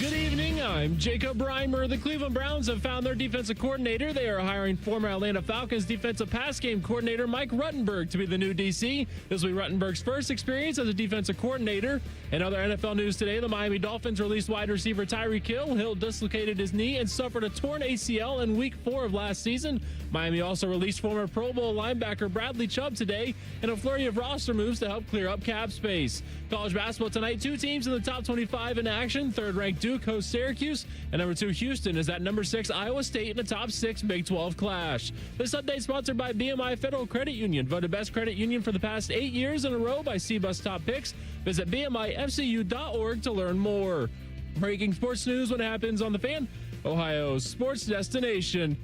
Good evening. I'm Jacob Reimer. The Cleveland Browns have found their defensive coordinator. They are hiring former Atlanta Falcons defensive pass game coordinator Mike Ruttenberg to be the new DC. This will be Ruttenberg's first experience as a defensive coordinator. In other NFL news today, the Miami Dolphins released wide receiver Tyreek Hill. Hill dislocated his knee and suffered a torn ACL in Week 4 of last season. Miami also released former Pro Bowl linebacker Bradley Chubb today in a flurry of roster moves to help clear up cap space. College basketball tonight, two teams in the top 25 in action. Third-ranked Duke hosts Syracuse, and number 2 Houston is at number 6 Iowa State in the top 6 Big 12 clash. This update sponsored by BMI Federal Credit Union, voted best credit union for the past 8 years in a row by CBUS Top Picks. Visit BMIFCU.org to learn more. Breaking sports news when it happens on The Fan, Ohio's sports destination.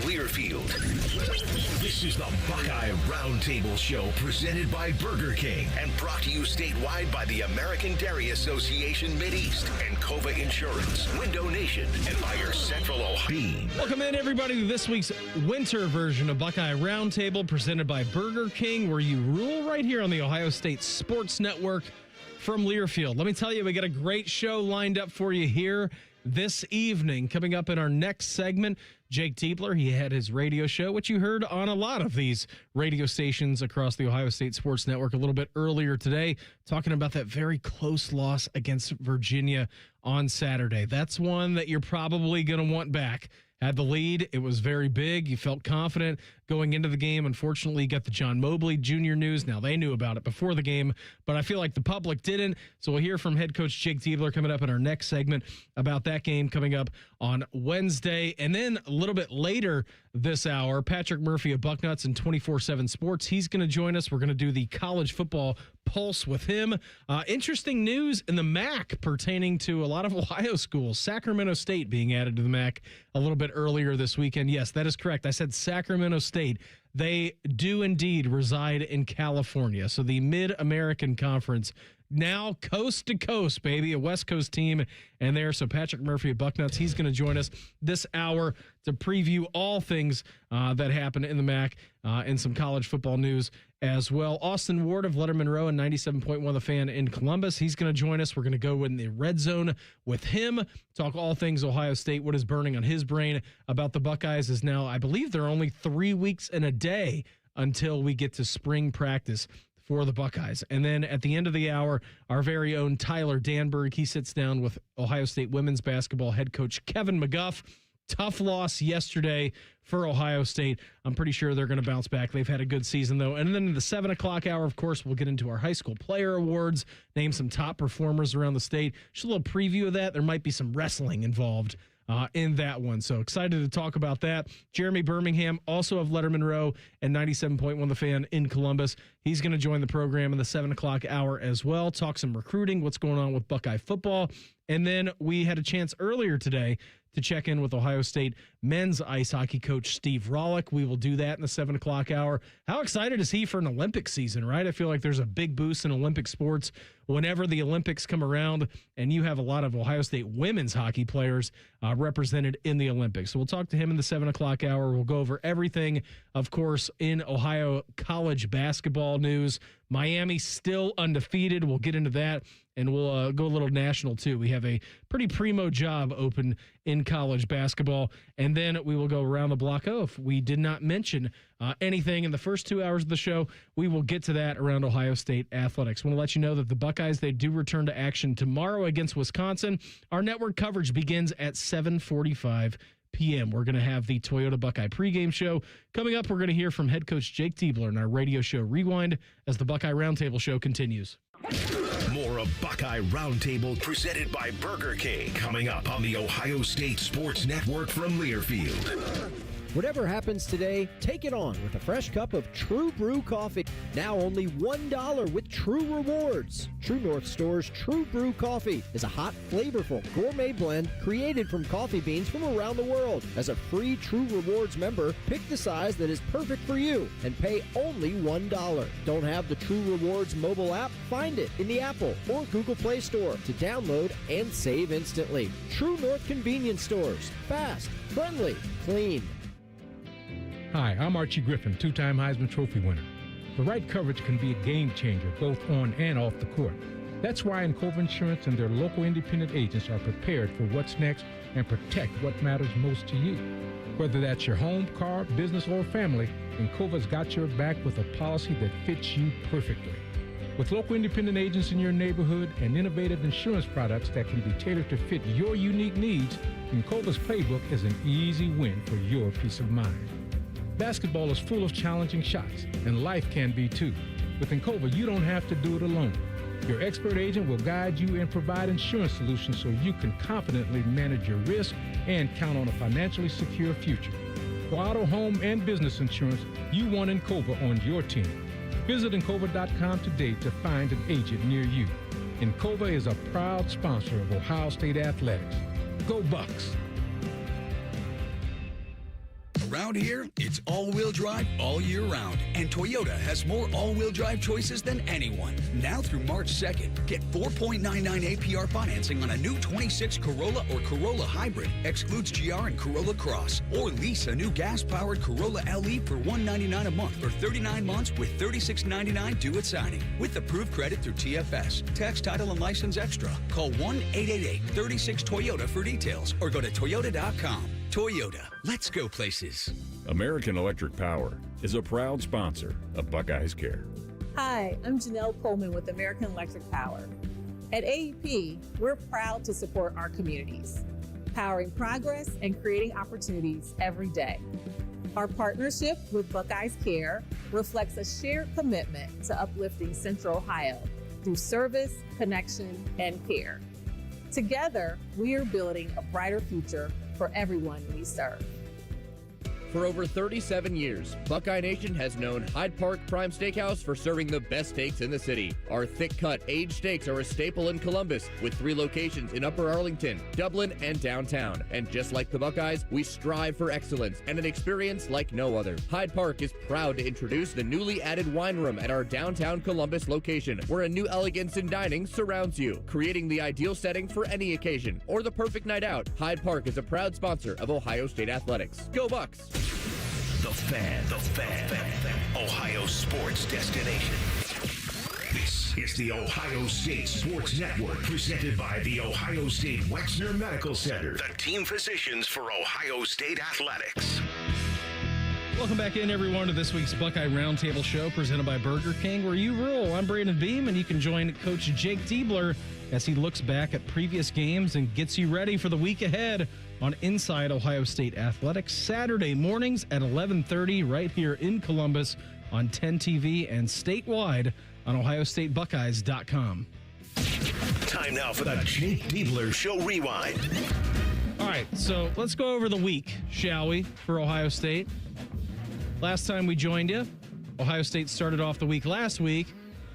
Learfield. This is the Buckeye Roundtable Show presented by Burger King and brought to you statewide by the American Dairy Association Mideast and Cova Insurance, Window Nation, and by your Central Ohio. Welcome in, everybody, to this week's winter version of Buckeye Roundtable presented by Burger King, where you rule right here on the Ohio State Sports Network from Learfield. Let me tell you, we got a great show lined up for you here this evening. Coming up in our next segment, Jake Diebler, he had his radio show, which you heard on a lot of these radio stations across the Ohio State Sports Network a little bit earlier today, talking about that very close loss against Virginia on Saturday. That's one that you're probably going to want back. Had the lead. It was very big. You felt confident going into the game. Unfortunately, you got the John Mobley Jr. news. Now, they knew about it before the game, but I feel like the public didn't. So we'll hear from head coach Jake Diebler coming up in our next segment about that game coming up on Wednesday. And then a little bit later this hour, Patrick Murphy of Bucknuts and 24/7 Sports. He's going to join us. We're going to do the college football pulse with him. Interesting news in the MAC pertaining to a lot of Ohio schools. Sacramento State being added to the MAC a little bit earlier this weekend. Yes, that is correct. I said Sacramento State. They do indeed reside in California. So the Mid-American Conference, now coast to coast, baby, a West Coast team and there. So Patrick Murphy of Bucknuts, he's going to join us this hour to preview all things that happened in the MAC and some college football news as well. Austin Ward of Letterman Row and 97.1 The Fan in Columbus, he's going to join us. We're going to go in the red zone with him, talk all things Ohio State, what is burning on his brain about the Buckeyes is now, I believe they're only 3 weeks and a day until we get to spring practice for the Buckeyes. And then at the end of the hour, our very own Tyler Danberg, he sits down with Ohio State women's basketball head coach Kevin McGuff. Tough loss yesterday for Ohio State. I'm pretty sure they're going to bounce back. They've had a good season, though. And then in the 7 o'clock hour, of course, we'll get into our high school player awards, name some top performers around the state. Just a little preview of that. There might be some wrestling involved in that one. So excited to talk about that. Jeremy Birmingham, also of Letterman Row and 97.1 The Fan in Columbus. He's going to join the program in the 7 o'clock hour as well. Talk some recruiting, what's going on with Buckeye football. And then we had a chance earlier today to check in with Ohio State men's ice hockey coach Steve Rollick. We will do that in the 7 o'clock hour. How excited is he for an Olympic season, right? I feel like there's a big boost in Olympic sports whenever the Olympics come around, and you have a lot of Ohio State women's hockey players represented in the Olympics. So we'll talk to him in the 7 o'clock hour. We'll go over everything, of course, in Ohio college basketball news. Miami still undefeated. We'll get into that, and we'll go a little national, too. We have a pretty primo job open in college basketball, and then we will go around the block. Oh, if we did not mention anything in the first 2 hours of the show, we will get to that around Ohio State athletics. I want to let you know that the Buckeyes, they do return to action tomorrow against Wisconsin. Our network coverage begins at 7:45 p.m. We're going to have the Toyota Buckeye pregame show. Coming up, we're going to hear from head coach Jake Diebler in our radio show Rewind as the Buckeye Roundtable show continues. More of Buckeye Roundtable presented by Burger King coming up on the Ohio State Sports Network from Learfield. Whatever happens today, take it on with a fresh cup of True Brew coffee. Now only $1 with True Rewards. True North Store's True Brew coffee is a hot, flavorful gourmet blend created from coffee beans from around the world. As a free True Rewards member, pick the size that is perfect for you and pay only $1. Don't have the True Rewards mobile app? Find it in the Apple or Google Play Store to download and save instantly. True North convenience stores. Fast, friendly, clean. Hi, I'm Archie Griffin, two-time Heisman Trophy winner. The right coverage can be a game changer, both on and off the court. That's why Encova Insurance and their local independent agents are prepared for what's next and protect what matters most to you. Whether that's your home, car, business, or family, Encova's got your back with a policy that fits you perfectly. With local independent agents in your neighborhood and innovative insurance products that can be tailored to fit your unique needs, Encova's playbook is an easy win for your peace of mind. Basketball is full of challenging shots, and life can be too. With Encova, you don't have to do it alone. Your expert agent will guide you and provide insurance solutions so you can confidently manage your risk and count on a financially secure future. For auto, home, and business insurance, you want Encova on your team. Visit Encova.com today to find an agent near you. Encova is a proud sponsor of Ohio State Athletics. Go Bucks! Around here, it's all-wheel drive all year round, and Toyota has more all-wheel drive choices than anyone. Now through March 2nd, get 4.99 APR financing on a new 26 Corolla or Corolla Hybrid, excludes GR and Corolla Cross, or lease a new gas-powered Corolla LE for $199 a month for 39 months with $36.99 due at signing, with approved credit through TFS. Tax, title, and license extra. Call 1-888-36-TOYOTA for details, or go to toyota.com. Toyota, let's go places. American Electric Power is a proud sponsor of Buckeyes Care. Hi, I'm Janelle Coleman with American Electric Power. At AEP, we're proud to support our communities, powering progress and creating opportunities every day. Our partnership with Buckeyes Care reflects a shared commitment to uplifting Central Ohio through service, connection, and care. Together, we are building a brighter future for everyone we serve. For over 37 years, Buckeye Nation has known Hyde Park Prime Steakhouse for serving the best steaks in the city. Our thick-cut, aged steaks are a staple in Columbus, with 3 locations in Upper Arlington, Dublin, and downtown. And just like the Buckeyes, we strive for excellence and an experience like no other. Hyde Park is proud to introduce the newly added wine room at our downtown Columbus location, where a new elegance in dining surrounds you, creating the ideal setting for any occasion or the perfect night out. Hyde Park is a proud sponsor of Ohio State Athletics. Go Bucks! The Fan, Ohio sports destination. This is the Ohio State Sports Network, presented by the Ohio State Wexner Medical Center, the team physicians for Ohio State Athletics. Welcome back in, everyone, to this week's Buckeye Roundtable show presented by Burger King, where you rule. I'm Brandon Beam, and you can join Coach Jake Diebler as he looks back at previous games and gets you ready for the week ahead on Inside Ohio State Athletics, Saturday mornings at 11:30 right here in Columbus on 10 TV and statewide on ohiostatebuckeyes.com. Time now for the Jake Diebler Show Rewind. All right, so let's go over the week, shall we, for Ohio State. Last time we joined you, Ohio State started off the week last week.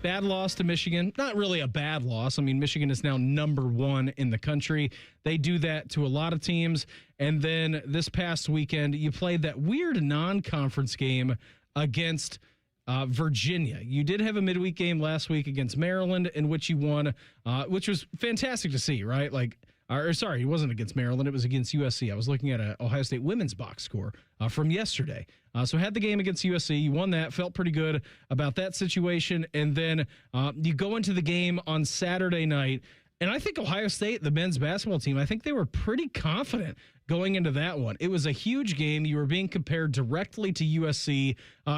Bad loss to Michigan. Not really a bad loss. I mean, Michigan is now number 1 in the country. They do that to a lot of teams. And then this past weekend, you played that weird non-conference game against Virginia. You did have a midweek game last week against Maryland in which you won, which was fantastic to see, right? Sorry, it wasn't against Maryland. It was against USC. I was looking at a Ohio State women's box score from yesterday. So had the game against USC. You won that. Felt pretty good about that situation. And then you go into the game on Saturday night. And I think Ohio State, the men's basketball team, I think they were pretty confident going into that one. It was a huge game. You were being compared directly to USC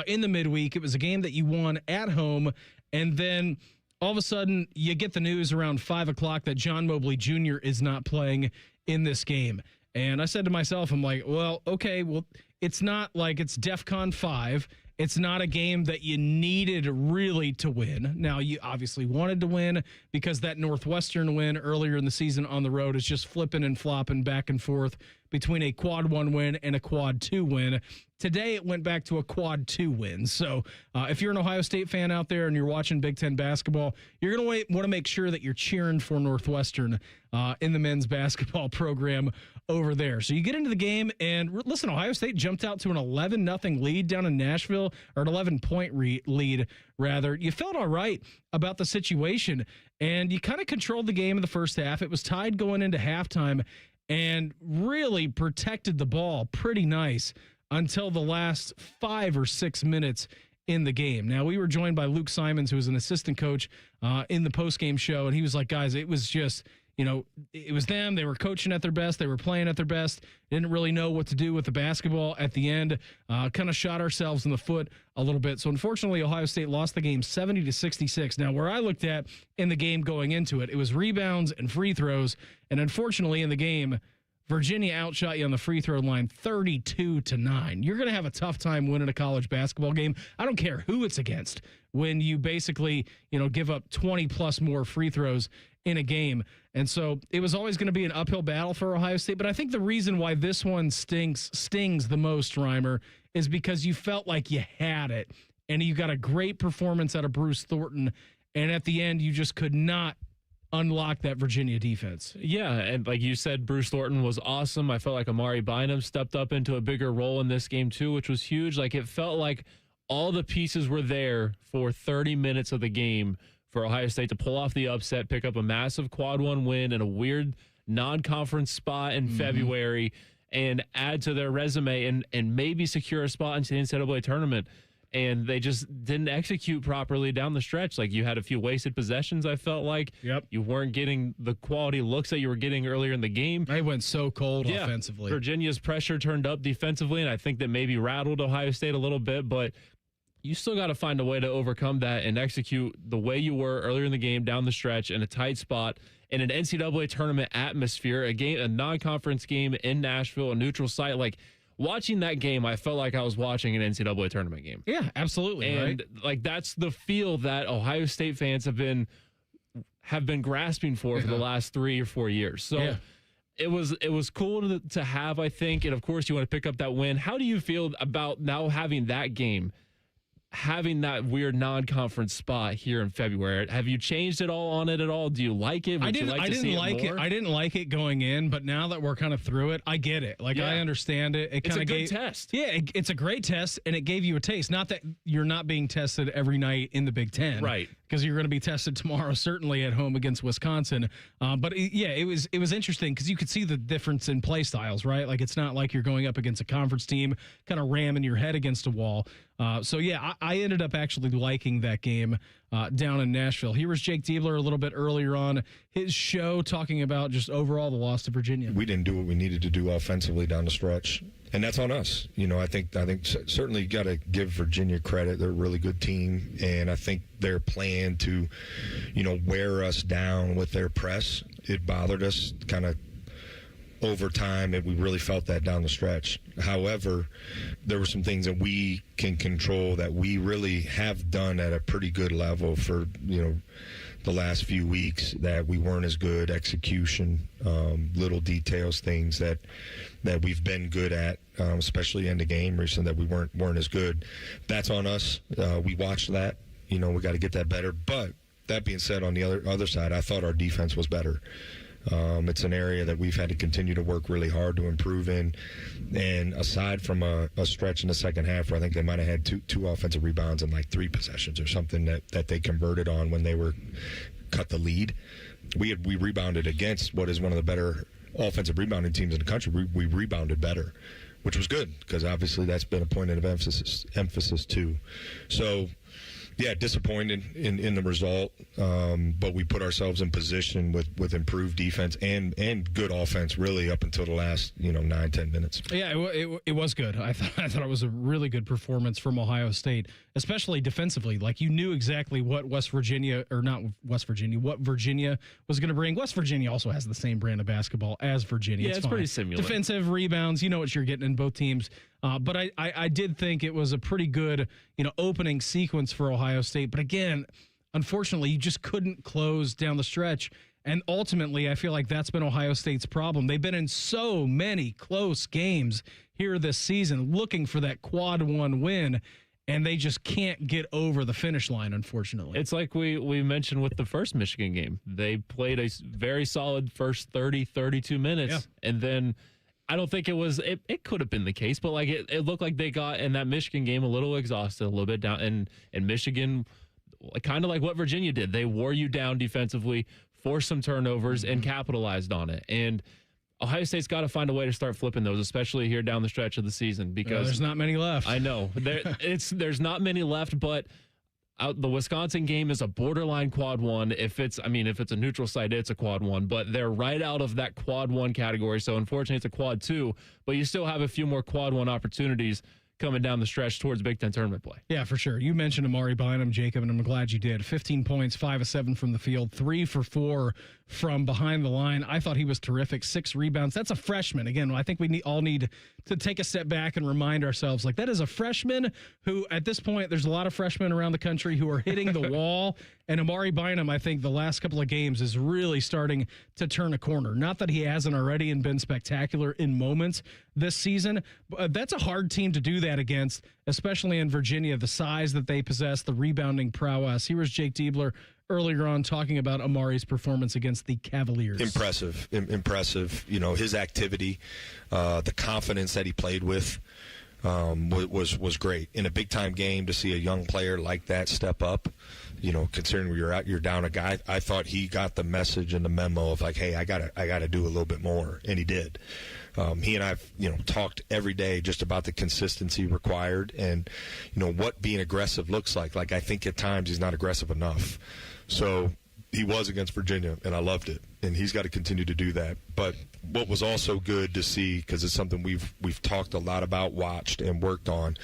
in the midweek. It was a game that you won at home. And then all of a sudden, you get the news around 5 o'clock that John Mobley Jr. is not playing in this game. And I said to myself, I'm like, well, okay, well, it's not like it's DEFCON 5. It's not a game that you needed really to win. Now, you obviously wanted to win because that Northwestern win earlier in the season on the road is just flipping and flopping back and forth between a quad 1 win and a quad 2 win. Today, it went back to a quad 2 win. So if you're an Ohio State fan out there and you're watching Big Ten basketball, you're going to want to make sure that you're cheering for Northwestern in the men's basketball program over there. So you get into the game, and listen, Ohio State jumped out to an 11-0 lead down in Nashville, or an 11-point lead, rather. You felt all right about the situation, and you kind of controlled the game in the first half. It was tied going into halftime and really protected the ball pretty nice until the last 5 or 6 minutes in the game. Now, we were joined by Luke Simons, who was an assistant coach in the postgame show, and he was like, guys, it was just, it was them. They were coaching at their best. They were playing at their best. Didn't really know what to do with the basketball at the end. Kind of shot ourselves in the foot a little bit. So, unfortunately, Ohio State lost the game 70-66. Now, where I looked at in the game going into it, it was rebounds and free throws. And unfortunately, in the game, Virginia outshot you on the free throw line 32-9. You're going to have a tough time winning a college basketball game. I don't care who it's against when you basically, give up 20 plus more free throws in a game. And so it was always going to be an uphill battle for Ohio State. But I think the reason why this one stings the most, Reimer, is because you felt like you had it and you got a great performance out of Bruce Thornton. And at the end, you just could not unlock that Virginia defense. Yeah, and like you said, Bruce Thornton was awesome. I felt like Amari Bynum stepped up into a bigger role in this game too, which was huge. Like it felt like all the pieces were there for 30 minutes of the game for Ohio State to pull off the upset, pick up a massive quad one win in a weird non-conference spot in February, and add to their resume and maybe secure a spot into the NCAA tournament. And they just didn't execute properly down the stretch. Like you had a few wasted possessions, I felt like. Yep. You weren't getting the quality looks that you were getting earlier in the game. They went so cold offensively. Virginia's pressure turned up defensively, and I think that maybe rattled Ohio State a little bit, but you still got to find a way to overcome that and execute the way you were earlier in the game down the stretch in a tight spot in an NCAA tournament atmosphere, a non-conference game in Nashville, a neutral site. Like, watching that game, I felt like I was watching an NCAA tournament game. Yeah, absolutely. And like that's the feel that Ohio State fans have been grasping for the last 3 or 4 years. So it was cool to have, I think. And of course, you want to pick up that win. How do you feel about now having that game, having that weird non-conference spot here in February? Have you changed it all on it at all? Do you like it? I didn't like it going in, but now that we're kind of through it, I get it. Like I understand it. It kind of gave test. Yeah, it's a great test, and it gave you a taste. Not that you're not being tested every night in the Big Ten, right? Because you're going to be tested tomorrow, certainly at home against Wisconsin. But it was interesting because you could see the difference in play styles, right? Like it's not like you're going up against a conference team, kind of ramming your head against a wall. I ended up actually liking that game down in Nashville. Here was Jake Diebler a little bit earlier on his show talking about just overall the loss to Virginia. We didn't do what we needed to do offensively down the stretch, and that's on us. I think certainly you got to give Virginia credit. They're a really good team, and I think their plan to, wear us down with their press, it bothered us kind of over time, and we really felt that down the stretch. However, there were some things that we can control that we really have done at a pretty good level for, the last few weeks that we weren't as good. Execution, little details, things that we've been good at, especially in the game recently that we weren't as good. That's on us. We watched that. We got to get that better. But that being said, on the other side, I thought our defense was better. It's an area that we've had to continue to work really hard to improve in. And aside from a stretch in the second half where I think they might have had two offensive rebounds in like 3 possessions or something that they converted on when they were cut the lead, we rebounded against what is one of the better offensive rebounding teams in the country. We rebounded better, which was good because obviously that's been a point of emphasis too. So, yeah, disappointed in the result, but we put ourselves in position with improved defense and good offense really up until the last 9-10 minutes. Yeah, it was good. I thought it was a really good performance from Ohio State, especially defensively. Like you knew exactly what Virginia was going to bring. West Virginia also has the same brand of basketball as Virginia. Yeah, it's pretty similar. Defensive rebounds, you know what you're getting in both teams. But I did think it was a pretty good, opening sequence for Ohio State. But again, unfortunately, you just couldn't close down the stretch. And ultimately, I feel like that's been Ohio State's problem. They've been in so many close games here this season looking for that quad one win, and they just can't get over the finish line, unfortunately. It's like we mentioned with the first Michigan game. They played a very solid first 30, 32 minutes, and then I don't think it could have been the case, but like it looked like they got in that Michigan game a little exhausted, a little bit down. And Michigan, kind of like what Virginia did, they wore you down defensively, forced some turnovers, and capitalized on it. And Ohio State's got to find a way to start flipping those, especially here down the stretch of the season, because there's not many left. I know there's not many left, but the Wisconsin game is a borderline quad one. If it's a neutral site, it's a quad one, but they're right out of that quad one category. So unfortunately, it's a quad two, but you still have a few more quad one opportunities coming down the stretch towards Big Ten tournament play. Yeah, for sure. You mentioned Amari Bynum, Jacob, and I'm glad you did. 15 points, 5 of 7 from the field, 3 for 4 from behind the line. I thought he was terrific. 6 rebounds. That's a freshman. Again, I think we all need to take a step back and remind ourselves, like, that is a freshman who, at this point, there's a lot of freshmen around the country who are hitting the wall. And Amari Bynum, I think the last couple of games is really starting to turn a corner. Not that he hasn't already and been spectacular in moments this season. But that's a hard team to do that against, especially in Virginia, the size that they possess, the rebounding prowess. Here was Jake Diebler earlier on talking about Amari's performance against the Cavaliers. Impressive. You know, his activity, the confidence that he played with was great. In a big-time game, to see a young player like that step up, you know, considering you're down a guy, I thought he got the message and the memo of, like, hey, I gotta do a little bit more, and he did. He and I've, talked every day just about the consistency required and, what being aggressive looks like. Like, I think at times he's not aggressive enough. So he was against Virginia, and I loved it. And he's got to continue to do that. But what was also good to see, because it's something we've talked a lot about, watched, and worked on,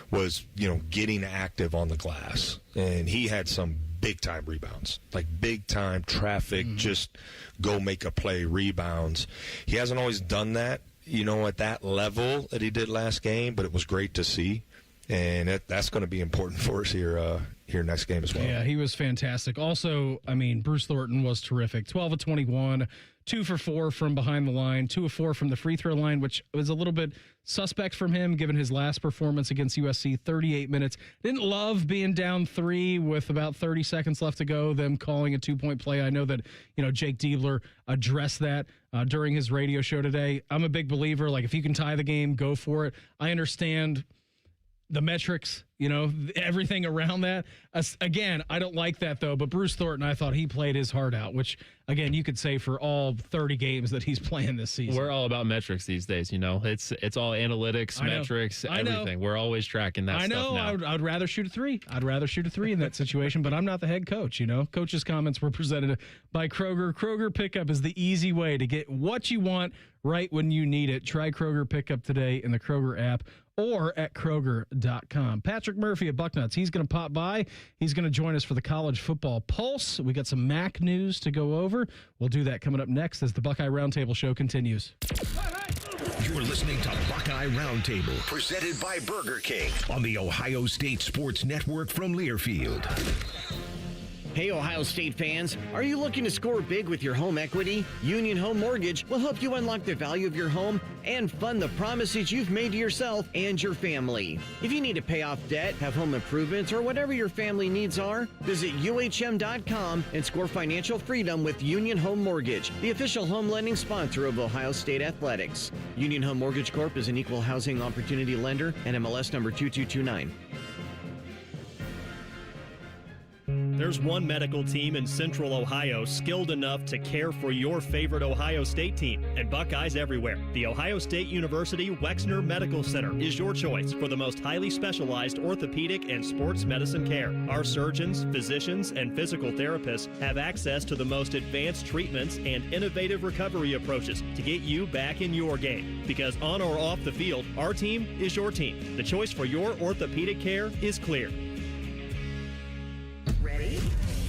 was, getting active on the glass. And he had some big-time rebounds, like big-time traffic, just go make a play rebounds. He hasn't always done that, at that level that he did last game, but it was great to see. And that's going to be important for us here next game as well. Yeah, he was fantastic. Also, Bruce Thornton was terrific. 12 of 21, 2 for 4 from behind the line, 2 of 4 from the free throw line, which was a little bit suspect from him given his last performance against USC, 38 minutes. Didn't love being down 3 with about 30 seconds left to go, them calling a 2-point play. I know that, Jake Diebler addressed that during his radio show today. I'm a big believer, like, if you can tie the game, go for it. I understand the metrics, everything around that. Again, I don't like that, though. But Bruce Thornton, I thought he played his heart out, which, again, you could say for all 30 games that he's playing this season. We're all about metrics these days, It's all analytics, metrics, everything. We're always tracking that stuff now. I'd rather shoot a 3. I'd rather shoot a 3 in that situation, but I'm not the head coach, Coach's comments were presented by Kroger. Kroger Pickup is the easy way to get what you want right when you need it. Try Kroger Pickup today in the Kroger app or at Kroger.com. Patrick Murphy at Bucknuts, he's going to pop by. He's going to join us for the College Football Pulse. We got some MAC news to go over. We'll do that coming up next as the Buckeye Roundtable show continues. You're listening to Buckeye Roundtable, presented by Burger King on the Ohio State Sports Network from Learfield. Hey, Ohio State fans, are you looking to score big with your home equity? Union Home Mortgage will help you unlock the value of your home and fund the promises you've made to yourself and your family. If you need to pay off debt, have home improvements, or whatever your family needs are, visit UHM.com and score financial freedom with Union Home Mortgage, the official home lending sponsor of Ohio State Athletics. Union Home Mortgage Corp is an equal housing opportunity lender and MLS number 2229. There's one medical team in Central Ohio skilled enough to care for your favorite Ohio State team, and Buckeyes everywhere. The Ohio State University Wexner Medical Center is your choice for the most highly specialized orthopedic and sports medicine care. Our surgeons, physicians, and physical therapists have access to the most advanced treatments and innovative recovery approaches to get you back in your game. Because on or off the field, our team is your team. The choice for your orthopedic care is clear.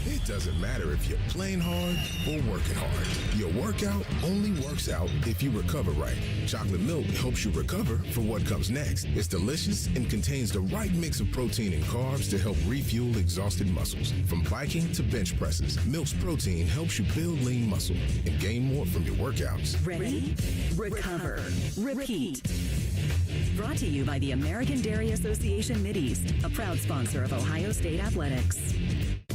It doesn't matter if you're playing hard or working hard. Your workout only works out if you recover right. Chocolate milk helps you recover for what comes next. It's delicious and contains the right mix of protein and carbs to help refuel exhausted muscles. From biking to bench presses, Milk's protein helps you build lean muscle and gain more from your workouts. Ready, recover, repeat. Brought to you by the American Dairy Association Mideast, a proud sponsor of Ohio State Athletics.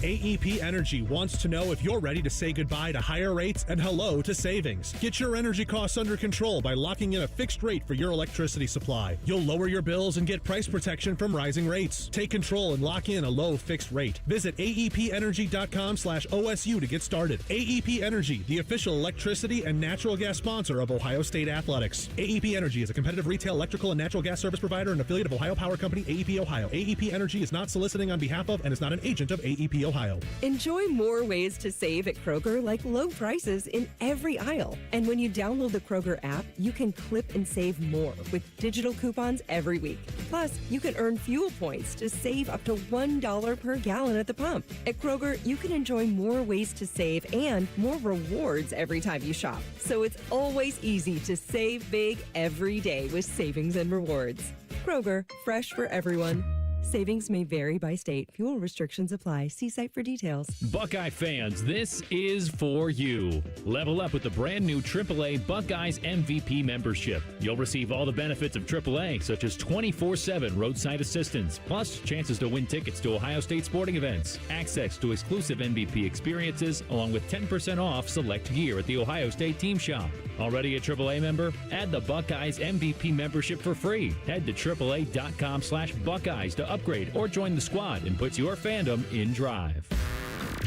AEP Energy wants to know if you're ready to say goodbye to higher rates and hello to savings. Get your energy costs under control by locking in a fixed rate for your electricity supply. You'll lower your bills and get price protection from rising rates. Take control and lock in a low fixed rate. Visit aepenergy.com/OSU to get started. AEP Energy, the official electricity and natural gas sponsor of Ohio State Athletics. AEP Energy is a competitive retail electrical and natural gas service provider and affiliate of Ohio Power Company, AEP Ohio. AEP Energy is not soliciting on behalf of and is not an agent of AEP Ohio. Enjoy more ways to save at Kroger, like low prices in every aisle. And when you download the Kroger app, you can clip and save more with digital coupons every week. Plus, you can earn fuel points to save up to $1 per gallon at the pump. At Kroger, you can enjoy more ways to save and more rewards every time you shop. So it's always easy to save big every day with savings and rewards. Kroger, fresh for everyone. Savings may vary by state. Fuel restrictions apply. See site for details. Buckeye fans, this is for you. Level up with the brand new AAA Buckeyes MVP membership. You'll receive all the benefits of AAA, such as 24/7 roadside assistance, plus chances to win tickets to Ohio State sporting events, access to exclusive MVP experiences, along with 10% off select gear at the Ohio State team shop. Already a AAA member? Add the Buckeyes MVP membership for free. Head to AAA.com/Buckeyes to upgrade or join the squad and put your fandom in drive.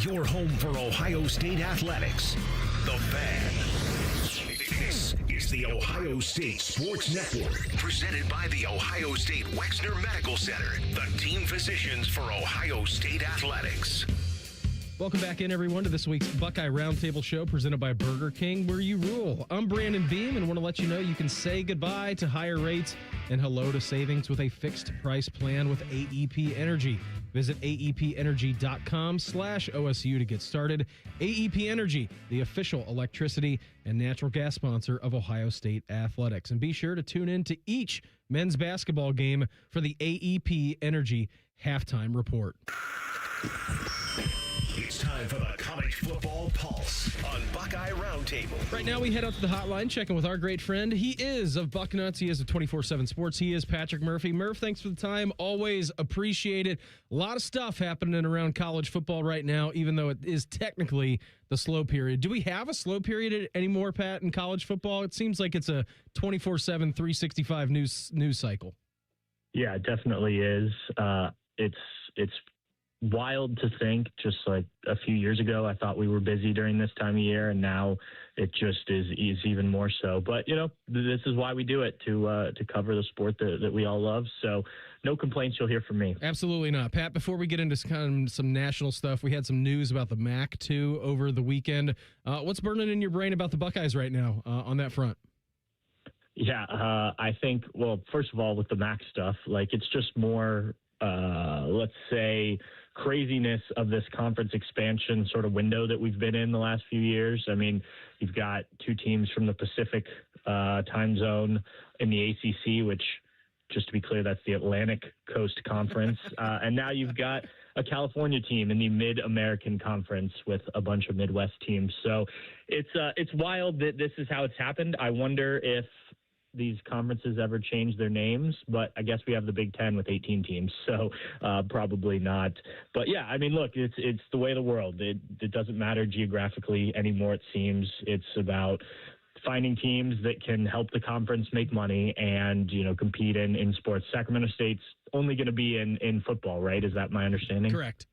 Your home for Ohio State athletics. The Fan. This is the Ohio State Sports Network, presented by the Ohio State Wexner Medical Center, the team physicians for Ohio State athletics. Welcome back in, everyone, to this week's Buckeye Roundtable show presented by Burger King, where you rule. I'm Brandon Beam, and want to let you know you can say goodbye to higher rates and hello to savings with a fixed price plan with AEP Energy. Visit aepenergy.com/OSU to get started. AEP Energy, the official electricity and natural gas sponsor of Ohio State Athletics. And be sure to tune in to each men's basketball game for the AEP Energy halftime report. It's time for the College Football Pulse on Buckeye Roundtable. Right now, we head out to the hotline, checking with our great friend. He is of Bucknuts. He is of 24/7 Sports. He is Patrick Murphy. Murph, thanks for the time. Always appreciate it. A lot of stuff happening around college football right now, even though it is technically the slow period. Do we have a slow period anymore, Pat, in college football? It seems like it's a 24/7, 365 news cycle. Yeah, it definitely is. It's wild to think, just like a few years ago, I thought we were busy during this time of year, and now it just is even more so. But, you know, this is why we do it, to cover the sport that we all love. So no complaints you'll hear from me. Absolutely not. Pat, before we get into kind of some national stuff, we had some news about the MAC, too, over the weekend. What's burning in your brain about the Buckeyes right now on that front? Yeah, I think, well, first of all, with the MAC stuff, like, it's just more, let's say, craziness of this conference expansion sort of window that we've been in the last few years. I mean, you've got two teams from the Pacific time zone in the ACC, which, just to be clear, that's the Atlantic Coast Conference. And now you've got a California team in the Mid-American Conference with a bunch of Midwest teams. So it's wild that this is how it's happened. I wonder if these conferences ever change their names, but I guess we have the Big Ten with 18 teams, so probably not. But yeah, I mean, look, it's the way of the world. It doesn't matter geographically anymore, it seems. It's about finding teams that can help the conference make money and, you know, compete in sports. Sacramento State's only going to be in football, right? Is that my understanding? Correct.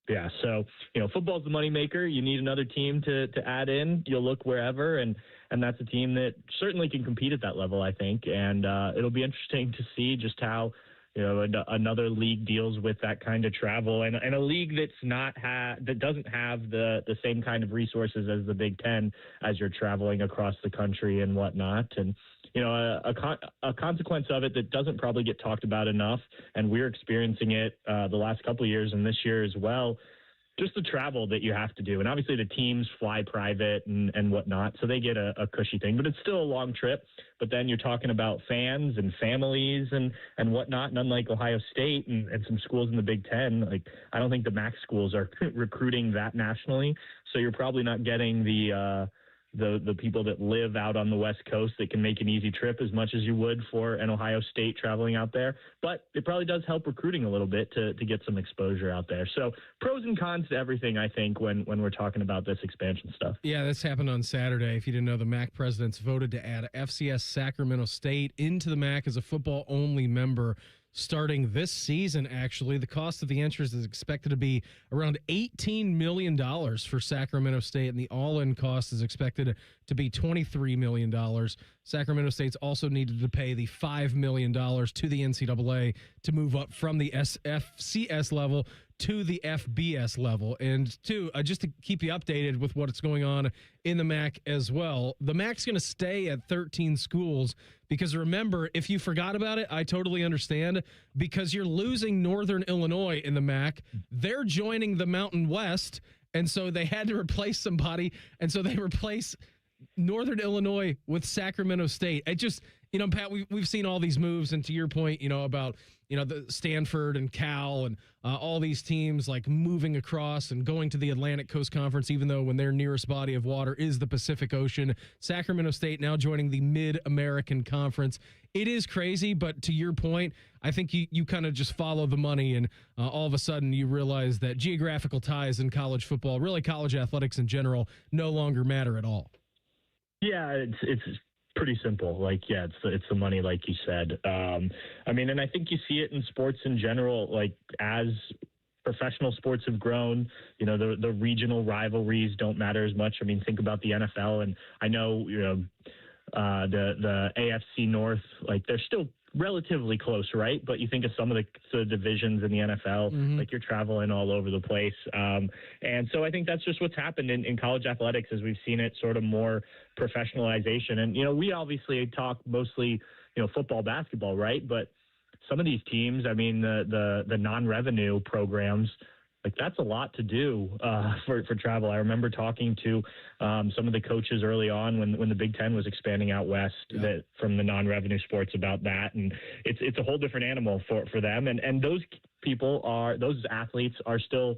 Yeah, so, you know, football's the moneymaker. You need another team to add in. You'll look wherever, and that's a team that certainly can compete at that level, I think. And it'll be interesting to see just how, you know, another league deals with that kind of travel, and a league that's that doesn't have the same kind of resources as the Big Ten as you're traveling across the country and whatnot. And, you know, a consequence of it that doesn't probably get talked about enough, and we're experiencing it the last couple of years and this year as well, just the travel that you have to do. And obviously the teams fly private and whatnot, so they get a cushy thing, but it's still a long trip. But then you're talking about fans and families and whatnot. And unlike Ohio State and some schools in the Big Ten, like, I don't think the MAC schools are recruiting that nationally. So you're probably not getting the the people that live out on the West Coast that can make an easy trip as much as you would for an Ohio State traveling out there. But it probably does help recruiting a little bit to get some exposure out there. So pros and cons to everything, I think, when we're talking about this expansion stuff. Yeah, this happened on Saturday. If you didn't know, the MAC presidents voted to add FCS Sacramento State into the MAC as a football-only member starting this season, actually. The cost of the entrance is expected to be around $18 million for Sacramento State, and the all-in cost is expected to be $23 million. Sacramento State's also needed to pay the $5 million to the NCAA to move up from the FCS level to the FBS level. And just to keep you updated with what's going on in the MAC as well, the MAC's going to stay at 13 schools because remember, if you forgot about it, I totally understand, because you're losing Northern Illinois in the MAC. They're joining the Mountain West, and so they had to replace somebody, and so they replace Northern Illinois with Sacramento State. It just, Pat, we've seen all these moves, and to your point, about, the Stanford and Cal and all these teams like moving across and going to the Atlantic Coast Conference, even though when their nearest body of water is the Pacific Ocean. Sacramento State now joining the Mid-American Conference. It is crazy, but to your point, I think you kind of just follow the money, and all of a sudden you realize that geographical ties in college football, really college athletics in general, no longer matter at all. Yeah, it's pretty simple. It's the money, like you said. And I think you see it in sports in general. Like, as professional sports have grown, the regional rivalries don't matter as much. Think about the NFL, and I know the AFC North, they're still relatively close, right? But you think of some of the divisions in the NFL, like you're traveling all over the place. And so I think that's just what's happened in college athletics, as we've seen it sort of more professionalization. And, we obviously talk mostly, football, basketball, right? But some of these teams, the non-revenue programs, that's a lot to do for travel. I remember talking to some of the coaches early on when the Big Ten was expanding out west from the non-revenue sports about that. And it's a whole different animal for them. And those athletes are still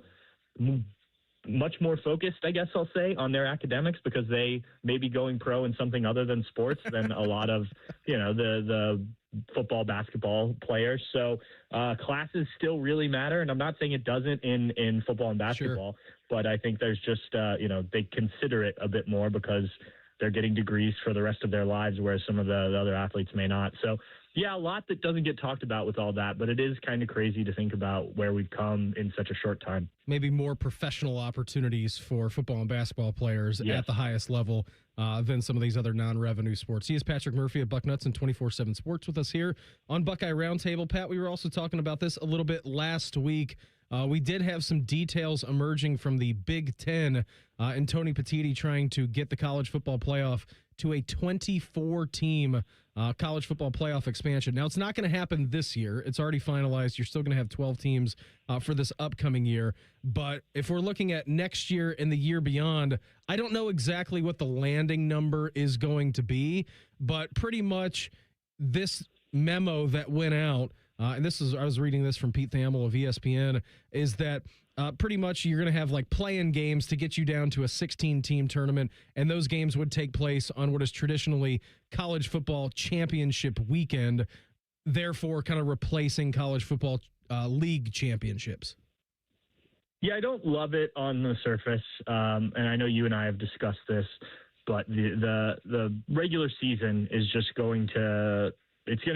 much more focused, I guess I'll say, on their academics, because they may be going pro in something other than sports than a lot of, the football, basketball players. So classes still really matter. And I'm not saying it doesn't in football and basketball, but I think there's just, they consider it a bit more because they're getting degrees for the rest of their lives, whereas some of the other athletes may not. So yeah, a lot that doesn't get talked about with all that, but it is kind of crazy to think about where we've come in such a short time. Maybe more professional opportunities for football and basketball players at the highest level than some of these other non-revenue sports. He is Patrick Murphy of Bucknuts and 24/7 Sports with us here on Buckeye Roundtable. Pat, we were also talking about this a little bit last week. We did have some details emerging from the Big Ten and Tony Petitti trying to get the college football playoff to a 24-team college football playoff expansion. Now, it's not going to happen this year. It's already finalized. You're still going to have 12 teams for this upcoming year. But if we're looking at next year and the year beyond, I don't know exactly what the landing number is going to be, but pretty much this memo that went out, and I was reading this from Pete Thamel of ESPN, is that pretty much you're going to have play-in games to get you down to a 16-team tournament, and those games would take place on what is traditionally college football championship weekend, therefore kind of replacing college football league championships. Yeah, I don't love it on the surface, and I know you and I have discussed this, but the regular season is just going to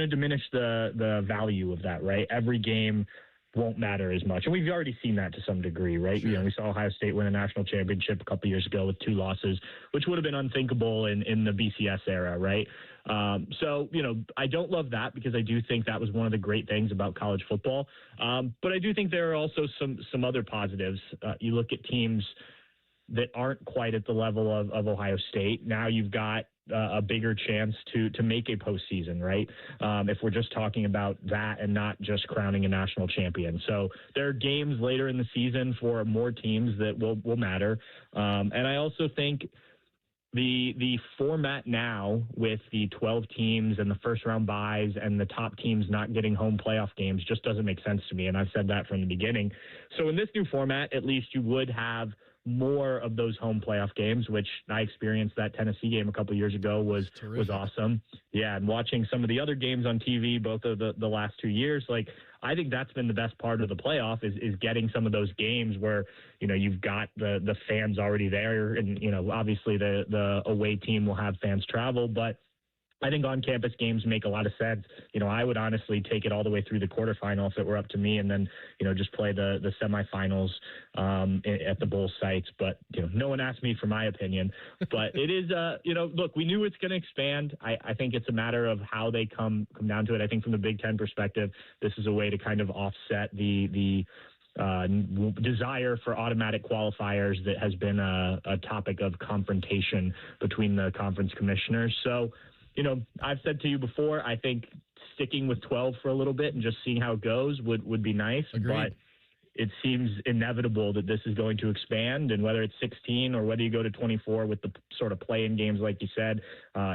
diminish the value of that, right? Every game won't matter as much. And we've already seen that to some degree, right? Sure. We saw Ohio State win a national championship a couple years ago with 2 losses, which would have been unthinkable in the BCS era, right? So, I don't love that, because I do think that was one of the great things about college football. But I do think there are also some other positives. You look at teams that aren't quite at the level of Ohio State. Now you've got a bigger chance to make a postseason, right? If we're just talking about that and not just crowning a national champion. So there are games later in the season for more teams that will matter. And I also think the format now with the 12 teams and the first round buys and the top teams not getting home playoff games just doesn't make sense to me. And I've said that from the beginning. So in this new format, at least you would have more of those home playoff games, which I experienced. That Tennessee game a couple years ago was awesome. Yeah, and watching some of the other games on TV, both of the last 2 years, like I think that's been the best part of the playoff is getting some of those games where, you've got the fans already there, and, obviously the away team will have fans travel, but I think on-campus games make a lot of sense. I would honestly take it all the way through the quarterfinal if it were up to me, and then, just play the semifinals at the bowl sites. But, no one asked me for my opinion. But it is, look, we knew it's going to expand. I think it's a matter of how they come down to it. I think from the Big Ten perspective, this is a way to kind of offset the desire for automatic qualifiers that has been a topic of confrontation between the conference commissioners. So, I've said to you before, I think sticking with 12 for a little bit and just seeing how it goes would be nice. Agreed. But it seems inevitable that this is going to expand, and whether it's 16 or whether you go to 24 with the sort of play-in games like you said,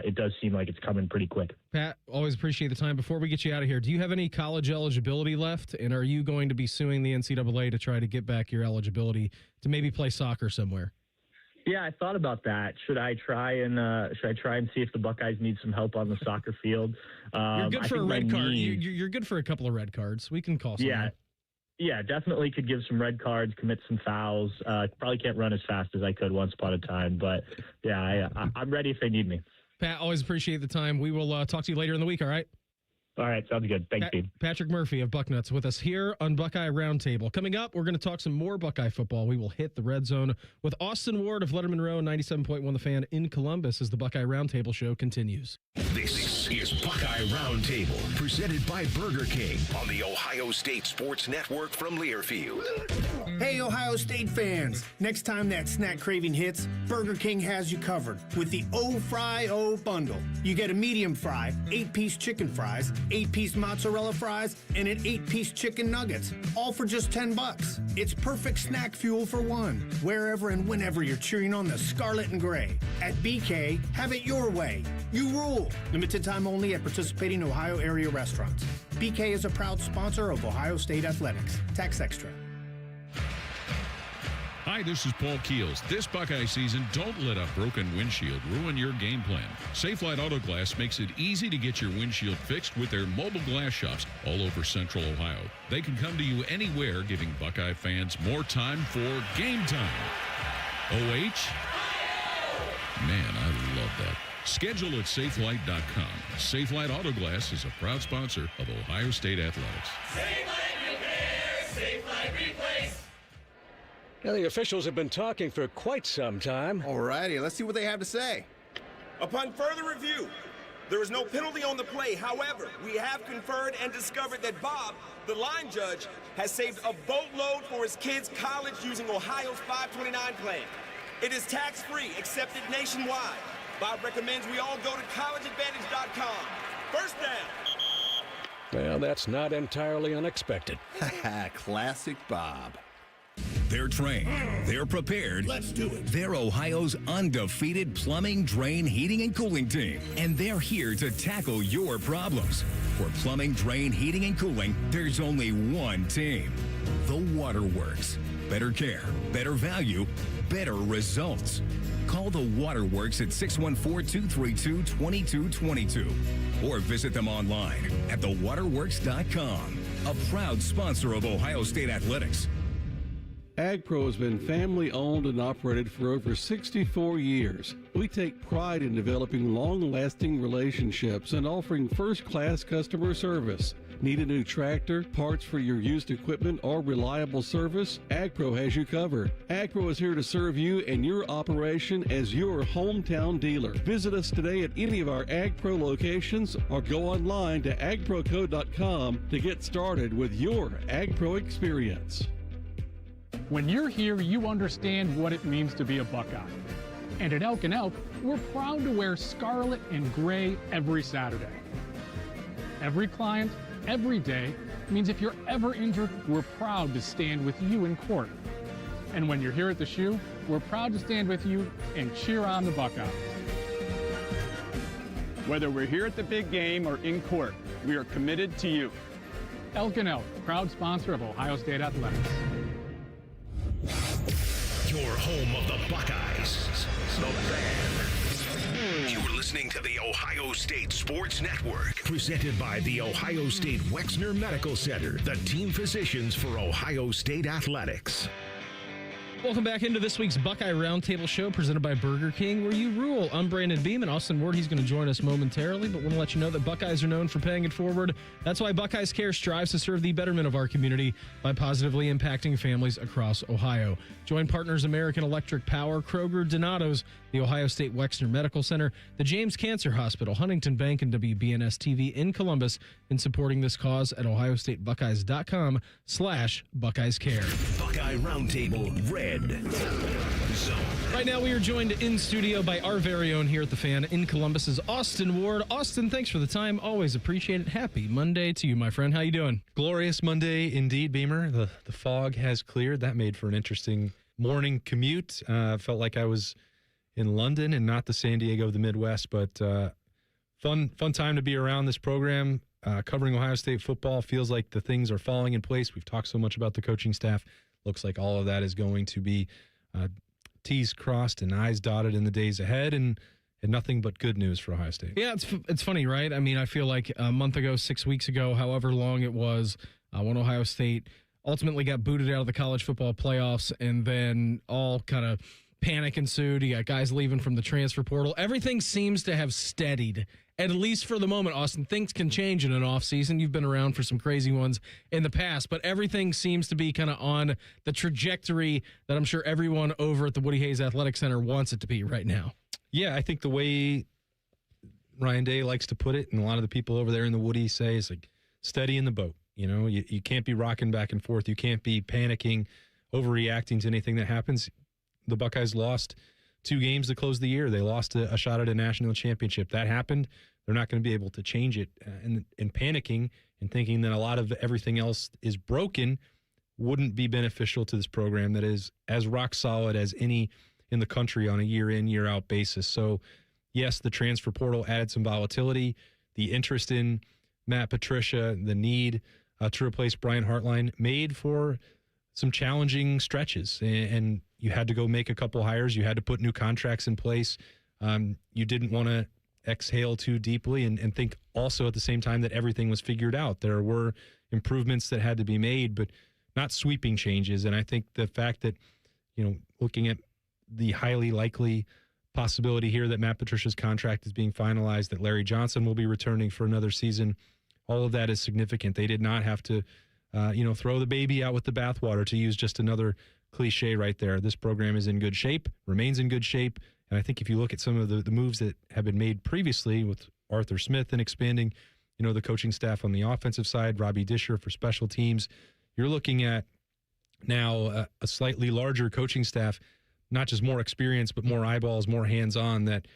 it does seem like it's coming pretty quick. Pat, always appreciate the time. Before we get you out of here, do you have any college eligibility left, and are you going to be suing the NCAA to try to get back your eligibility to maybe play soccer somewhere? Yeah, I thought about that. Should I try and see if the Buckeyes need some help on the soccer field? You're good for a red card. You're good for a couple of red cards. We can call someone. Yeah, definitely could give some red cards, commit some fouls. Probably can't run as fast as I could once upon a time, but yeah, I'm ready if they need me. Pat, always appreciate the time. We will talk to you later in the week. All right. All right, sounds good. Thanks, Steve. Patrick Murphy of Bucknuts with us here on Buckeye Roundtable. Coming up, we're going to talk some more Buckeye football. We will hit the red zone with Austin Ward of Letterman Row, 97.1 The Fan in Columbus as the Buckeye Roundtable show continues. This is Buckeye Roundtable, presented by Burger King on the Ohio State Sports Network from Learfield. Hey, Ohio State fans. Next time that snack craving hits, Burger King has you covered with the O-Fry-O bundle. You get a medium fry, 8-piece chicken fries, 8-piece mozzarella fries, and an 8-piece chicken nuggets, all for just $10. It's perfect snack fuel for one, wherever and whenever you're cheering on the scarlet and gray. At BK, have it your way. You rule. Limited time only at participating Ohio area restaurants. BK is a proud sponsor of Ohio State Athletics. Tax extra. Hi, this is Paul Keels. This Buckeye season, don't let a broken windshield ruin your game plan. Safelite Auto Glass makes it easy to get your windshield fixed with their mobile glass shops all over Central Ohio. They can come to you anywhere, giving Buckeye fans more time for game time. OH? Man, I love that. Schedule at safelite.com. Safelite Auto Glass is a proud sponsor of Ohio State Athletics. Safelite Repair, Safelite Replace. Now, the officials have been talking for quite some time. All righty, let's see what they have to say. Upon further review, there is no penalty on the play. However, we have conferred and discovered that Bob, the line judge, has saved a boatload for his kids' college using Ohio's 529 plan. It is tax-free, accepted nationwide. Bob recommends we all go to collegeadvantage.com. First down. Well, that's not entirely unexpected. Classic Bob. They're trained. They're prepared. Let's do it. They're Ohio's undefeated plumbing, drain, heating, and cooling team. And they're here to tackle your problems. For plumbing, drain, heating, and cooling, there's only one team. The Waterworks. Better care, better value, better results. Call the Waterworks at 614-232-2222 or visit them online at thewaterworks.com. A proud sponsor of Ohio State Athletics. AgPro has been family owned and operated for over 64 years. We take pride in developing long-lasting relationships and offering first-class customer service. Need a new tractor, parts for your used equipment, or reliable service? AgPro has you covered. AgPro is here to serve you and your operation as your hometown dealer. Visit us today at any of our AgPro locations or go online to agproco.com to get started with your AgPro experience. When you're here, you understand what it means to be a Buckeye. And at Elk & Elk, we're proud to wear scarlet and gray every Saturday. Every client, every day, means if you're ever injured, we're proud to stand with you in court. And when you're here at the shoe, we're proud to stand with you and cheer on the Buckeyes. Whether we're here at the big game or in court, we are committed to you. Elk & Elk, proud sponsor of Ohio State Athletics. Your home of the Buckeyes. The Fan. You're listening to the Ohio State Sports Network, presented by the Ohio State Wexner Medical Center, the team physicians for Ohio State athletics. Welcome back into this week's Buckeye Roundtable show presented by Burger King, where you rule. I'm Brandon Beam, and Austin Ward, he's going to join us momentarily, but want to let you know that Buckeyes are known for paying it forward. That's why Buckeyes Care strives to serve the betterment of our community by positively impacting families across Ohio. Join partners American Electric Power, Kroger, Donato's, the Ohio State Wexner Medical Center, the James Cancer Hospital, Huntington Bank, and WBNS TV in Columbus in supporting this cause at ohiostatebuckeyes.com/Buckeyes Care. Buckeye Roundtable Red Zone. Right now, we are joined in studio by our very own here at the Fan in Columbus's Austin Ward. Austin, thanks for the time. Always appreciate it. Happy Monday to you, my friend. How you doing? Glorious Monday indeed, Beamer. The fog has cleared. That made for an interesting morning commute. Felt like I was in London and not the San Diego of the Midwest, but fun time to be around this program. Covering Ohio State football feels like the things are falling in place. We've talked so much about the coaching staff. Looks like all of that is going to be T's crossed and I's dotted in the days ahead, and nothing but good news for Ohio State. Yeah, it's funny, right? I mean, I feel like a month ago, 6 weeks ago, however long it was, when Ohio State ultimately got booted out of the college football playoffs, and then all kind of panic ensued. You got guys leaving from the transfer portal. Everything seems to have steadied, at least for the moment. Austin, things can change in an offseason. You've been around for some crazy ones in the past, but everything seems to be kind of on the trajectory that I'm sure everyone over at the Woody Hayes Athletic Center wants it to be right now. Yeah, I think the way Ryan Day likes to put it, and a lot of the people over there in the Woody say, is like steady in the boat. You know, you can't be rocking back and forth. You can't be panicking, overreacting to anything that happens. The Buckeyes lost 2 games to close the year. They lost a shot at a national championship. That happened. They're not going to be able to change it. And panicking and thinking that a lot of everything else is broken wouldn't be beneficial to this program that is as rock solid as any in the country on a year-in, year-out basis. So, yes, the transfer portal added some volatility. The interest in Matt Patricia, the need to replace Brian Hartline made for some challenging stretches, and you had to go make a couple hires. You had to put new contracts in place. You didn't want to exhale too deeply and think also at the same time that everything was figured out. There were improvements that had to be made, but not sweeping changes. And I think the fact that, you know, looking at the highly likely possibility here that Matt Patricia's contract is being finalized, that Larry Johnson will be returning for another season, all of that is significant. They did not have to throw the baby out with the bathwater, to use just another cliche right there. This program is in good shape, remains in good shape. And I think if you look at some of the moves that have been made previously with Arthur Smith and expanding, the coaching staff on the offensive side, Robbie Disher for special teams, you're looking at now a slightly larger coaching staff, not just more experience, but more eyeballs, more hands-on, that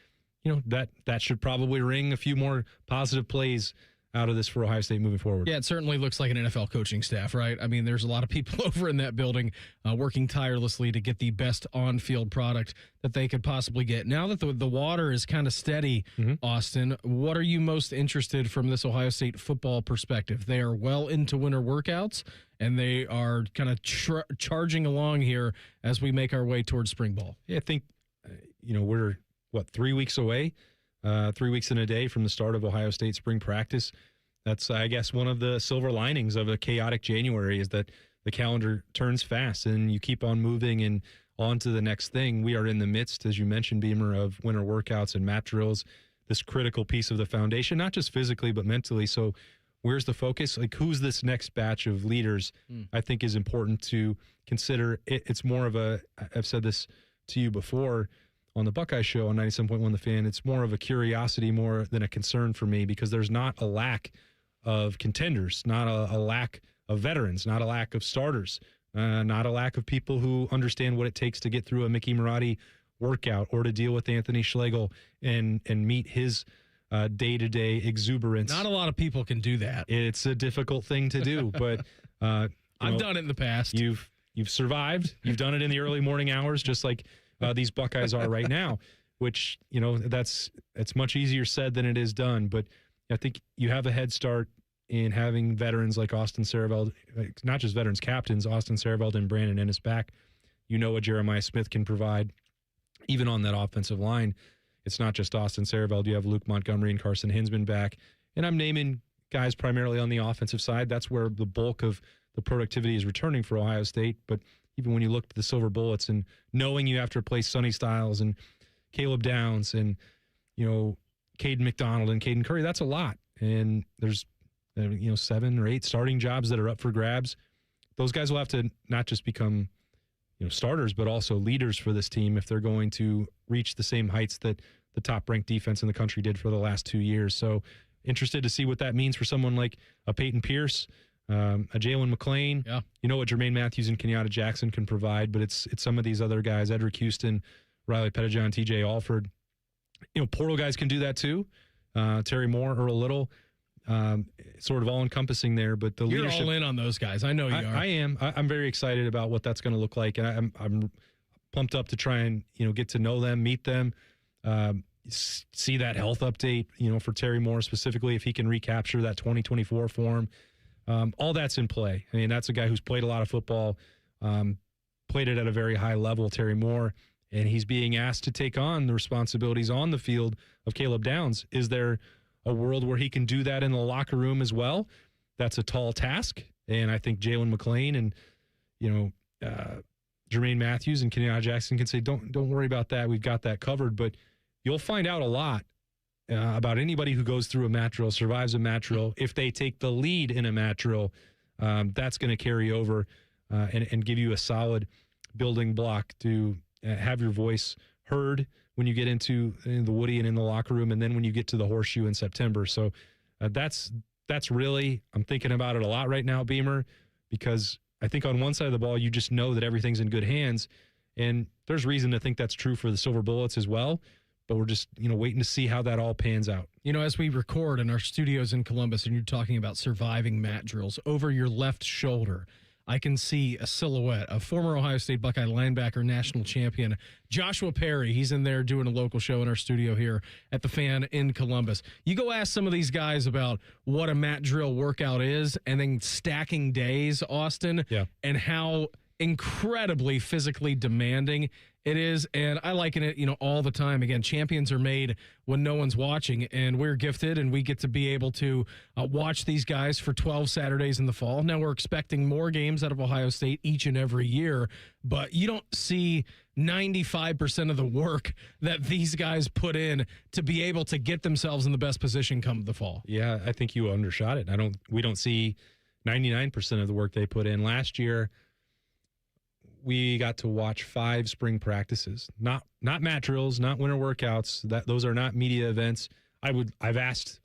should probably ring a few more positive plays out of this for Ohio State moving forward. Yeah, it certainly looks like an NFL coaching staff, right? I mean, there's a lot of people over in that building working tirelessly to get the best on-field product that they could possibly get. Now that the water is kind of steady, Austin, what are you most interested from this Ohio State football perspective? They are well into winter workouts, and they are kind of charging along here as we make our way towards spring ball. Yeah, I think, we're, 3 weeks away? 3 weeks in a day from the start of Ohio State spring practice. That's, I guess, one of the silver linings of a chaotic January is that the calendar turns fast and you keep on moving and on to the next thing. We are in the midst, as you mentioned, Beamer, of winter workouts and mat drills, this critical piece of the foundation, not just physically but mentally. So where's the focus? Like, who's this next batch of leaders? I think is important to consider. It's more of I've said this to you before, on the Buckeye Show on 97.1 The Fan, it's more of a curiosity more than a concern for me, because there's not a lack of contenders, not a lack of veterans, not a lack of starters, not a lack of people who understand what it takes to get through a Mickey Marotti workout or to deal with Anthony Schlegel and meet his day-to-day exuberance. Not a lot of people can do that. It's a difficult thing to do, but I've done it in the past. You've survived. You've done it in the early morning hours, just like these Buckeyes are right now, which, it's much easier said than it is done. But I think you have a head start in having veterans like Austin Sareveld, not just veterans, captains, Austin Sareveld and Brandon Ennis back You know what Jeremiah Smith can provide. Even on that offensive line, it's not just Austin Sareveld. You have Luke Montgomery and Carson Hinsman back. And I'm naming guys primarily on the offensive side. That's where the bulk of the productivity is returning for Ohio State. But even when you look at the Silver Bullets and knowing you have to replace Sonny Styles and Caleb Downs and, Caden McDonald and Caden Curry, that's a lot. And there's, 7 or 8 starting jobs that are up for grabs. Those guys will have to not just become starters, but also leaders for this team if they're going to reach the same heights that the top-ranked defense in the country did for the last 2 years. So interested to see what that means for someone like a Peyton Pierce, a Jalen McClain. Yeah. You know what Jermaine Matthews and Kenyatta Jackson can provide, but it's some of these other guys, Edric Houston, Riley Pettijohn, TJ Alford. Portal guys can do that too. Terry Moore, Earl Little. Sort of all-encompassing there, but the You're leadership. all in on those guys. I know you are. I am. I'm very excited about what that's going to look like, and I'm pumped up to try and get to know them, meet them, see that health update. For Terry Moore specifically, if he can recapture that 2024 form, all that's in play. I mean, that's a guy who's played a lot of football, played it at a very high level. Terry Moore, and he's being asked to take on the responsibilities on the field of Caleb Downs. Is there a world where he can do that in the locker room as well? That's a tall task. And I think Jalen McClain and, Jermaine Matthews and Kenyatta Jackson can say, don't worry about that. We've got that covered. But you'll find out a lot about anybody who goes through a mat drill, survives a mat drill. If they take the lead in a mat drill, that's going to carry over and give you a solid building block to have your voice heard when you get into the Woody and in the locker room, and then when you get to the Horseshoe in September. So that's really, I'm thinking about it a lot right now, Beamer, because I think on one side of the ball, you just know that everything's in good hands, and there's reason to think that's true for the Silver Bullets as well, but we're just, waiting to see how that all pans out. As we record in our studios in Columbus and you're talking about surviving mat drills, over your left shoulder, I can see a silhouette of former Ohio State Buckeye linebacker, national champion, Joshua Perry. He's in there doing a local show in our studio here at the Fan in Columbus. You go ask some of these guys about what a mat drill workout is and then stacking days, Austin, and how incredibly physically demanding it is. And I liken it, all the time. Again, champions are made when no one's watching, and we're gifted and we get to be able to watch these guys for 12 Saturdays in the fall. Now we're expecting more games out of Ohio State each and every year, but you don't see 95% of the work that these guys put in to be able to get themselves in the best position come the fall. Yeah, I think you undershot it. We don't see 99% of the work they put in. Last year, we got to watch 5 spring practices, not mat drills, not winter workouts. Those are not media events. I've asked,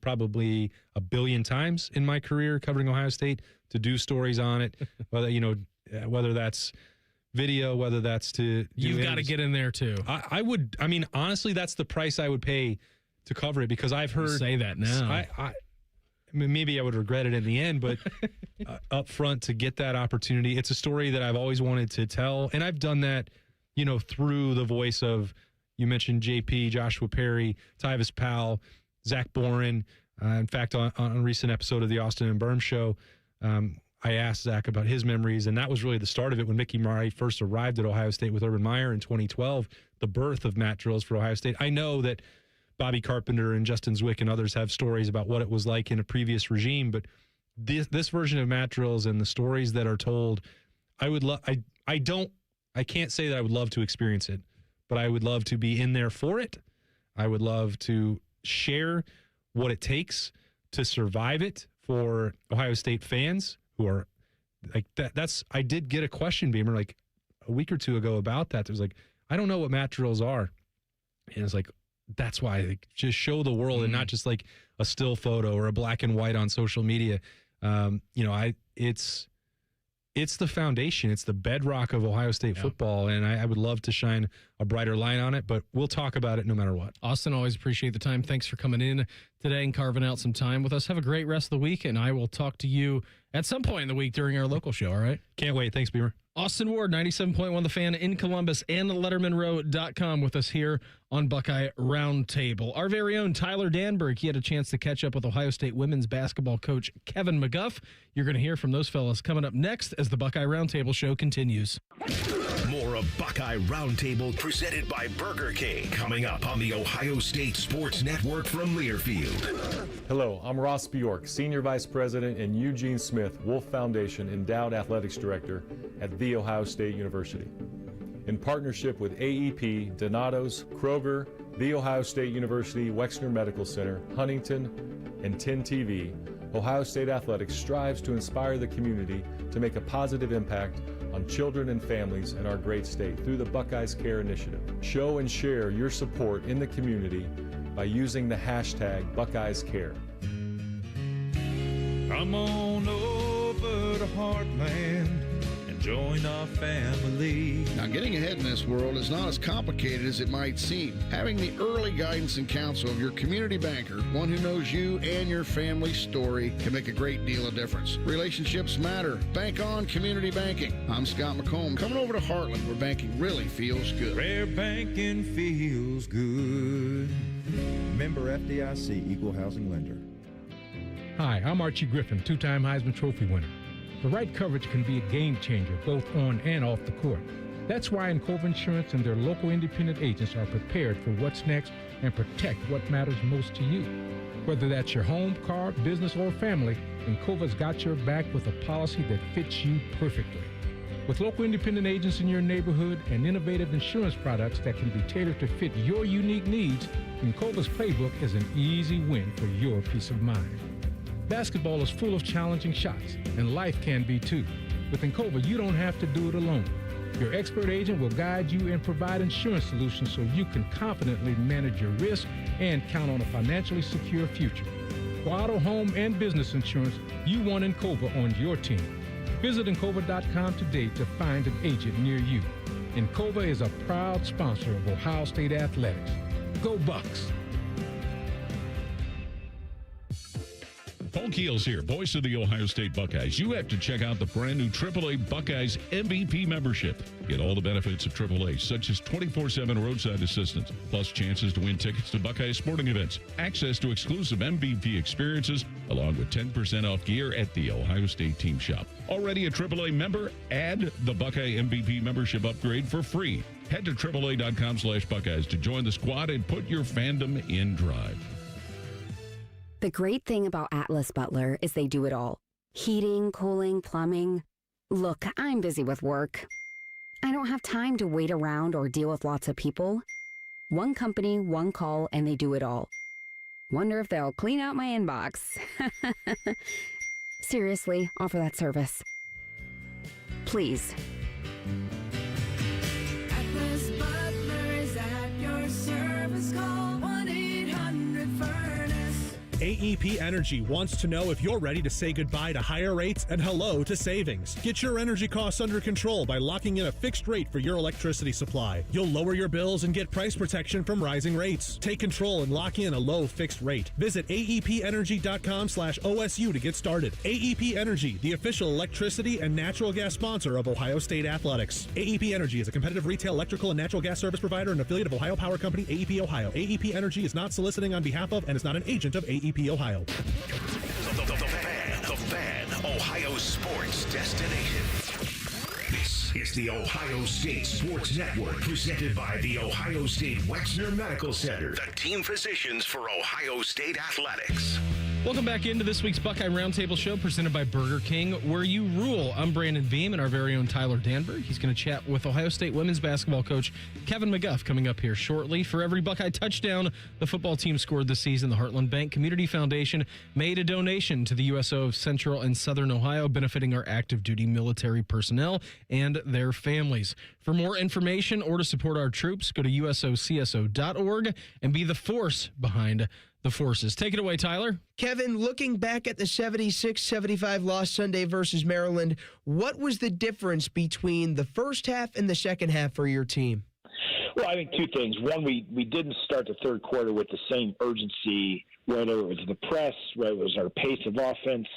probably 1 billion times in my career covering Ohio State to do stories on it, whether that's video, whether that's to you've got to get in there too. Honestly, that's the price I would pay to cover it, because I've heard you say that now. Maybe I would regret it in the end, but up front to get that opportunity, it's a story that I've always wanted to tell. And I've done that, through the voice of, you mentioned JP, Joshua Perry, Tyvis Powell, Zach Boren. In fact, on a recent episode of the Austin and Burns show, I asked Zach about his memories, and that was really the start of it when Mickey Murray first arrived at Ohio State with Urban Meyer in 2012, the birth of mat drills for Ohio State. I know that Bobby Carpenter and Justin Zwick and others have stories about what it was like in a previous regime, but this version of mat drills and the stories that are told, I would love. I can't say that I would love to experience it, but I would love to be in there for it. I would love to share what it takes to survive it for Ohio State fans who are like that. I did get a question, Beamer, like a week or two ago about that. There's like, I don't know what mat drills are, and it's like, that's why just show the world and not just like a still photo or a black and white on social media. It's the foundation. It's the bedrock of Ohio State football. And I would love to shine a brighter light on it, but we'll talk about it no matter what. Austin, always appreciate the time. Thanks for coming in today and carving out some time with us. Have a great rest of the week. And I will talk to you at some point in the week during our local show. All right. Can't wait. Thanks, Beamer. Austin Ward, 97.1 The Fan in Columbus and LettermanRow.com with us here on Buckeye Roundtable. Our very own Tyler Danberg, he had a chance to catch up with Ohio State women's basketball coach Kevin McGuff. You're going to hear from those fellas coming up next as the Buckeye Roundtable show continues. for a Buckeye Roundtable presented by Burger King. Coming up on the Ohio State Sports Network from Learfield. Hello, I'm Ross Bjork, Senior Vice President and Eugene Smith, Wolf Foundation Endowed Athletics Director at The Ohio State University. In partnership with AEP, Donato's, Kroger, The Ohio State University Wexner Medical Center, Huntington, and 10 TV, Ohio State Athletics strives to inspire the community to make a positive impact on children and families in our great state through the Buckeyes Care Initiative. Show and share your support in the community by using the hashtag Buckeyes Care. Come on over to Heartland and join our family. Now, getting ahead in this world is not as complicated as it might seem. Having the early guidance and counsel of your community banker, one who knows you and your family's story, can make a great deal of difference. Relationships matter. Bank on community banking. I'm Scott McComb, coming over to Heartland, where banking really feels good. Where banking feels good. Member FDIC, Equal Housing Lender. Hi, I'm Archie Griffin, two-time Heisman Trophy winner. The right coverage can be a game changer, both on and off the court. That's why Encova Insurance and their local independent agents are prepared for what's next and protect what matters most to you. Whether that's your home, car, business, or family, Encova's got your back with a policy that fits you perfectly. With local independent agents in your neighborhood and innovative insurance products that can be tailored to fit your unique needs, Encova's playbook is an easy win for your peace of mind. Basketball is full of challenging shots, and life can be too. With Encova, you don't have to do it alone. Your expert agent will guide you and provide insurance solutions so you can confidently manage your risk and count on a financially secure future. For auto, home, and business insurance, you want Encova on your team. Visit Encova.com today to find an agent near you. Encova is a proud sponsor of Ohio State Athletics. Go Bucks! Paul Keels here, voice of the Ohio State Buckeyes. You have to check out the brand new AAA Buckeyes MVP membership. Get all the benefits of AAA, such as 24/7 roadside assistance, plus chances to win tickets to Buckeye sporting events, access to exclusive MVP experiences, along with 10% off gear at the Ohio State Team Shop. Already a AAA member? Add the Buckeye MVP membership upgrade for free. Head to AAA.com/Buckeyes to join the squad and put your fandom in drive. The great thing about Atlas Butler is they do it all. Heating, cooling, plumbing. Look, I'm busy with work. I don't have time to wait around or deal with lots of people. One company, one call, and they do it all. Wonder if they'll clean out my inbox. Seriously, offer that service. Please. Atlas Butler is at your service. Call 1-800-FURNACE. AEP Energy wants to know if you're ready to say goodbye to higher rates and hello to savings. Get your energy costs under control by locking in a fixed rate for your electricity supply. You'll lower your bills and get price protection from rising rates. Take control and lock in a low fixed rate. Visit aepenergy.com/OSU to get started. AEP Energy, the official electricity and natural gas sponsor of Ohio State Athletics. AEP Energy is a competitive retail electrical and natural gas service provider and affiliate of Ohio Power Company, AEP Ohio. AEP Energy is not soliciting on behalf of and is not an agent of AEP Ohio. The Fan, Ohio sports destination. This is the Ohio State Sports Network, presented by the Ohio State Wexner Medical Center, the team physicians for Ohio State Athletics. Welcome back into this week's Buckeye Roundtable show presented by Burger King, where you rule. I'm Brandon Beam and our very own Tyler Danberg. He's going to chat with Ohio State women's basketball coach Kevin McGuff coming up here shortly. For every Buckeye touchdown the football team scored this season, the Heartland Bank Community Foundation made a donation to the USO of Central and Southern Ohio, benefiting our active duty military personnel and their families. For more information or to support our troops, go to usocso.org and be the force behind the forces. Take it away, Tyler. Kevin, looking back at the 76-75 loss Sunday versus Maryland, what was the difference between the first half and the second half for your team? Well, I think two things. One, we didn't start the third quarter with the same urgency, whether it was the press, whether it was our pace of offense,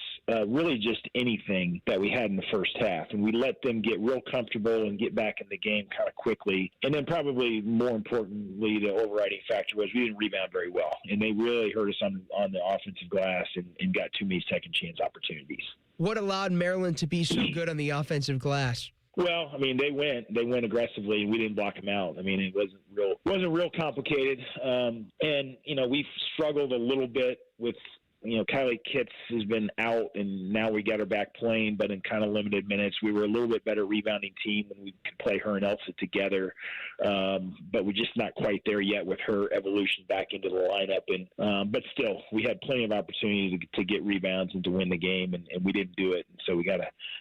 really just anything that we had in the first half. And we let them get real comfortable and get back in the game kind of quickly. And then probably more importantly, the overriding factor was we didn't rebound very well. And they really hurt us on the offensive glass and got too many second chance opportunities. What allowed Maryland to be so good on the offensive glass? Well, I mean, they went aggressively, and we didn't block them out. I mean, it wasn't real complicated. And we've struggled a little bit with, Kylie Kitts has been out, and now we got her back playing, but in kind of limited minutes. We were a little bit better rebounding team when we could play her and Elsa together, but we're just not quite there yet with her evolution back into the lineup. And but still, we had plenty of opportunity to get rebounds and to win the game, and we didn't do it. And so we got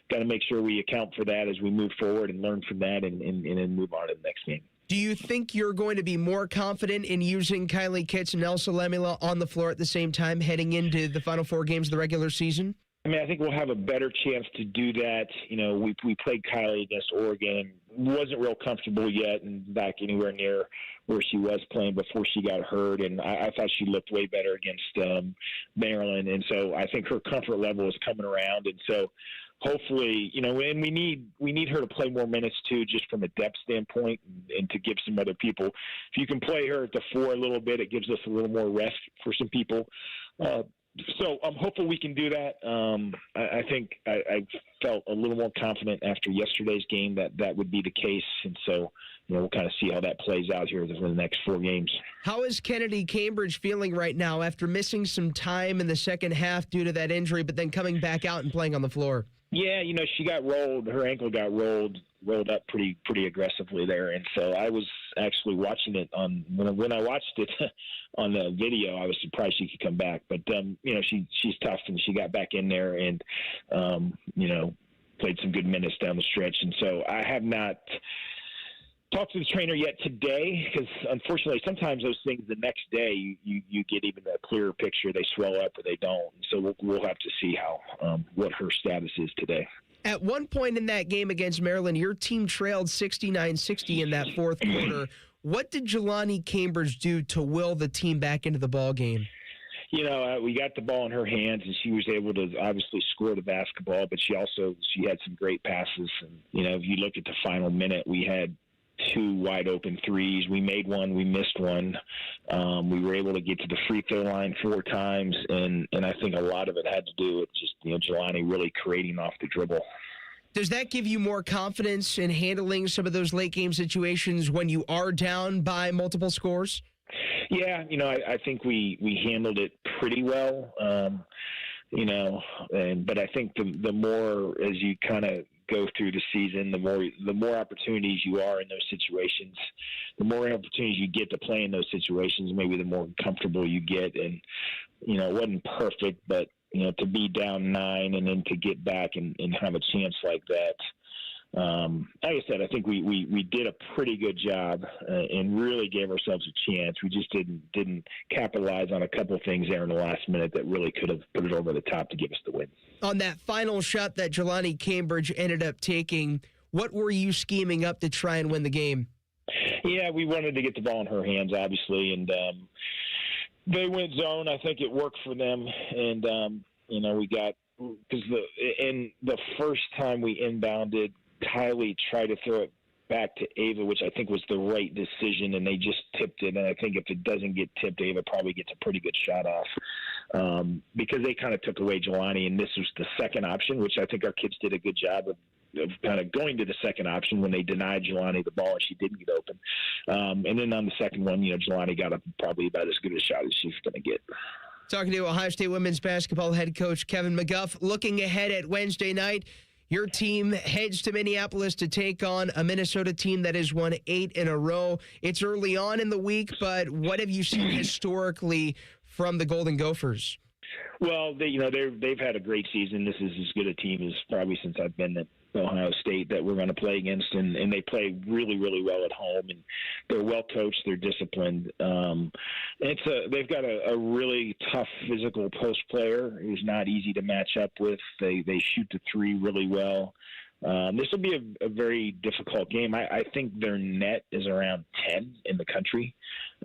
to make sure we account for that as we move forward and learn from that, and then move on to the next game. Do you think you're going to be more confident in using Kylie Kitts and Elsa Lemula on the floor at the same time heading into the final 4 games of the regular season? I mean, I think we'll have a better chance to do that. We played Kylie against Oregon and wasn't real comfortable yet and back anywhere near where she was playing before she got hurt. And I thought she looked way better against Maryland. And so I think her comfort level is coming around. And so hopefully, and we need her to play more minutes too, just from a depth standpoint, and to give some other people. If you can play her at the 4 a little bit, it gives us a little more rest for some people. So I'm hopeful we can do that. I think I felt a little more confident after yesterday's game that would be the case, and so we'll kind of see how that plays out here for the next 4 games. How is Kennedy Cambridge feeling right now after missing some time in the second half due to that injury, but then coming back out and playing on the floor? Yeah, she got rolled. Her ankle got rolled up pretty aggressively there, and so I was actually watching it when I watched it on the video. I was surprised she could come back, but she's tough, and she got back in there and played some good minutes down the stretch, and so I have not talked to the trainer yet today, because unfortunately sometimes those things the next day you get even a clearer picture. They swell up or they don't. So we'll have to see how what her status is today. At one point in that game against Maryland, your team trailed 69-60 in that fourth quarter. What did Jelani Cambridge do to will the team back into the ball game? We got the ball in her hands, and she was able to obviously score the basketball, but she had some great passes. And, if you look at the final minute, we had 2 wide open threes. We made one, we missed one. We were able to get to the free throw line 4 times, and I think a lot of it had to do with just Jelani really creating off the dribble. Does that give you more confidence in handling some of those late game situations when you are down by multiple scores? Yeah, I think we handled it pretty well. But I think the more as you kind of go through the season, the more opportunities you are in those situations, the more opportunities you get to play in those situations, maybe the more comfortable you get. And, it wasn't perfect, but, to be down 9 and then to get back and have a chance like that. Like I said, I think we did a pretty good job and really gave ourselves a chance. We just didn't capitalize on a couple of things there in the last minute that really could have put it over the top to give us the win. On that final shot that Jelani Cambridge ended up taking, what were you scheming up to try and win the game? Yeah, we wanted to get the ball in her hands, obviously, and they went zone. I think it worked for them, and we got because the first time we inbounded, Kylie tried to throw it back to Ava, which I think was the right decision, and they just tipped it. And I think if it doesn't get tipped, Ava probably gets a pretty good shot off because they kind of took away Jelani, and this was the second option, which I think our kids did a good job of kind of going to the second option when they denied Jelani the ball and she didn't get open. And then on the second one, Jelani got probably about as good a shot as she's going to get. Talking to Ohio State women's basketball head coach Kevin McGuff. Looking ahead at Wednesday night, your team heads to Minneapolis to take on a Minnesota team that has won 8 in a row. It's early on in the week, but what have you seen historically from the Golden Gophers? Well, they've had a great season. This is as good a team as probably since I've been at Ohio State that we're going to play against, and they play really, really well at home, and they're well coached, they're disciplined. They've got a really tough physical post player who's not easy to match up with. They shoot the 3 really well. This will be a very difficult game. I think their net is around 10 in the country.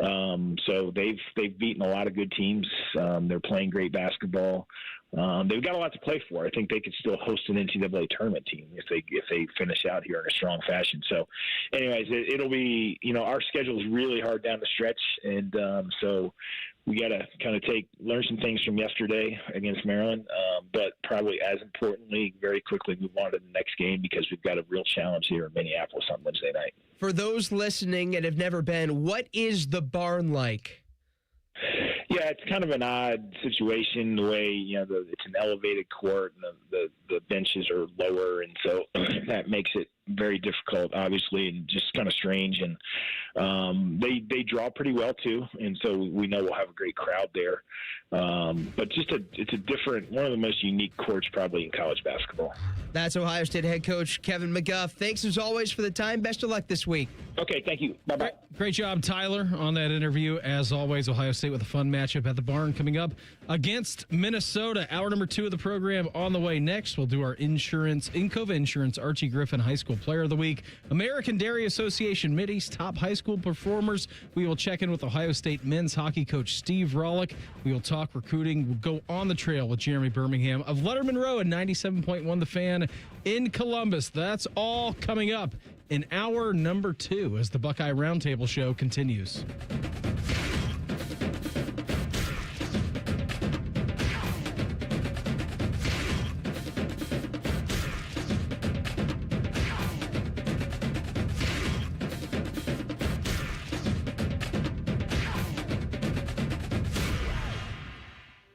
So they've beaten a lot of good teams. They're playing great basketball. They've got a lot to play for. I think they could still host an NCAA tournament team if they finish out here in a strong fashion. So, anyways, it'll be, our schedule is really hard down the stretch, and so we got to kind of learn some things from yesterday against Maryland, but probably as importantly, very quickly move on to the next game because we've got a real challenge here in Minneapolis on Wednesday night. For those listening and have never been, what is the barn like? Yeah, it's kind of an odd situation the way, it's an elevated court and the benches are lower, and so that makes it very difficult, obviously, and just kind of strange. And they draw pretty well too, and so we know we'll have a great crowd there. But it's a different, one of the most unique courts probably in college basketball. That's Ohio State head coach Kevin McGuff. Thanks as always for the time. Best of luck this week. Okay, thank you. Bye-bye. Great job, Tyler, on that interview. As always, Ohio State with a fun matchup at the barn coming up against Minnesota. Hour number 2 of the program on the way next. We'll do our Encova Insurance Archie Griffin High School Player of the Week. American Dairy Association Mid-East top high school performers. We will check in with Ohio State men's hockey coach Steve Rollick. We will talk recruiting. We'll go on the trail with Jeremy Birmingham of Letterman Row and 97.1 The Fan in Columbus. That's all coming up in hour number 2 as the Buckeye Roundtable show continues.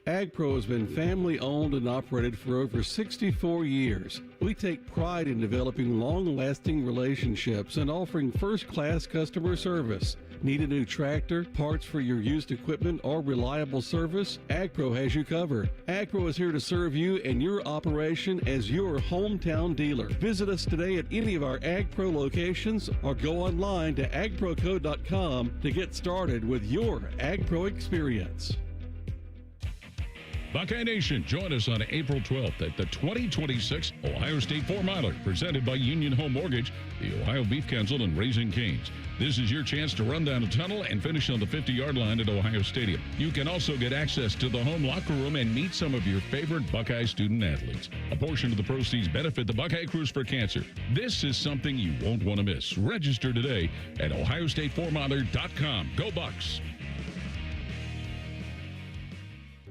AgPro has been family owned and operated for over 64 years. We take pride in developing long-lasting relationships and offering first-class customer service. Need a new tractor, parts for your used equipment, or reliable service? AgPro has you covered. AgPro is here to serve you and your operation as your hometown dealer. Visit us today at any of our AgPro locations or go online to agproco.com to get started with your AgPro experience. Buckeye Nation, join us on April 12th at the 2026 Ohio State 4-Miler, presented by Union Home Mortgage, the Ohio Beef Council, and Raising Cane's. This is your chance to run down a tunnel and finish on the 50-yard line at Ohio Stadium. You can also get access to the home locker room and meet some of your favorite Buckeye student athletes. A portion of the proceeds benefit the Buckeye Cruise for Cancer. This is something you won't want to miss. Register today at ohiostateformiler.com. Go Bucks!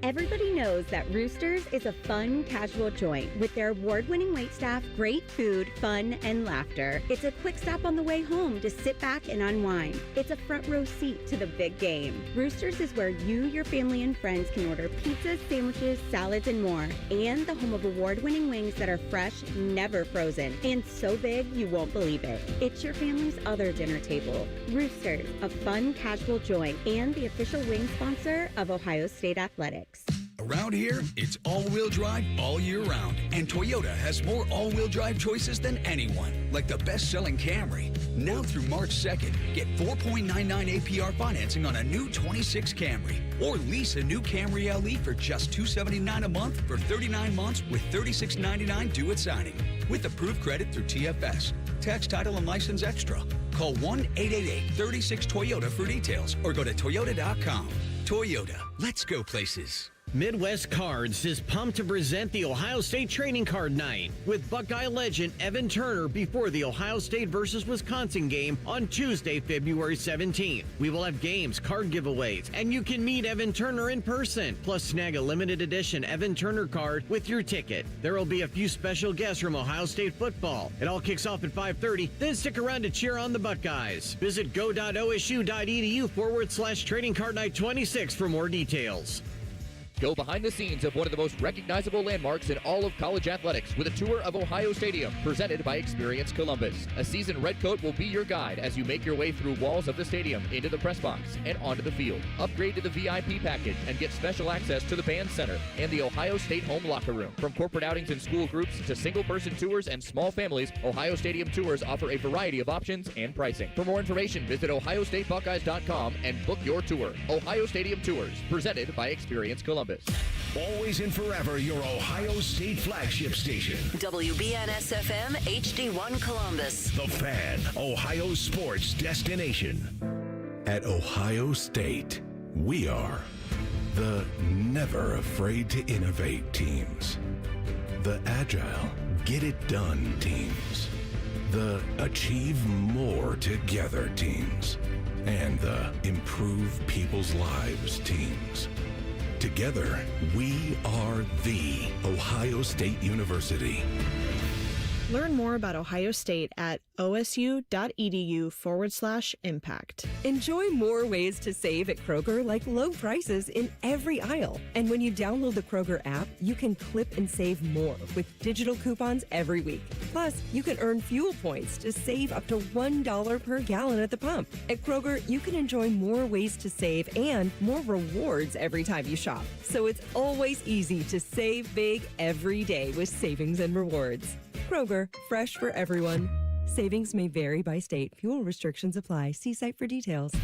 Everybody knows that Roosters is a fun, casual joint with their award-winning waitstaff, great food, fun, and laughter. It's a quick stop on the way home to sit back and unwind. It's a front row seat to the big game. Roosters is where you, your family, and friends can order pizzas, sandwiches, salads, and more. And the home of award-winning wings that are fresh, never frozen, and so big you won't believe it. It's your family's other dinner table. Roosters, a fun, casual joint, and the official wing sponsor of Ohio State Athletics. Around here, it's all-wheel drive all year round. And Toyota has more all-wheel drive choices than anyone, like the best-selling Camry. Now through March 2nd, get 4.99 APR financing on a new 26 Camry. Or lease a new Camry LE for just $279 a month for 39 months with $36.99 due at signing. With approved credit through TFS. Tax, title, and license extra. Call 1-888-36-TOYOTA for details or go to toyota.com. Toyota, let's go places. Midwest Cards is pumped to present the Ohio State Trading Card Night with Buckeye legend Evan Turner before the Ohio State versus Wisconsin game on Tuesday, February 17th. We will have games, card giveaways, and you can meet Evan Turner in person. Plus, snag a limited edition Evan Turner card with your ticket. There will be a few special guests from Ohio State football. It all kicks off at 5:30, then stick around to cheer on the Buckeyes. Visit go.osu.edu/Trading Card Night 26 for more details. Go behind the scenes of one of the most recognizable landmarks in all of college athletics with a tour of Ohio Stadium, presented by Experience Columbus. A seasoned redcoat will be your guide as you make your way through walls of the stadium, into the press box, and onto the field. Upgrade to the VIP package and get special access to the band center and the Ohio State home locker room. From corporate outings and school groups to single-person tours and small families, Ohio Stadium tours offer a variety of options and pricing. For more information, visit ohiostatebuckeyes.com and book your tour. Ohio Stadium Tours, presented by Experience Columbus. Always and forever your Ohio State flagship station. WBNS FM HD1 Columbus. The Fan, Ohio sports destination. At Ohio State, we are the never afraid to innovate teams, the agile, get it done teams, the achieve more together teams, and the improve people's lives teams. Together, we are the Ohio State University. Learn more about Ohio State at osu.edu/impact. Enjoy more ways to save at Kroger, like low prices in every aisle. And when you download the Kroger app, you can clip and save more with digital coupons every week. Plus, you can earn fuel points to save up to $1 per gallon at the pump. At Kroger, you can enjoy more ways to save and more rewards every time you shop. So it's always easy to save big every day with savings and rewards. Kroger, fresh for everyone. Savings may vary by state. Fuel restrictions apply. See site for details.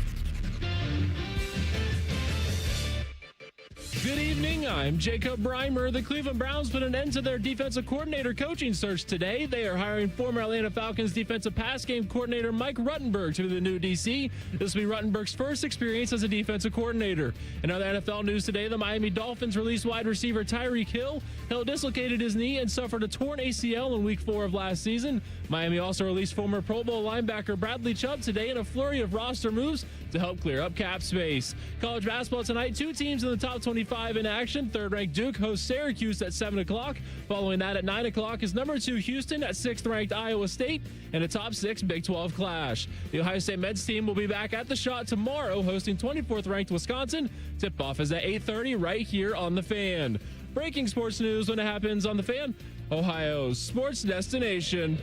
Good evening, I'm Jacob Breimer. The Cleveland Browns put an end to their defensive coordinator coaching search today. They are hiring former Atlanta Falcons defensive pass game coordinator Mike Ruttenberg to be the new DC. This will be Ruttenberg's first experience as a defensive coordinator. In other NFL news today, the Miami Dolphins released wide receiver Tyreek Hill. Hill dislocated his knee and suffered a torn ACL in Week 4 of last season. Miami also released former Pro Bowl linebacker Bradley Chubb today in a flurry of roster moves to help clear up cap space. College basketball tonight, two teams in the top 25 in action. Third-ranked Duke hosts Syracuse at 7 o'clock. Following that at 9 o'clock is number 2 Houston at 6th-ranked Iowa State and a top 6 Big 12 clash. The Ohio State men's team will be back at the Shot tomorrow, hosting 24th-ranked Wisconsin. Tip-off is at 8:30 right here on The Fan. Breaking sports news when it happens on The Fan, Ohio's sports destination.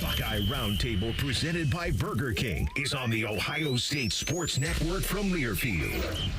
Buckeye Roundtable, presented by Burger King, is on the Ohio State Sports Network from Learfield.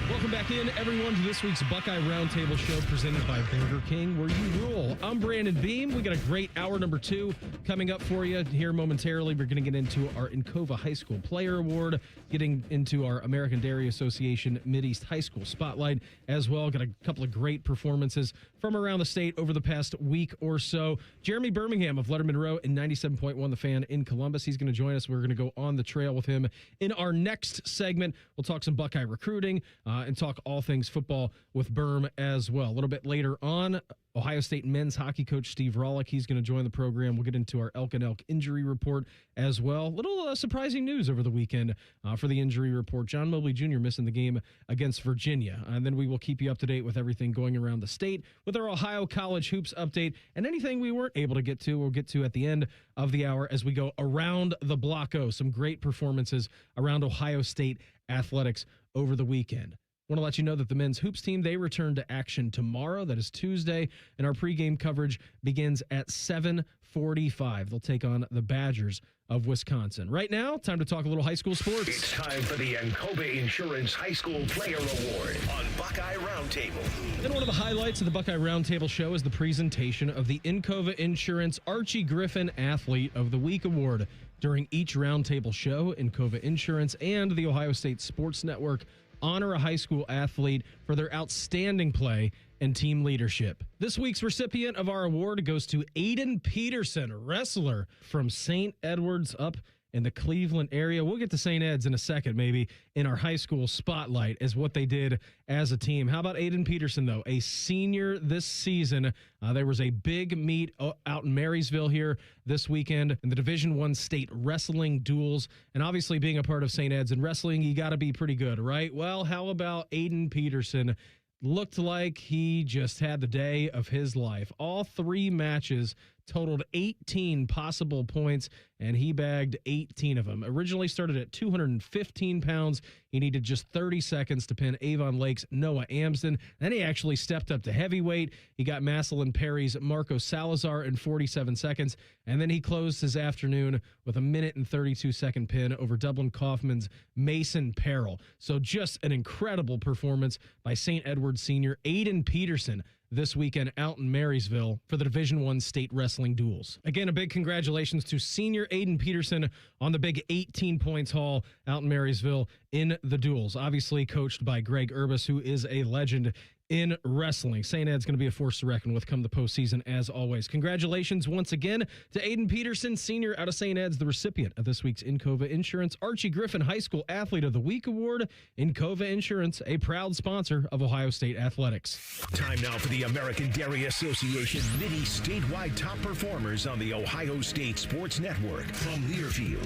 Welcome back in, everyone, to this week's Buckeye Roundtable show presented by Burger King, where you rule. I'm Brandon Beam. We got a great hour number 2 coming up for you here momentarily. We're going to get into our Encova High School Player Award, getting into our American Dairy Association Mideast High School Spotlight as well. Got a couple of great performances from around the state over the past week or so. Jeremy Birmingham of Letterman Row in 97.1 The Fan in Columbus. He's going to join us. We're going to go on the trail with him in our next segment. We'll talk some Buckeye recruiting and talk all things football with Berm as well. A little bit later on, Ohio State men's hockey coach Steve Rollick, he's going to join the program. We'll get into our Elk and Elk injury report as well. Little surprising news over the weekend for the injury report. John Mobley Jr. missing the game against Virginia. And then we will keep you up to date with everything going around the state with our Ohio College Hoops update and anything we weren't able to get to, we'll get to at the end of the hour as we go around the block-o. Some great performances around Ohio State athletics over the weekend. Want to let you know that the men's hoops team, they return to action tomorrow. That is Tuesday, and our pregame coverage begins at 7:45. They'll take on the Badgers of Wisconsin. Right now, time to talk a little high school sports. It's time for the Encova Insurance High School Player Award on Buckeye Roundtable. And one of the highlights of the Buckeye Roundtable show is the presentation of the Encova Insurance Archie Griffin Athlete of the Week Award. During each Roundtable show, Encova Insurance and the Ohio State Sports Network honor a high school athlete for their outstanding play and team leadership. This week's recipient of our award goes to Aiden Peterson, a wrestler from St. Edwards up in the Cleveland area. We'll get to St. Ed's in a second, maybe, in our high school spotlight as what they did as a team. How about Aiden Peterson, though? A senior this season. There was a big meet out in Marysville here this weekend in the Division I state wrestling duels. And obviously being a part of St. Ed's in wrestling, you got to be pretty good, right? Well, how about Aiden Peterson? Looked like he just had the day of his life. All 3 matches totaled 18 possible points, and he bagged 18 of them. Originally started at 215 pounds. He needed just 30 seconds to pin Avon Lake's Noah Amsden. Then he actually stepped up to heavyweight. He got Massillon Perry's Marco Salazar in 47 seconds, and then he closed his afternoon with a 1:32 pin over Dublin Kaufman's Mason Perrell. So just an incredible performance by St. Edward senior Aiden Peterson this weekend out in Marysville for the Division I state wrestling duels. Again, a big congratulations to senior Aiden Peterson on the big 18 points haul out in Marysville in the duels, obviously coached by Greg Urbis, who is a legend in wrestling. St. Ed's going to be a force to reckon with come the postseason, as always. Congratulations once again to Aiden Peterson, senior out of St. Ed's, the recipient of this week's Encova Insurance Archie Griffin High School Athlete of the Week Award. Encova Insurance, a proud sponsor of Ohio State Athletics. Time now for the American Dairy Association Mini Statewide Top Performers on the Ohio State Sports Network from Learfield.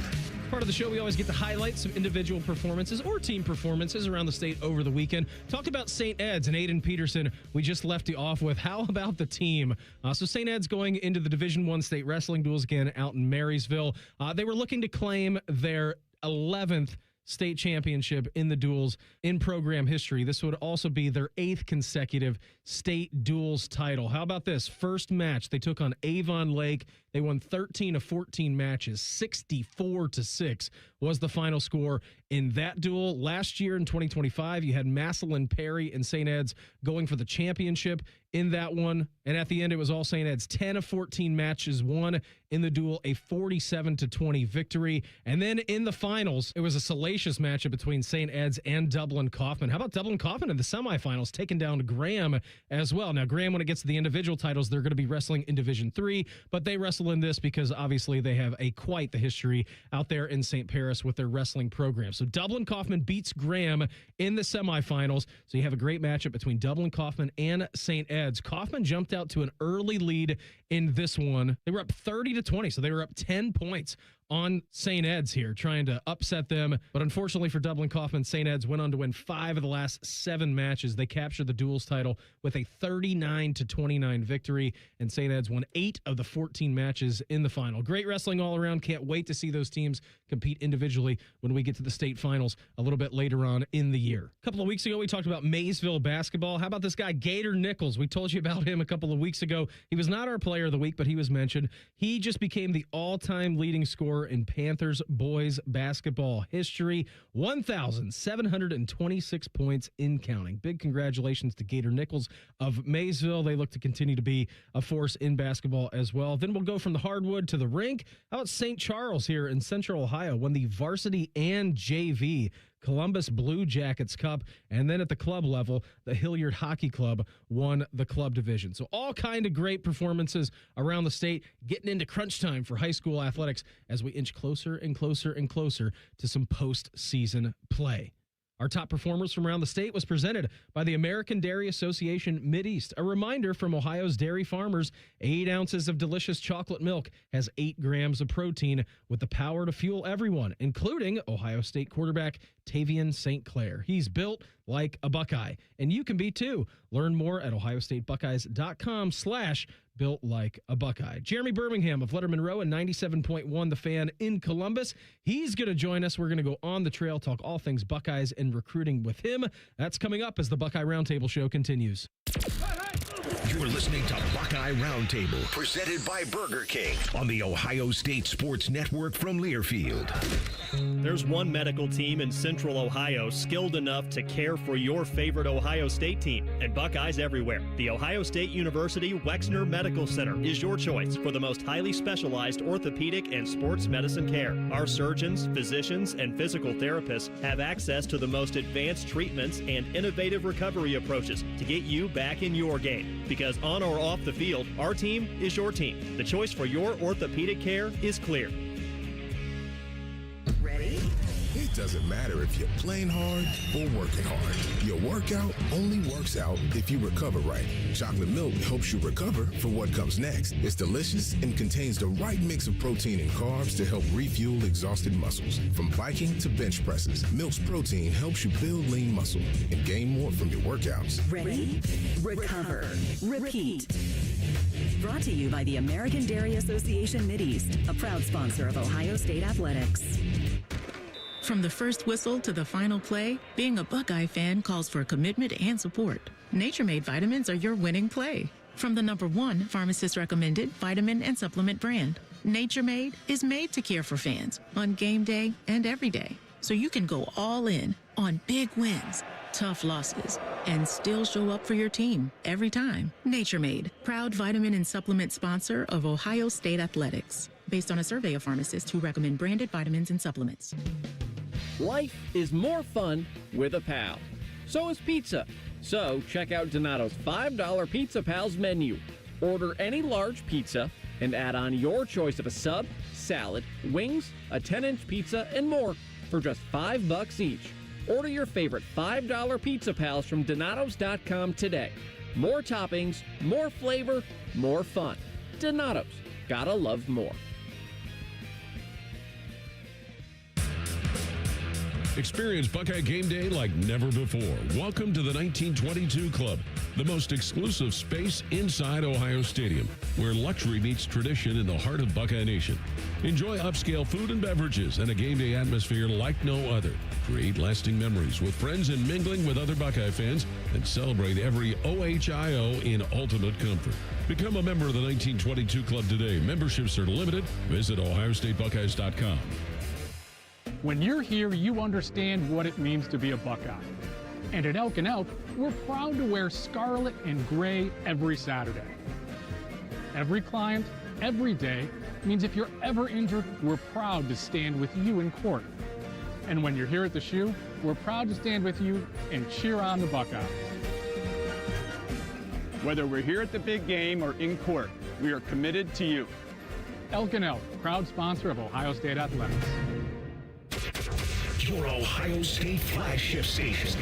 Part of the show, we always get to highlight some individual performances or team performances around the state over the weekend. Talked about St. Ed's and Aiden Peterson. We just left you off with how about the team? So St. Ed's going into the Division I state wrestling duels again out in Marysville. They were looking to claim their 11th state championship in the duels in program history. This would also be their 8th consecutive state duels title. How about this? First match, they took on Avon Lake. They won 13 of 14 matches. 64-6 was the final score in that duel. Last year in 2025, you had Massillon Perry and St. Ed's going for the championship in that one. And at the end, it was all St. Ed's. 10 of 14 matches won in the duel, a 47-20 victory. And then in the finals, it was a salacious matchup between St. Ed's and Dublin Kaufman. How about Dublin Kaufman in the semifinals, taking down Graham as well? Now, Graham, when it gets to the individual titles, they're going to be wrestling in Division III, but they wrestle in this because obviously they have quite the history out there in St. Paris with their wrestling program. So Dublin Kaufman beats Graham in the semifinals. So you have a great matchup between Dublin Kaufman and St. Ed's. Kaufman jumped out to an early lead in this one. They were up 30-20, so they were up 10 points on St. Ed's here, trying to upset them. But unfortunately for Dublin Kaufman, St. Ed's went on to win 5 of the last 7 matches. They captured the duels title with a 39-29 victory, and St. Ed's won 8 of the 14 matches in the final. Great wrestling all around. Can't wait to see those teams compete individually when we get to the state finals a little bit later on in the year. A couple of weeks ago, we talked about Maysville basketball. How about this guy, Gator Nichols? We told you about him a couple of weeks ago. He was not our player of the week, but he was mentioned. He just became the all-time leading scorer in Panthers boys basketball history. 1,726 points in counting. Big congratulations to Gator Nichols of Maysville. They look to continue to be a force in basketball as well. Then we'll go from the hardwood to the rink. How about St. Charles here in Central Ohio? Won the varsity and JV Columbus Blue Jackets Cup, and then at the club level, the Hilliard Hockey Club won the club division. So all kind of great performances around the state, getting into crunch time for high school athletics as we inch closer and closer and closer to some postseason play. Our top performers from around the state was presented by the American Dairy Association Mideast. A reminder from Ohio's dairy farmers, 8 ounces of delicious chocolate milk has 8 grams of protein with the power to fuel everyone, including Ohio State quarterback Tavian St. Clair. He's built like a Buckeye, and you can be too. Learn more at ohiostatebuckeyes.com/built like a Buckeye. Jeremy Birmingham of Letterman Row and 97.1 The Fan in Columbus. He's going to join us. We're going to go on the trail, talk all things Buckeyes and recruiting with him. That's coming up as the Buckeye Roundtable show continues. You're listening to Buckeye Roundtable, presented by Burger King on the Ohio State Sports Network from Learfield. There's one medical team in Central Ohio skilled enough to care for your favorite Ohio State team, and Buckeyes everywhere. The Ohio State University Wexner Medical Center is your choice for the most highly specialized orthopedic and sports medicine care. Our surgeons, physicians, and physical therapists have access to the most advanced treatments and innovative recovery approaches to get you back in your game. Because on or off the field, our team is your team. The choice for your orthopedic care is clear. Ready? It doesn't matter if you're playing hard or working hard. Your workout only works out if you recover right. Chocolate milk helps you recover for what comes next. It's delicious and contains the right mix of protein and carbs to help refuel exhausted muscles. From biking to bench presses, Milk's protein helps you build lean muscle and gain more from your workouts. Ready? Recover. Repeat. Brought to you by the American Dairy Association Mideast, a proud sponsor of Ohio State Athletics. From the first whistle to the final play, being a Buckeye fan calls for commitment and support. Nature Made vitamins are your winning play. From the #1 pharmacist recommended vitamin and supplement brand, Nature Made is made to care for fans on game day and every day. So you can go all in on big wins, tough losses, and still show up for your team every time. Nature Made, proud vitamin and supplement sponsor of Ohio State Athletics. Based on a survey of pharmacists who recommend branded vitamins and supplements. Life is more fun with a pal. So is pizza. So check out Donato's $5 Pizza Pals menu. Order any large pizza and add on your choice of a sub, salad, wings, a 10-inch pizza, and more for just $5 each. Order your favorite $5 Pizza Pals from Donatos.com today. More toppings, more flavor, more fun. Donatos. Gotta love more. Experience Buckeye Game Day like never before. Welcome to the 1922 Club, the most exclusive space inside Ohio Stadium, where luxury meets tradition in the heart of Buckeye Nation. Enjoy upscale food and beverages and a game day atmosphere like no other. Create lasting memories with friends and mingling with other Buckeye fans, and celebrate every OHIO in ultimate comfort. Become a member of the 1922 Club today. Memberships are limited. Visit OhioStateBuckeyes.com. When you're here, you understand what it means to be a Buckeye. And at Elk & Elk, we're proud to wear scarlet and gray every Saturday. Every client, every day, means if you're ever injured, we're proud to stand with you in court. And when you're here at the shoe, we're proud to stand with you and cheer on the Buckeyes. Whether we're here at the big game or in court, we are committed to you. Elk & Elk, proud sponsor of Ohio State Athletics. Your Ohio State flagship station.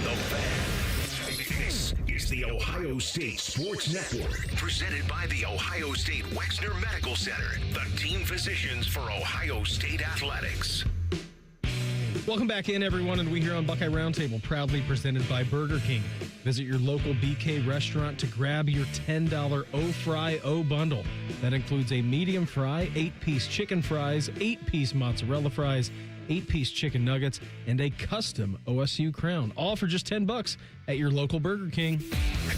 The Fan. This is the Ohio State Sports Network, presented by the Ohio State Wexner Medical Center, the team physicians for Ohio State Athletics. Welcome back in, everyone, and we here on Buckeye Roundtable, proudly presented by Burger King. Visit your local BK restaurant to grab your $10 O-Fry O bundle. That includes a medium fry, 8-piece chicken fries, 8-piece mozzarella fries, 8-piece chicken nuggets, and a custom OSU crown, all for just $10 at your local Burger King.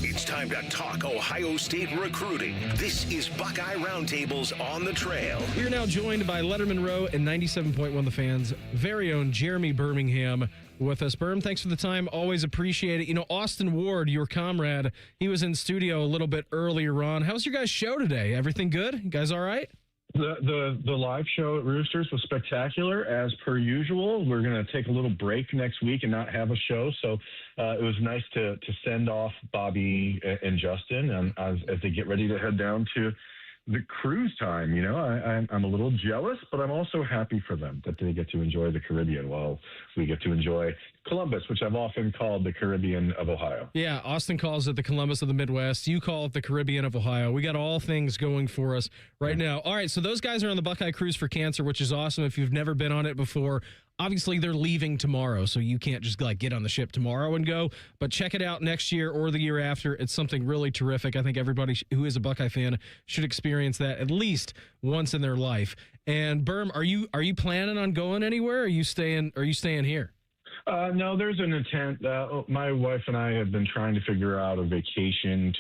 It's time to talk Ohio State recruiting. This is Buckeye Roundtable's On the Trail. We are now joined by Letterman Row and 97.1 The Fan's very own Jeremy Birmingham with us. Berm, thanks for the time. Always appreciate it. You know, Austin Ward, your comrade, he was in studio a little bit earlier on. How was your guys' show today? Everything good? You guys all right? The live show at Roosters was spectacular, as per usual. We're going to take a little break next week and not have a show, so it was nice to send off Bobby and Justin as they get ready to head down to the cruise time. You know, I'm a little jealous, but I'm also happy for them that they get to enjoy the Caribbean while we get to enjoy Columbus, which I've often called the Caribbean of Ohio. Yeah, Austin calls it the Columbus of the Midwest. You call it the Caribbean of Ohio. We got all things going for us right now. All right, so those guys are on the Buckeye Cruise for Cancer, which is awesome. If you've never been on it before, obviously they're leaving tomorrow, so you can't just like get on the ship tomorrow and go. But check it out next year or the year after. It's something really terrific. I think everybody who is a Buckeye fan should experience that at least once in their life. And Berm, are you planning on going anywhere? Or are you staying here? No, there's an intent. My wife and I have been trying to figure out a vacation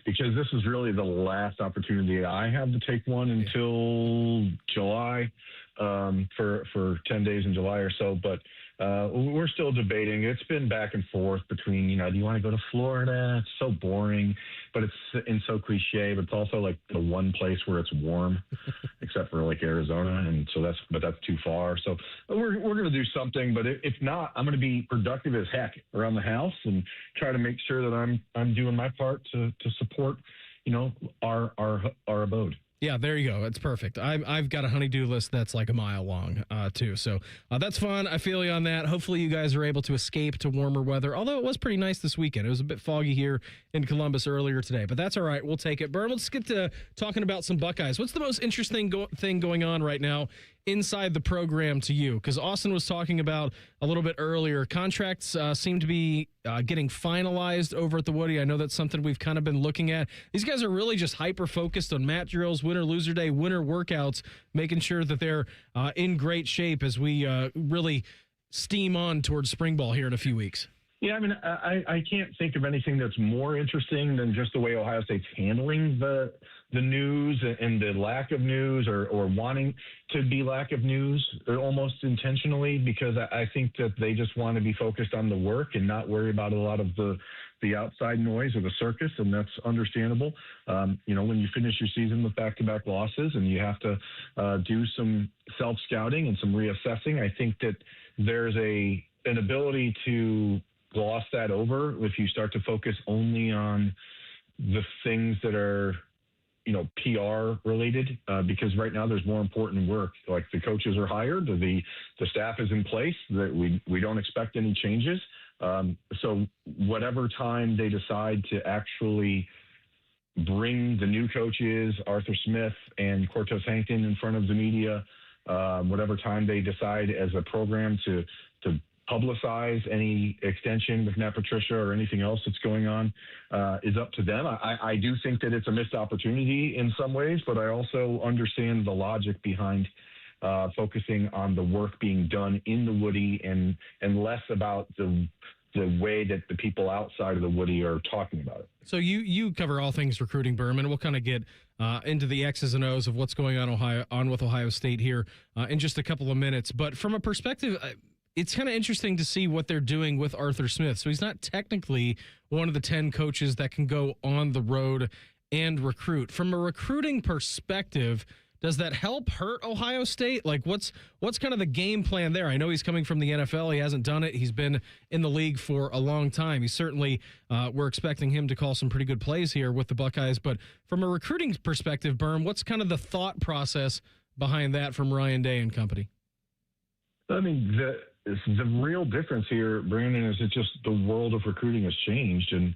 because this is really the last opportunity I have to take one until July, for 10 days in July or so. But we're still debating. It's been back and forth between, do you want to go to Florida? It's so boring, but it's so cliche, but it's also like the one place where it's warm, except for like Arizona. And so that's too far. So we're going to do something, but if not, I'm going to be productive as heck around the house and try to make sure that I'm doing my part to support, our abode. Yeah, there you go. It's perfect. I've got a honey-do list that's like a mile long, too. So that's fun. I feel you on that. Hopefully you guys are able to escape to warmer weather, although it was pretty nice this weekend. It was a bit foggy here in Columbus earlier today, but that's all right. We'll take it. Bern, let's get to talking about some Buckeyes. What's the most interesting thing going on right now inside the program to you? Because Austin was talking about a little bit earlier. Contracts seem to be getting finalized over at the Woody. I know that's something we've kind of been looking at. These guys are really just hyper-focused on mat drills, winner-loser day, winter workouts, making sure that they're in great shape as we really steam on towards spring ball here in a few weeks. Yeah, I mean, I can't think of anything that's more interesting than just the way Ohio State's handling the news and the lack of news or wanting to be lack of news almost intentionally, because I think that they just want to be focused on the work and not worry about a lot of the outside noise or the circus, and that's understandable. When you finish your season with back-to-back losses and you have to do some self-scouting and some reassessing, I think that there's an ability to gloss that over if you start to focus only on the things that are, PR related, because right now there's more important work. Like the coaches are hired, the staff is in place, that we don't expect any changes. So whatever time they decide to actually bring the new coaches, Arthur Smith and Cortez Hankton, in front of the media, whatever time they decide as a program to publicize any extension with Matt Patricia or anything else that's going on, is up to them. I do think that it's a missed opportunity in some ways, but I also understand the logic behind focusing on the work being done in the Woody and less about the way that the people outside of the Woody are talking about it. So you cover all things recruiting, Berman. We'll kind of get into the X's and O's of what's going on with Ohio State here in just a couple of minutes. But from a perspective, it's kind of interesting to see what they're doing with Arthur Smith. So he's not technically one of the 10 coaches that can go on the road and recruit. From a recruiting perspective, does that help hurt Ohio State? Like, what's kind of the game plan there? I know he's coming from the NFL. He hasn't done it. He's been in the league for a long time. He certainly, we're expecting him to call some pretty good plays here with the Buckeyes. But from a recruiting perspective, Berm, what's kind of the thought process behind that from Ryan Day and company? I mean, the real difference here, Brandon, is it's just the world of recruiting has changed. And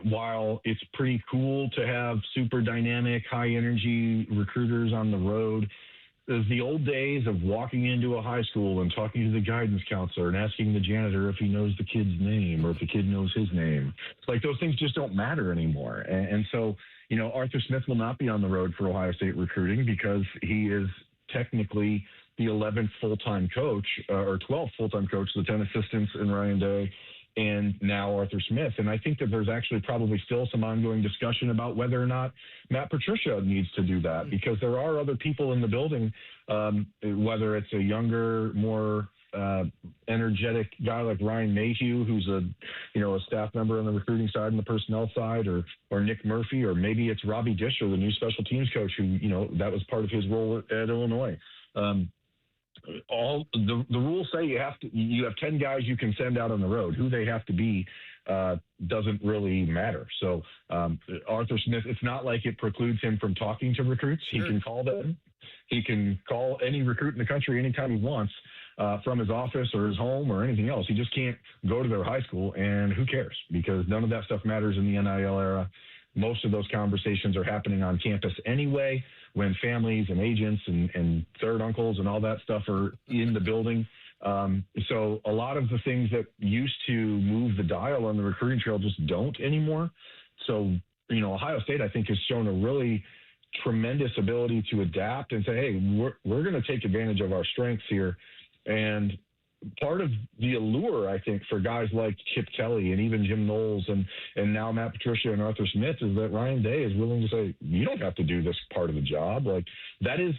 while it's pretty cool to have super dynamic, high energy recruiters on the road, there's the old days of walking into a high school and talking to the guidance counselor and asking the janitor if he knows the kid's name or if the kid knows his name. It's like those things just don't matter anymore. And so, Arthur Smith will not be on the road for Ohio State recruiting because he is technically the 11th full-time coach or 12th full-time coach, the 10 assistants in Ryan Day, and now Arthur Smith. And I think that there's actually probably still some ongoing discussion about whether or not Matt Patricia needs to do that, because there are other people in the building, whether it's a younger, more energetic guy like Ryan Mayhew, who's a staff member on the recruiting side and the personnel side, or Nick Murphy, or maybe it's Robbie Disher, the new special teams coach, who, that was part of his role at Illinois. All the rules say you have 10 guys you can send out on the road. Who they have to be doesn't really matter. So Arthur Smith, it's not like it precludes him from talking to recruits. Sure. He can call them. He can call any recruit in the country anytime he wants from his office or his home or anything else. He just can't go to their high school, and who cares? Because none of that stuff matters in the NIL era. Most of those conversations are happening on campus anyway, when families and agents and third uncles and all that stuff are in the building. So a lot of the things that used to move the dial on the recruiting trail just don't anymore. So, Ohio State, I think, has shown a really tremendous ability to adapt and say, hey, we're going to take advantage of our strengths here. And part of the allure, I think, for guys like Chip Kelly and even Jim Knowles and now Matt Patricia and Arthur Smith is that Ryan Day is willing to say, you don't have to do this part of the job. Like that is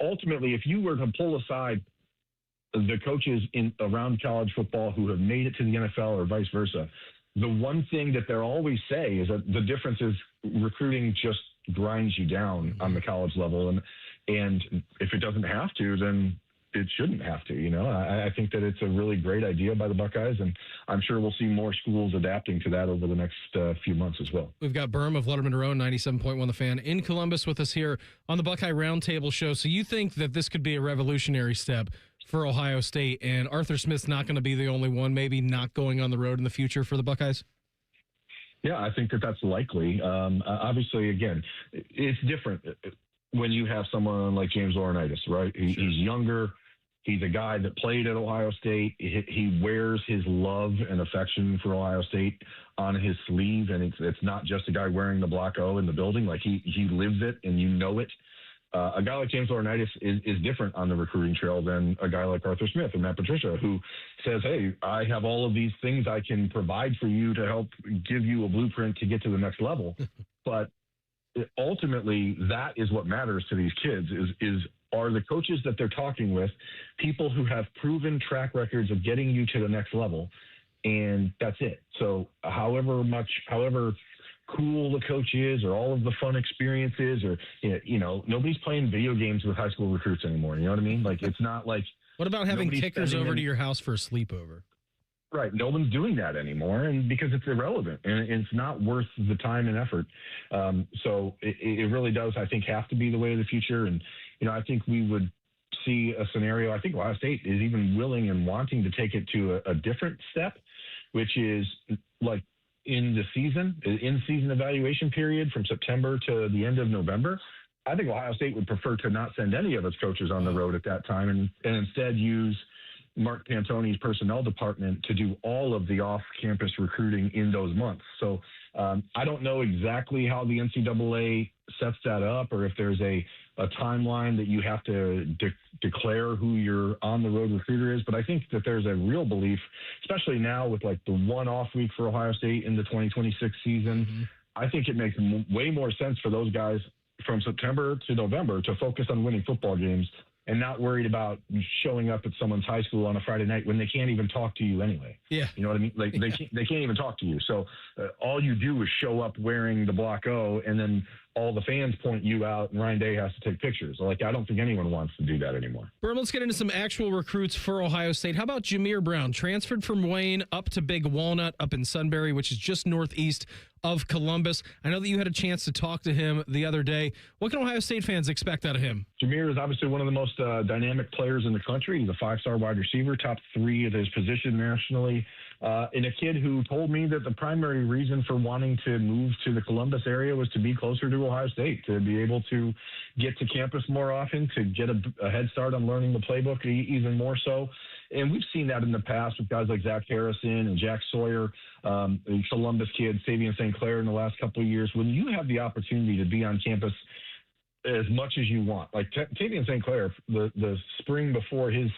ultimately, if you were to pull aside the coaches around college football who have made it to the NFL or vice versa, the one thing that they'll always say is that the difference is recruiting just grinds you down on the college level. And if it doesn't have to, then it shouldn't have to. I think that it's a really great idea by the Buckeyes, and I'm sure we'll see more schools adapting to that over the next few months as well. We've got Berm of Letterman Row, 97.1 The Fan in Columbus with us here on the Buckeye Roundtable show. So you think that this could be a revolutionary step for Ohio State, and Arthur Smith's not going to be the only one maybe not going on the road in the future for the Buckeyes? Yeah, I think that that's likely. Obviously, again, it's different when you have someone like James Laurinaitis, right? He's younger. He's a guy that played at Ohio State. He wears his love and affection for Ohio State on his sleeve, and it's not just a guy wearing the Block O in the building. Like he lives it, and you know it. A guy like James Laurinaitis is different on the recruiting trail than a guy like Arthur Smith and Matt Patricia, who says, hey, I have all of these things I can provide for you to help give you a blueprint to get to the next level. But ultimately, that is what matters to these kids are the coaches that they're talking with, people who have proven track records of getting you to the next level. And that's it. So however cool the coach is, or all of the fun experiences, or, nobody's playing video games with high school recruits anymore. You know what I mean? Like, it's not like What about having Nobody's kickers spending over to any- your house for a sleepover? Right. No one's doing that anymore, and because it's irrelevant and it's not worth the time and effort. So it really does, I think, have to be the way of the future. And, I think we would see a scenario. I think Ohio State is even willing and wanting to take it to a different step, which is like in season evaluation period from September to the end of November. I think Ohio State would prefer to not send any of its coaches on the road at that time and instead use Mark Pantoni's personnel department to do all of the off-campus recruiting in those months. So I don't know exactly how the NCAA sets that up, or if there's a timeline that you have to declare who your on-the-road recruiter is. But I think that there's a real belief, especially now with like the one off week for Ohio State in the 2026 season. Mm-hmm. I think it makes way more sense for those guys from September to November to focus on winning football games and not worried about showing up at someone's high school on a Friday night when they can't even talk to you anyway. Yeah. You know what I mean? Like they can't even talk to you. So all you do is show up wearing the Block O, and then all the fans point you out, and Ryan Day has to take pictures. Like, I don't think anyone wants to do that anymore. Berm, let's get into some actual recruits for Ohio State. How about Jameer Brown, transferred from Wayne up to Big Walnut up in Sunbury, which is just northeast of Columbus. I know that you had a chance to talk to him the other day. What can Ohio State fans expect out of him? Jameer is obviously one of the most dynamic players in the country. He's a 5-star wide receiver, top 3 at his position nationally. And a kid who told me that the primary reason for wanting to move to the Columbus area was to be closer to Ohio State, to be able to get to campus more often, to get a head start on learning the playbook even more so. And we've seen that in the past with guys like Zach Harrison and Jack Sawyer, Columbus kids, Savion St. Clair in the last couple of years. When you have the opportunity to be on campus as much as you want, like Savion St. Clair, the spring before his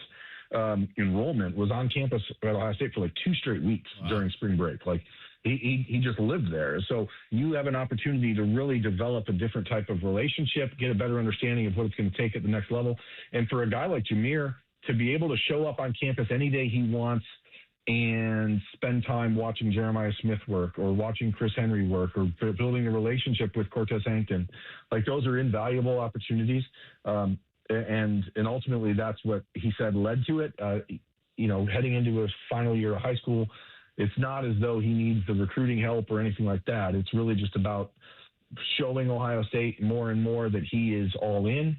enrollment was on campus at Ohio State for like 2 straight weeks during spring break. Like he just lived there. So you have an opportunity to really develop a different type of relationship, get a better understanding of what it's going to take at the next level. And for a guy like Jameer to be able to show up on campus any day he wants and spend time watching Jeremiah Smith work or watching Chris Henry work or building a relationship with Cortez Hankton, like those are invaluable opportunities. And ultimately that's what he said led to it. Heading into his final year of high school, it's not as though he needs the recruiting help or anything like that. It's really just about showing Ohio State more and more that he is all in.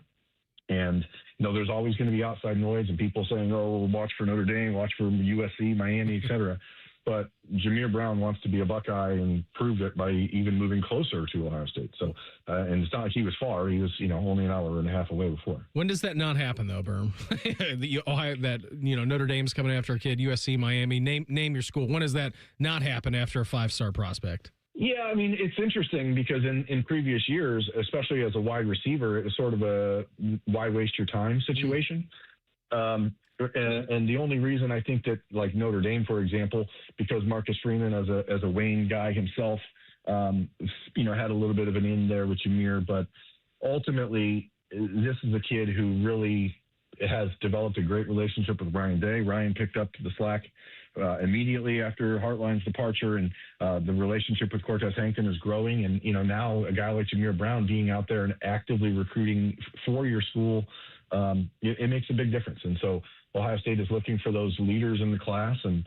And, there's always going to be outside noise and people saying, oh, watch for Notre Dame, watch for USC, Miami, et cetera. But Jameer Brown wants to be a Buckeye and proved it by even moving closer to Ohio State. So, and it's not like he was far. He was, only an hour and a half away before. When does that not happen, though, Berm? Notre Dame's coming after a kid, USC, Miami. Name your school. When does that not happen after a 5-star prospect? Yeah, I mean, it's interesting because in previous years, especially as a wide receiver, it was sort of a why waste your time situation. And the only reason I think that, like Notre Dame, for example, because Marcus Freeman as a Wayne guy himself, had a little bit of an in there with Jameer, but ultimately this is a kid who really has developed a great relationship with Ryan Day. Ryan picked up the slack immediately after Hartline's departure, and the relationship with Cortez Hankton is growing. And, now a guy like Jameer Brown being out there and actively recruiting for your school, it makes a big difference. And so Ohio State is looking for those leaders in the class, and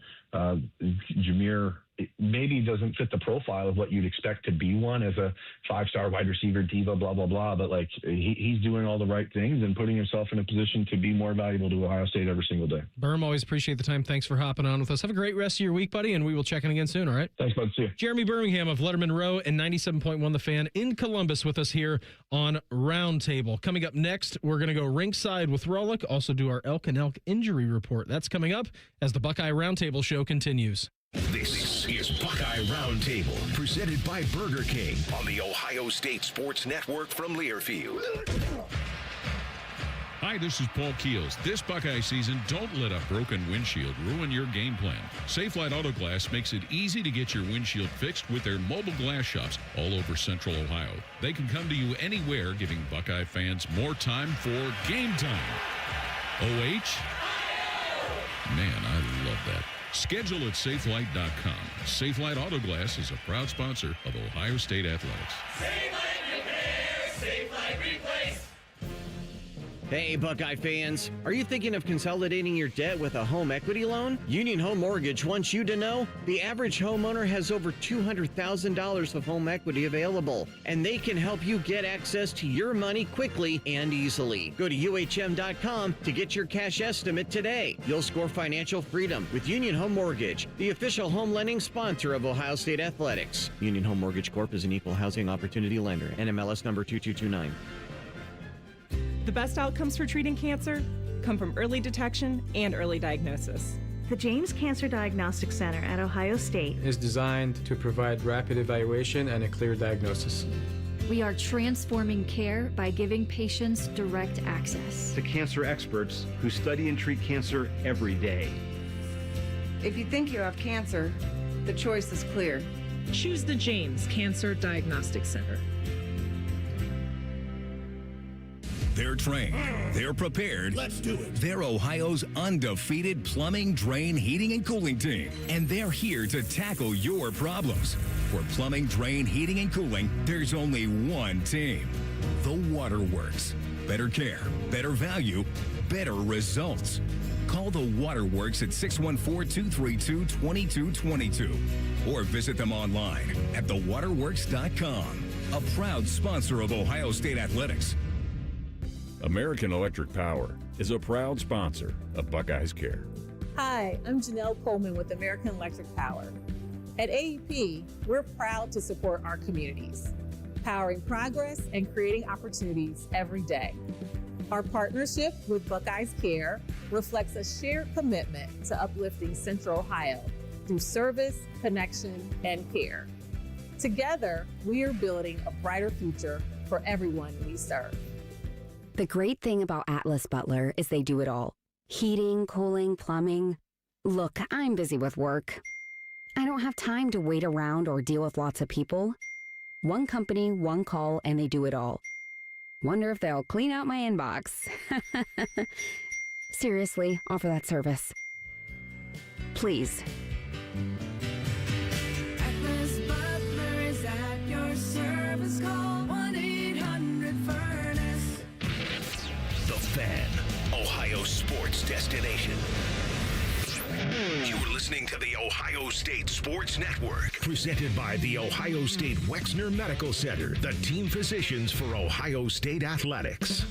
Jameer maybe doesn't fit the profile of what you'd expect to be one as a 5-star wide receiver diva, blah, blah, blah. But like he's doing all the right things and putting himself in a position to be more valuable to Ohio State every single day. Berm, always appreciate the time. Thanks for hopping on with us. Have a great rest of your week, buddy, and we will check in again soon, all right? Thanks, bud. See you. Jeremy Birmingham of Letterman Row and 97.1 The Fan in Columbus with us here on Roundtable. Coming up next, we're going to go ringside with Rolick, also do our Elk and Elk injury report. That's coming up as the Buckeye Roundtable show continues. This is Buckeye Roundtable, presented by Burger King on the Ohio State Sports Network from Learfield. Hi, this is Paul Keels. This Buckeye season, don't let a broken windshield ruin your game plan. Safelite Auto Glass makes it easy to get your windshield fixed with their mobile glass shops all over Central Ohio. They can come to you anywhere, giving Buckeye fans more time for game time. OH? Man, I love that. Schedule at SafeLight.com. Safelite Auto Glass is a proud sponsor of Ohio State Athletics. Safelite Repair, Safelite Replace. Hey, Buckeye fans. Are you thinking of consolidating your debt with a home equity loan? Union Home Mortgage wants you to know the average homeowner has over $200,000 of home equity available, and they can help you get access to your money quickly and easily. Go to UHM.com to get your cash estimate today. You'll score financial freedom with Union Home Mortgage, the official home lending sponsor of Ohio State Athletics. Union Home Mortgage Corp is an equal housing opportunity lender. NMLS number 2229. The best outcomes for treating cancer come from early detection and early diagnosis. The James Cancer Diagnostic Center at Ohio State is designed to provide rapid evaluation and a clear diagnosis. We are transforming care by giving patients direct access to cancer experts who study and treat cancer every day. If you think you have cancer, the choice is clear. Choose the James Cancer Diagnostic Center. They're trained. They're prepared. Let's do it. They're Ohio's undefeated plumbing, drain, heating, and cooling team. And they're here to tackle your problems. For plumbing, drain, heating, and cooling, there's only one team. The Waterworks. Better care, better value, better results. Call the Waterworks at 614-232-2222 or visit them online at thewaterworks.com. A proud sponsor of Ohio State Athletics. American Electric Power is a proud sponsor of Buckeyes Care. Hi, I'm Janelle Coleman with American Electric Power. At AEP, we're proud to support our communities, powering progress and creating opportunities every day. Our partnership with Buckeyes Care reflects a shared commitment to uplifting Central Ohio through service, connection, and care. Together, we are building a brighter future for everyone we serve. The great thing about Atlas Butler is they do it all. Heating, cooling, plumbing. Look, I'm busy with work. I don't have time to wait around or deal with lots of people. One company, one call, and they do it all. Wonder if they'll clean out my inbox. Seriously, offer that service. Please. Atlas Butler is at your service. Call 1-800-FURNACE. The Fan, Ohio sports destination. You're listening to the Ohio State Sports Network, presented by the Ohio State Wexner Medical Center, the team physicians for Ohio State Athletics.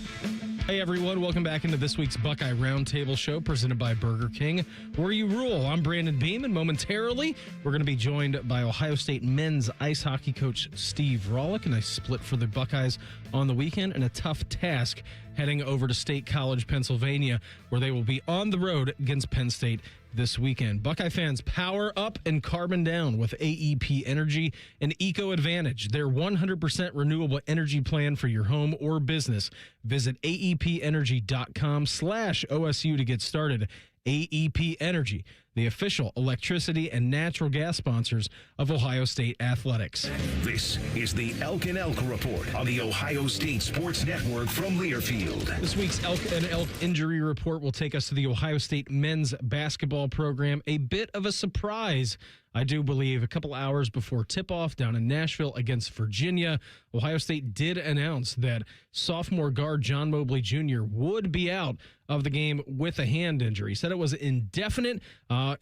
Hey everyone, welcome back into this week's Buckeye Roundtable show presented by Burger King, where you rule. I'm Brandon Beam, and momentarily we're going to be joined by Ohio State men's ice hockey coach Steve Rawlick, and I split for the Buckeyes on the weekend, and a tough task heading over to State College, Pennsylvania, where they will be on the road against Penn State this weekend. Buckeye fans, power up and carbon down with AEP Energy and Eco Advantage, their 100% renewable energy plan for your home or business. Visit aepenergy.com/OSU to get started. AEP Energy, the official electricity and natural gas sponsors of Ohio State Athletics. This is the Elk and Elk Report on the Ohio State Sports Network from Learfield. This week's Elk and Elk injury report will take us to the Ohio State men's basketball program. A bit of a surprise, I do believe, a couple hours before tip-off down in Nashville against Virginia. Ohio State did announce that sophomore guard John Mobley Jr. would be out of the game with a hand injury. He said it was indefinite,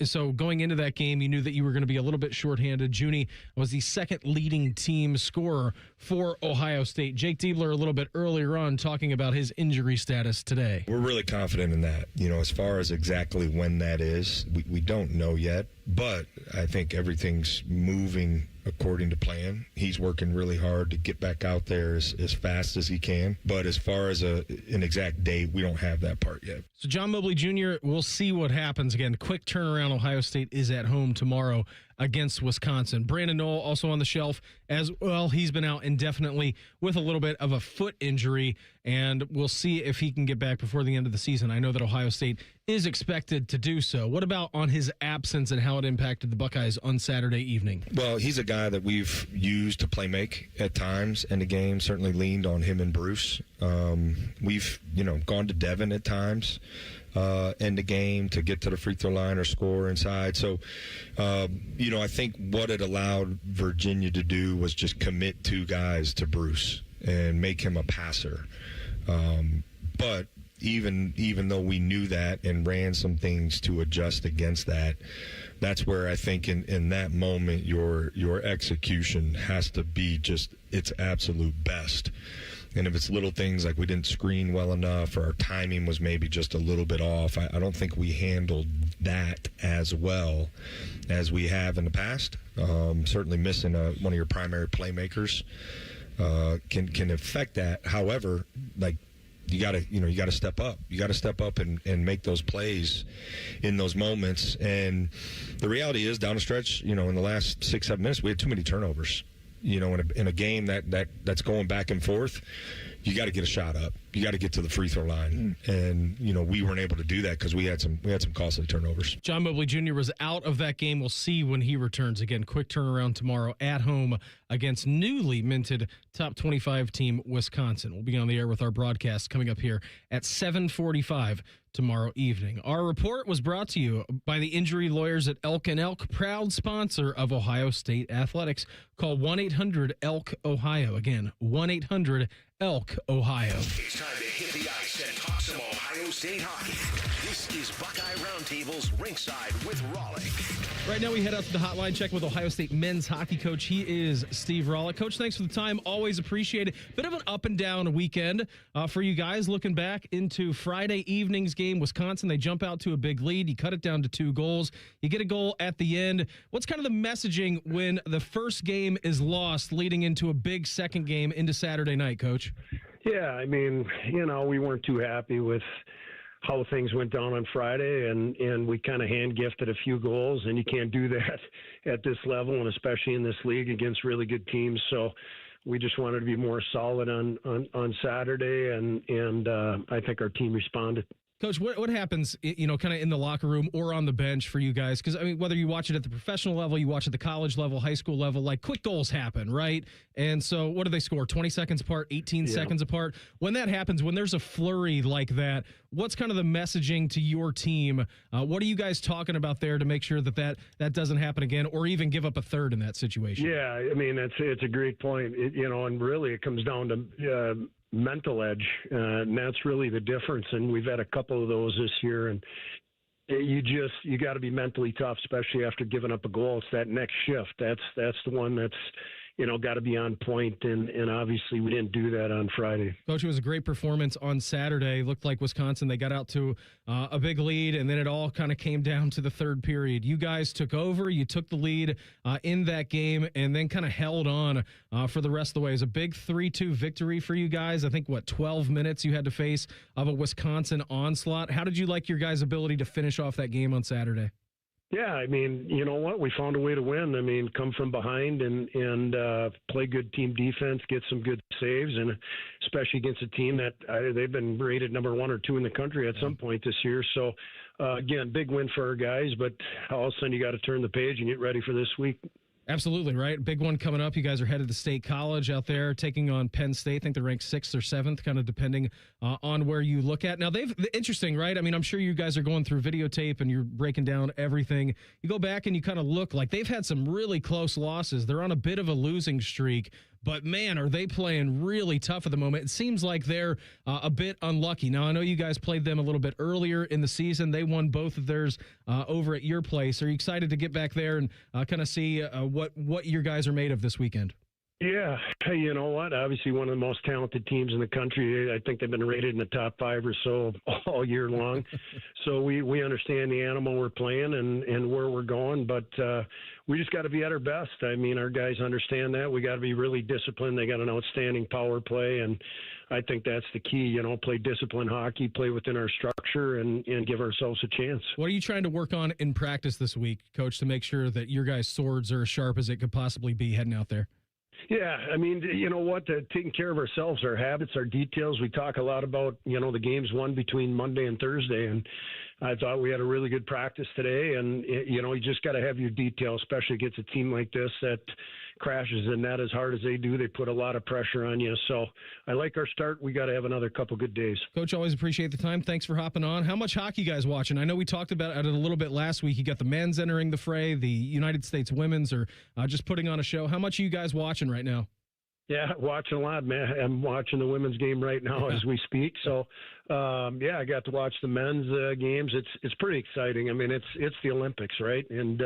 so going into that game, you knew that you were going to be a little bit shorthanded. Junie was the second leading team scorer for Ohio State. Jake Diebler a little bit earlier on talking about his injury status today. We're really confident in that. You know, as far as exactly when that is, we don't know yet, but I think everything's moving according to plan. He's working really hard to get back out there as fast as he can. But as far as an exact date, we don't have that part yet. So John Mobley Jr., we'll see what happens. Again, quick turnaround. Ohio State is at home tomorrow against Wisconsin. Brandon Knoll also on the shelf as well. He's been out indefinitely with a little bit of a foot injury, and we'll see if he can get back before the end of the season. I know that Ohio State is expected to do so. What about on his absence and how it impacted the Buckeyes on Saturday evening? Well, he's a guy that we've used to play make at times in the game, certainly leaned on him and Bruce. We've, gone to Devin at times in the game to get to the free throw line or score inside. So, I think what it allowed Virginia to do was just commit two guys to Bruce and make him a passer. But even though we knew that and ran some things to adjust against that, that's where I think in that moment your execution has to be just its absolute best. And if it's little things like we didn't screen well enough or our timing was maybe just a little bit off, I don't think we handled that as well as we have in the past. Certainly missing one of your primary playmakers can affect that. However, like, you gotta step up. You gotta step up and make those plays in those moments. And the reality is, down the stretch, in the last 6-7 minutes, we had too many turnovers. In a game that's going back and forth, you got to get a shot up. You got to get to the free throw line, and we weren't able to do that because we had some costly turnovers. John Mobley Jr. was out of that game. We'll see when he returns. Again, quick turnaround tomorrow at home against newly minted top 25 team Wisconsin. We'll be on the air with our broadcast coming up here at 7:45 tomorrow evening. Our report was brought to you by the injury lawyers at Elk & Elk, proud sponsor of Ohio State Athletics. Call 1-800-ELK-OHIO. Again, 1-800-ELK-OHIO. It's time to hit the ice and talk some Ohio State hockey. This is Buckeye Roundtable's Ringside with Rollick. Right now we head out to the hotline, check with Ohio State men's hockey coach. He is Steve Rollick. Coach, thanks for the time. Always appreciate it. Bit of an up and down weekend for you guys. Looking back into Friday evening's game, Wisconsin, they jump out to a big lead. You cut it down to 2 goals. You get a goal at the end. What's kind of the messaging when the first game is lost leading into a big second game into Saturday night, Coach? Yeah, I mean, we weren't too happy with how things went down on Friday, and we kind of hand gifted a few goals, and you can't do that at this level, and especially in this league against really good teams. So we just wanted to be more solid on Saturday, and I think our team responded. Coach, what happens, kind of in the locker room or on the bench for you guys? Because, I mean, whether you watch it at the professional level, you watch it at the college level, high school level, like quick goals happen, right? And so what do they score? 20 seconds apart, 18 seconds apart? When that happens, when there's a flurry like that, what's kind of the messaging to your team? What are you guys talking about there to make sure that doesn't happen again or even give up a third in that situation? Yeah, I mean, it's a great point. And really it comes down to mental edge, and that's really the difference. And we've had a couple of those this year, and you got to be mentally tough, especially after giving up a goal. It's that next shift. That's the one that's got to be on point, and obviously we didn't do that on Friday. Coach, it was a great performance on Saturday. Looked like Wisconsin, they got out to a big lead, and then it all kind of came down to the third period. You guys took over. You took the lead in that game and then kind of held on for the rest of the way. It was a big 3-2 victory for you guys. I think, 12 minutes you had to face of a Wisconsin onslaught. How did you like your guys' ability to finish off that game on Saturday? Yeah, I mean, you know what? We found a way to win. I mean, come from behind and play good team defense, get some good saves, and especially against a team that they've been rated number 1 or 2 in the country at some point this year. So, again, big win for our guys, but all of a sudden you got to turn the page and get ready for this week. Absolutely, right? Big one coming up. You guys are headed to State College out there, taking on Penn State. I think they're ranked 6th or 7th, kind of depending on where you look at. Now, interesting, right? I mean, I'm sure you guys are going through videotape and you're breaking down everything. You go back and you kind of look like they've had some really close losses. They're on a bit of a losing streak. But, man, are they playing really tough at the moment. It seems like they're a bit unlucky. Now, I know you guys played them a little bit earlier in the season. They won both of theirs over at your place. Are you excited to get back there and kind of see what your guys are made of this weekend? Yeah, hey, you know what? Obviously, one of the most talented teams in the country. I think they've been rated in the top 5 or so all year long. So we understand the animal we're playing and where we're going, but we just got to be at our best. I mean, our guys understand that. We got to be really disciplined. They got an outstanding power play, and I think that's the key. Play disciplined hockey, play within our structure, and give ourselves a chance. What are you trying to work on in practice this week, Coach, to make sure that your guys' swords are as sharp as it could possibly be heading out there? Yeah, I mean, you know what? Taking care of ourselves, our habits, our details. We talk a lot about, the games won between Monday and Thursday, and I thought we had a really good practice today. And, you just got to have your detail, especially against a team like this that crashes the net as hard as they do. They put a lot of pressure on you. So I like our start. We got to have another couple good days. Coach, always appreciate the time. Thanks for hopping on. How much hockey you guys watching? I know we talked about it a little bit last week. You got the men's entering the fray. The United States women's are just putting on a show. How much are you guys watching right now? Yeah, watching a lot, man. I'm watching the women's game right now as we speak. So, I got to watch the men's games. It's pretty exciting. I mean, it's the Olympics, right? And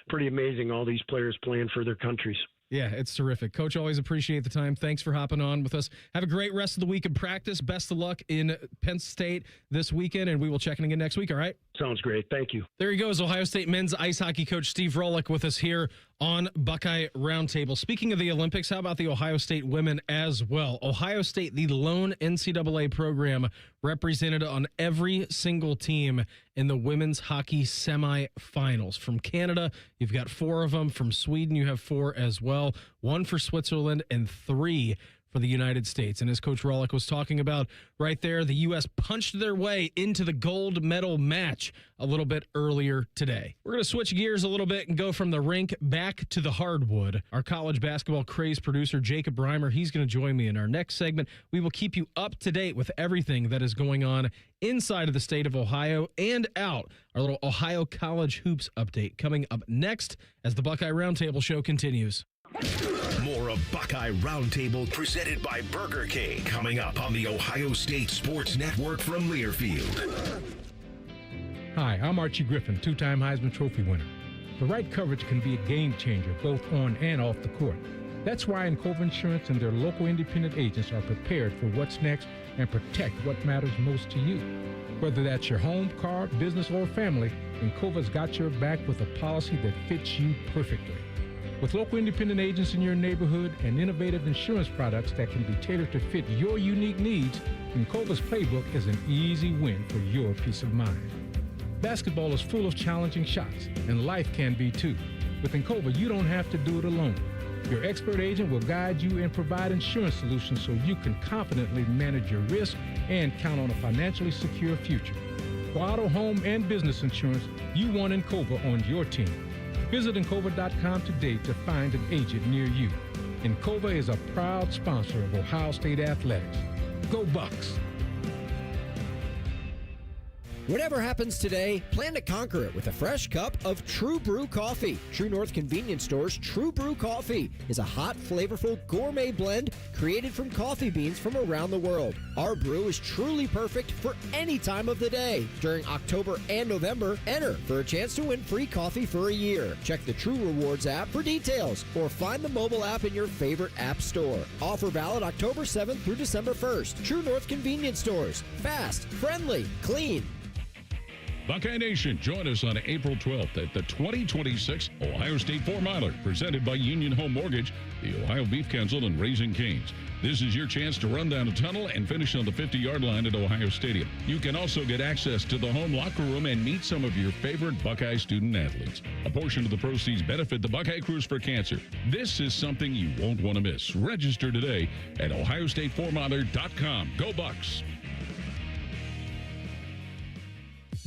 pretty amazing, all these players playing for their countries. Yeah, it's terrific. Coach, always appreciate the time. Thanks for hopping on with us. Have a great rest of the week of practice. Best of luck in Penn State this weekend, and we will check in again next week, all right? Sounds great. Thank you. There he goes, Ohio State men's ice hockey coach Steve Rolich with us here on Buckeye Roundtable. Speaking of the Olympics, how about the Ohio State women as well? Ohio State, the lone NCAA program represented on every single team in the women's hockey semifinals. From Canada, you've got 4 of them. From Sweden, you have 4 as well. 1 for Switzerland and 3 for the United States. And as Coach Rolich was talking about right there, the U.S. punched their way into the gold medal match a little bit earlier today. We're going to switch gears a little bit and go from the rink back to the hardwood. Our college basketball craze producer, Jacob Reimer, he's going to join me in our next segment. We will keep you up to date with everything that is going on inside of the state of Ohio and out. Our little Ohio College Hoops update coming up next as the Buckeye Roundtable show continues. More of Buckeye Roundtable presented by Burger King coming up on the Ohio State Sports Network from Learfield. Hi, I'm Archie Griffin, 2-time Heisman Trophy winner. The right coverage can be a game changer both on and off the court. That's why Encova Insurance and their local independent agents are prepared for what's next and protect what matters most to you. Whether that's your home, car, business, or family, Encova's got your back with a policy that fits you perfectly. With local independent agents in your neighborhood and innovative insurance products that can be tailored to fit your unique needs, Encova's playbook is an easy win for your peace of mind. Basketball is full of challenging shots, and life can be too. With Encova, you don't have to do it alone. Your expert agent will guide you and provide insurance solutions so you can confidently manage your risk and count on a financially secure future. For auto, home, and business insurance, you want Encova on your team. Visit Encova.com today to find an agent near you. Encova is a proud sponsor of Ohio State Athletics. Go Bucks! Whatever happens today, plan to conquer it with a fresh cup of True Brew coffee. True North Convenience Store's True Brew coffee is a hot, flavorful gourmet blend created from coffee beans from around the world. Our brew is truly perfect for any time of the day. During October and November, enter for a chance to win free coffee for a year. Check the True Rewards app for details or find the mobile app in your favorite app store. Offer valid October 7th through December 1st. True North Convenience Stores. Fast, friendly, clean. Buckeye Nation, join us on April 12th at the 2026 Ohio State 4-Miler, presented by Union Home Mortgage, the Ohio Beef Council, and Raising Cane's. This is your chance to run down a tunnel and finish on the 50-yard line at Ohio Stadium. You can also get access to the home locker room and meet some of your favorite Buckeye student athletes. A portion of the proceeds benefit the Buckeye Cruise for Cancer. This is something you won't want to miss. Register today at OhioStateForMiler.com. Go Bucks!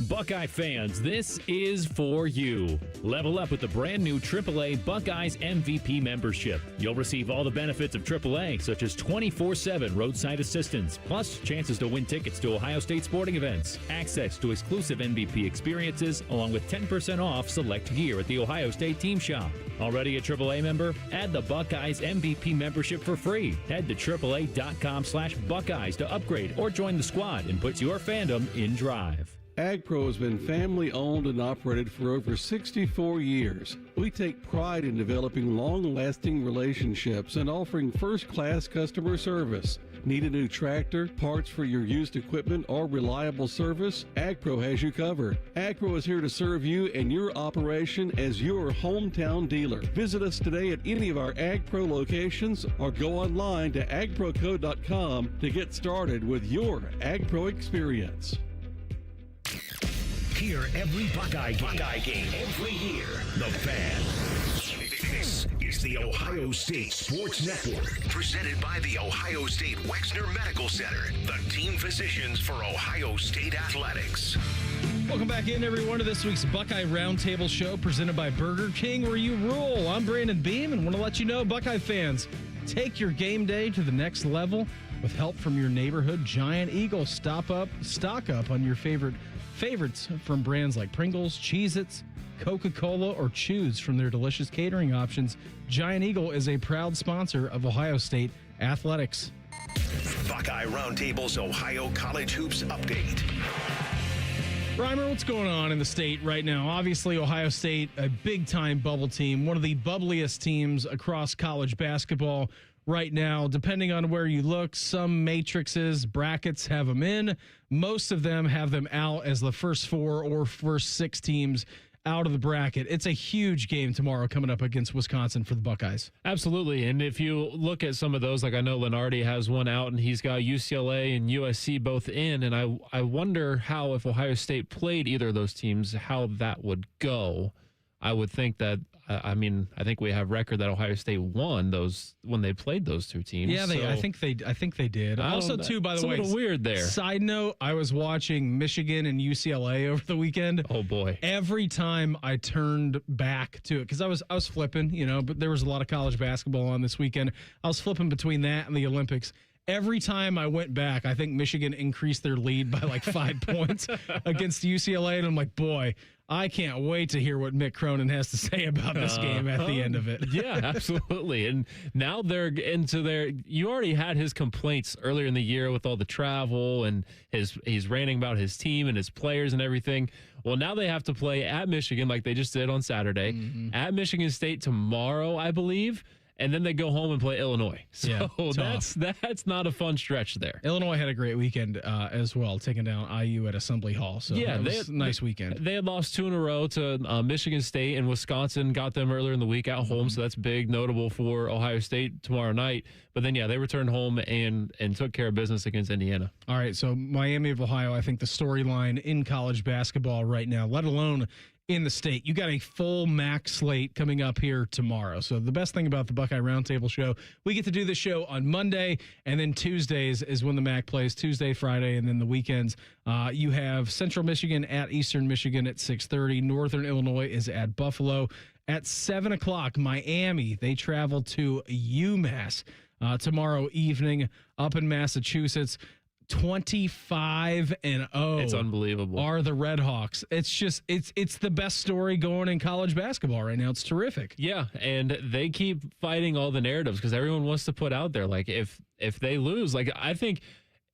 Buckeye fans, this is for you. Level up with the brand new AAA Buckeyes MVP membership. You'll receive all the benefits of AAA, such as 24/7 roadside assistance, plus chances to win tickets to Ohio State sporting events, access to exclusive MVP experiences, along with 10% off select gear at the Ohio State team shop. Already a AAA member? Add the Buckeyes MVP membership for free. Head to AAA.com/Buckeyes to upgrade or join the squad and put your fandom in drive. AgPro has been family-owned and operated for over 64 years. We take pride in developing long-lasting relationships and offering first-class customer service. Need a new tractor, parts for your used equipment, or reliable service? AgPro has you covered. AgPro is here to serve you and your operation as your hometown dealer. Visit us today at any of our AgPro locations or go online to agproco.com to get started with your AgPro experience. Hear every Buckeye game every year. The Fan. This is the Ohio State Sports Network, presented by the Ohio State Wexner Medical Center, the team physicians for Ohio State athletics. Welcome back in, everyone, to this week's Buckeye Roundtable show, presented by Burger King, where you rule. I'm Brandon Beam, and want to let you know, Buckeye fans, take your game day to the next level with help from your neighborhood Giant Eagle. Stock up on your favorite favorites from brands like Pringles, Cheez-Its, Coca-Cola, or Chews from their delicious catering options. Giant Eagle is a proud sponsor of Ohio State Athletics. Buckeye Roundtable's Ohio College Hoops Update. Reimer, what's going on in the state right now? Obviously, Ohio State, a big-time bubble team, one of the bubbliest teams across college basketball right now. Depending on where you look, some matrices, brackets have them in. Most of them have them out as the first 4 or first 6 teams out of the bracket. It's a huge game tomorrow coming up against Wisconsin for the Buckeyes. Absolutely. And if you look at some of those, like I know Lenardi has one out and he's got UCLA and USC both in. And I wonder how, if Ohio State played either of those teams, how that would go. I would think that, I think we have record that Ohio State won those when they played those two teams. Yeah, I think they did. Also, too, by the way, it's a little weird there. Side note: I was watching Michigan and UCLA over the weekend. Oh boy! Every time I turned back to it, because I was flipping, but there was a lot of college basketball on this weekend. I was flipping between that and the Olympics. Every time I went back, I think Michigan increased their lead by like 5 points against UCLA, and I'm like, boy, I can't wait to hear what Mick Cronin has to say about this game at the end of it. Yeah, absolutely. And now they're into you already had his complaints earlier in the year with all the travel and he's ranting about his team and his players and everything. Well, now they have to play at Michigan like they just did on Saturday, at Michigan State tomorrow, I believe. And then they go home and play Illinois. So that's not a fun stretch there. Illinois had a great weekend as well, taking down IU at Assembly Hall. So yeah, it was a nice weekend. They had lost 2 in a row to Michigan State, and Wisconsin got them earlier in the week at home. So that's big, notable for Ohio State tomorrow night. But then, they returned home and took care of business against Indiana. All right, so Miami of Ohio, I think the storyline in college basketball right now, let alone in the state. You got a full MAC slate coming up here tomorrow. So the best thing about the Buckeye Roundtable show, we get to do the show on Monday, and then Tuesdays is when the MAC plays, Tuesday, Friday, and then the weekends. You have Central Michigan at Eastern Michigan at 6:30. Northern Illinois is at Buffalo. At 7 o'clock, Miami, they travel to UMass tomorrow evening up in Massachusetts. 25-0. It's unbelievable. Are the Red Hawks. It's just it's the best story going in college basketball right now. It's terrific. Yeah, and they keep fighting all the narratives because everyone wants to put out there like if they lose, like I think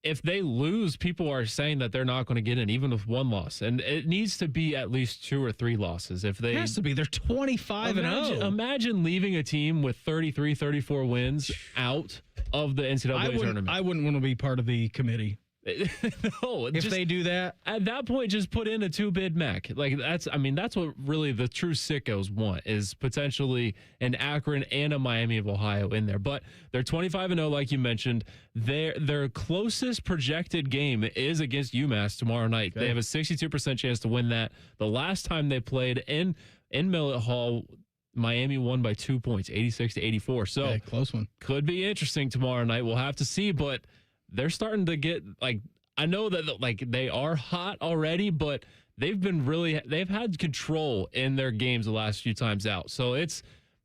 if they lose, people are saying that they're not going to get in even with one loss. And it needs to be at least 2 or 3 losses. If they It has to be. They're 25-0. Imagine leaving a team with 33, 34 wins out of the NCAA tournament. I wouldn't want to be part of the committee. No, if they do that, at that point, just put in a 2-bid MAC. Like that's what really the true sickos want is potentially an Akron and a Miami of Ohio in there. But they're 25-0, like you mentioned. Their closest projected game is against UMass tomorrow night. Okay. They have a 62% chance to win that. The last time they played in Millett Hall, Miami won by 2 points, 86-84. So close one. Could be interesting tomorrow night. We'll have to see, but they're starting to get I know that they are hot already, but they've had control in their games the last few times out. So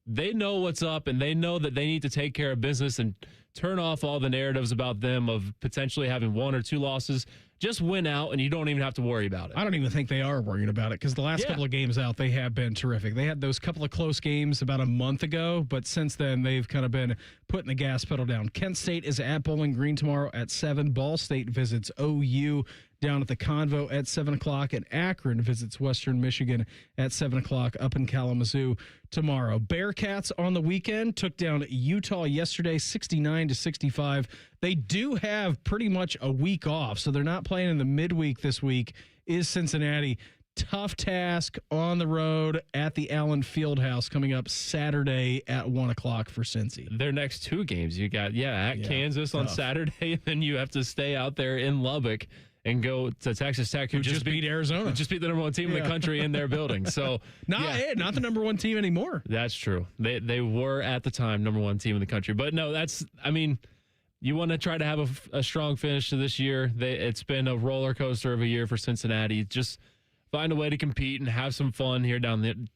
they know what's up and they know that they need to take care of business and turn off all the narratives about them of potentially having 1 or 2 losses. Just win out, and you don't even have to worry about it. I don't even think they are worrying about it because the last couple of games out, they have been terrific. They had those couple of close games about a month ago, but since then, they've kind of been putting the gas pedal down. Kent State is at Bowling Green tomorrow at 7. Ball State visits OU down at the Convo at 7 o'clock, and Akron visits Western Michigan at 7 o'clock up in Kalamazoo tomorrow. Bearcats on the weekend took down Utah yesterday, 69-65. They do have pretty much a week off, so they're not playing in the midweek this week, is Cincinnati. Tough task on the road at the Allen Fieldhouse coming up Saturday at 1 o'clock for Cincy. Their next 2 games, you got, at Kansas on Saturday, and then you have to stay out there in Lubbock and go to Texas Tech, who just beat Arizona. Just beat the number 1 team in the country in their building. So not the number 1 team anymore. That's true. They were at the time number 1 team in the country. But no, you want to try to have a strong finish to this year. It's been a roller coaster of a year for Cincinnati. Just find a way to compete and have some fun here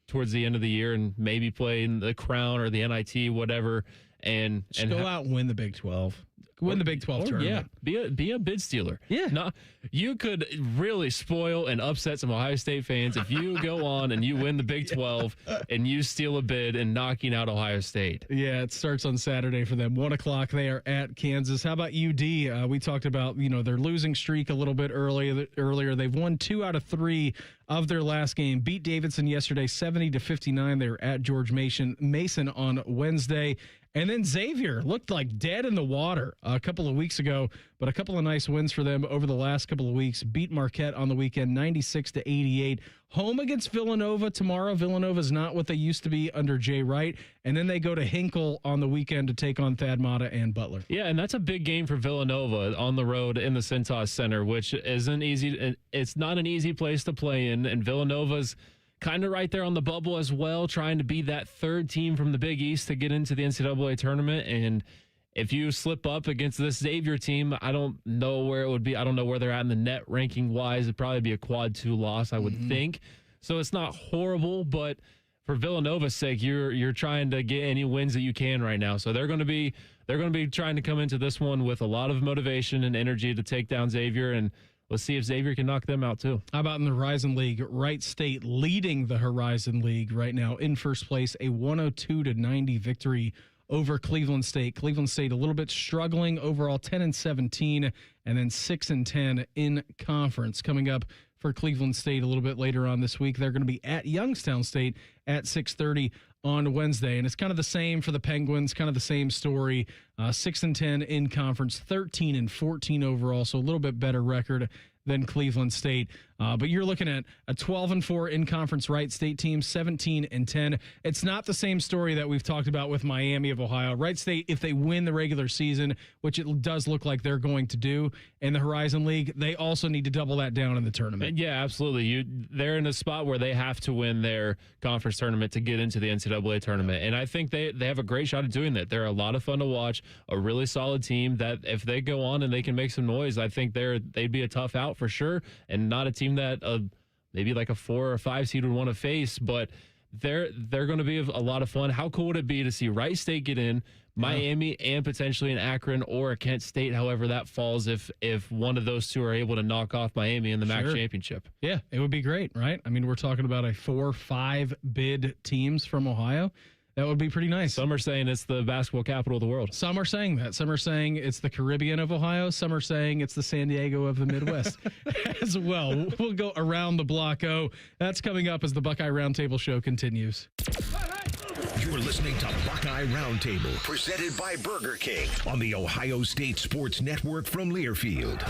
towards the end of the year and maybe play in the Crown or the NIT, whatever. And go out and win the Big 12. Win the Big 12 tournament. Yeah, be a bid stealer. Yeah. You could really spoil and upset some Ohio State fans if you go on and you win the Big 12 and you steal a bid and knocking out Ohio State. Yeah, it starts on Saturday for them. 1 o'clock, they are at Kansas. How about UD? We talked about, their losing streak a little bit earlier. They've won 2 out of 3 of their last game. Beat Davidson yesterday, 70-59. They were at George Mason on Wednesday. And then Xavier looked like dead in the water a couple of weeks ago, but a couple of nice wins for them over the last couple of weeks. Beat Marquette on the weekend, 96-88. Home against Villanova tomorrow. Villanova's not what they used to be under Jay Wright. And then they go to Hinkle on the weekend to take on Thad Matta and Butler. Yeah, and that's a big game for Villanova on the road in the Cintas Center, which isn't easy. It's not an easy place to play in, and Villanova's kind of right there on the bubble as well, trying to be that third team from the Big East to get into the NCAA tournament. And if you slip up against this Xavier team, I don't know where it would be. I don't know where they're at in the net ranking wise. It'd probably be a quad 2 loss, I would think. So it's not horrible, but for Villanova's sake, you're trying to get any wins that you can right now. So they're going to be trying to come into this one with a lot of motivation and energy to take down Xavier, and let's see if Xavier can knock them out, too. How about in the Horizon League? Wright State leading the Horizon League right now in first place, a 102-90 victory over Cleveland State. Cleveland State a little bit struggling overall, 10-17, and then 6-10 in conference. Coming up for Cleveland State a little bit later on this week, they're going to be at Youngstown State at 6:30 on Wednesday. And it's kind of the same for the Penguins, kind of the same story. 6-10 in conference, 13-14 overall, so a little bit better record than Cleveland State. But you're looking at a 12-4 in conference Wright State team, 17-10. It's not the same story that we've talked about with Miami of Ohio. Wright State, if they win the regular season, which it does look like they're going to do in the Horizon League, they also need to double that down in the tournament. Yeah, absolutely. They're in a spot where they have to win their conference tournament to get into the NCAA tournament. And I think they have a great shot at doing that. They're a lot of fun to watch, a really solid team that if they go on and they can make some noise, I think they'd be a tough out for sure, and not a team that maybe like a 4 or 5 seed would want to face, but they're going to be a lot of fun. How cool would it be to see Wright State get in, Miami, and potentially an Akron or a Kent State, however that falls, if one of those two are able to knock off Miami in the MAC championship? Yeah, it would be great, right? I mean, we're talking about a 4-5 bid teams from Ohio. That would be pretty nice. Some are saying it's the basketball capital of the world. Some are saying that. Some are saying it's the Caribbean of Ohio. Some are saying it's the San Diego of the Midwest as well. We'll go around the block. That's coming up as the Buckeye Roundtable show continues. You're listening to Buckeye Roundtable, presented by Burger King on the Ohio State Sports Network from Learfield.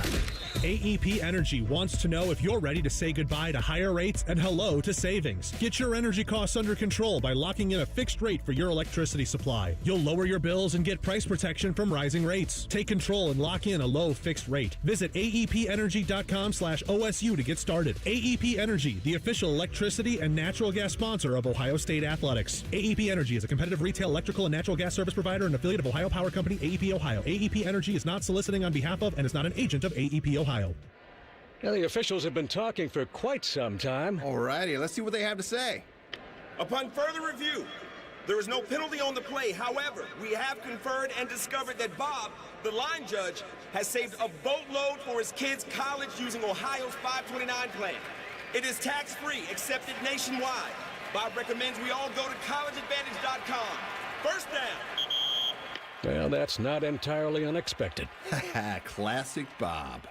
AEP Energy wants to know if you're ready to say goodbye to higher rates and hello to savings. Get your energy costs under control by locking in a fixed rate for your electricity supply. You'll lower your bills and get price protection from rising rates. Take control and lock in a low fixed rate. Visit aepenergy.com/OSU to get started. AEP Energy, the official electricity and natural gas sponsor of Ohio State Athletics. AEP Energy is a competitive retail electrical and natural gas service provider and affiliate of Ohio Power Company, AEP Ohio. AEP Energy is not soliciting on behalf of and is not an agent of AEP Ohio. Now, the officials have been talking for quite some time. All righty, let's see what they have to say. Upon further review, there is no penalty on the play. However, we have conferred and discovered that Bob, the line judge, has saved a boatload for his kids' college using Ohio's 529 plan. It is tax-free, accepted nationwide. Bob recommends we all go to collegeadvantage.com. First down. Well, that's not entirely unexpected. Classic Bob.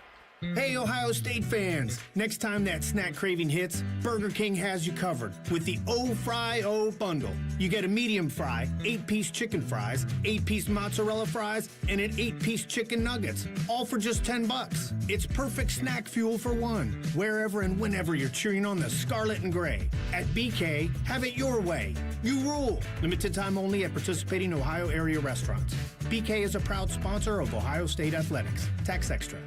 Hey, Ohio State fans! Next time that snack craving hits, Burger King has you covered with the O-Fry-O bundle. You get a medium fry, 8-piece chicken fries, 8-piece mozzarella fries, and an 8-piece chicken nuggets, all for just $10. It's perfect snack fuel for one, wherever and whenever you're cheering on the scarlet and gray. At BK, have it your way. You rule! Limited time only at participating Ohio area restaurants. BK is a proud sponsor of Ohio State Athletics. Tax extra.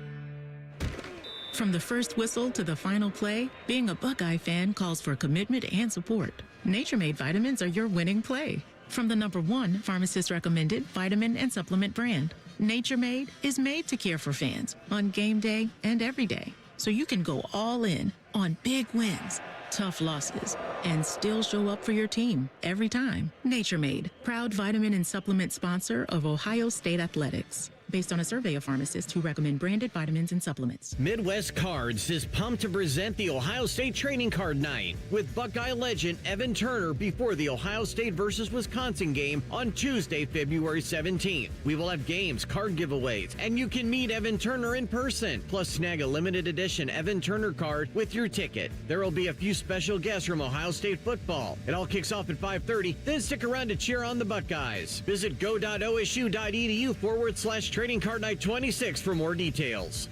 From the first whistle to the final play, being a Buckeye fan calls for commitment and support. Nature Made vitamins are your winning play. From the #1 pharmacist-recommended vitamin and supplement brand, Nature Made is made to care for fans on game day and every day. So you can go all in on big wins, tough losses, and still show up for your team every time. Nature Made, proud vitamin and supplement sponsor of Ohio State Athletics. based on a survey of pharmacists who recommend branded vitamins and supplements. Midwest Cards is pumped to present the Ohio State Trading Card Night with Buckeye legend Evan Turner before the Ohio State versus Wisconsin game on Tuesday, February 17th. We will have games, card giveaways, and you can meet Evan Turner in person. Plus, snag a limited edition Evan Turner card with your ticket. There will be a few special guests from Ohio State football. It all kicks off at 5:30, then stick around to cheer on the Buckeyes. Visit go.osu.edu/Trading Card Night 26 for more details.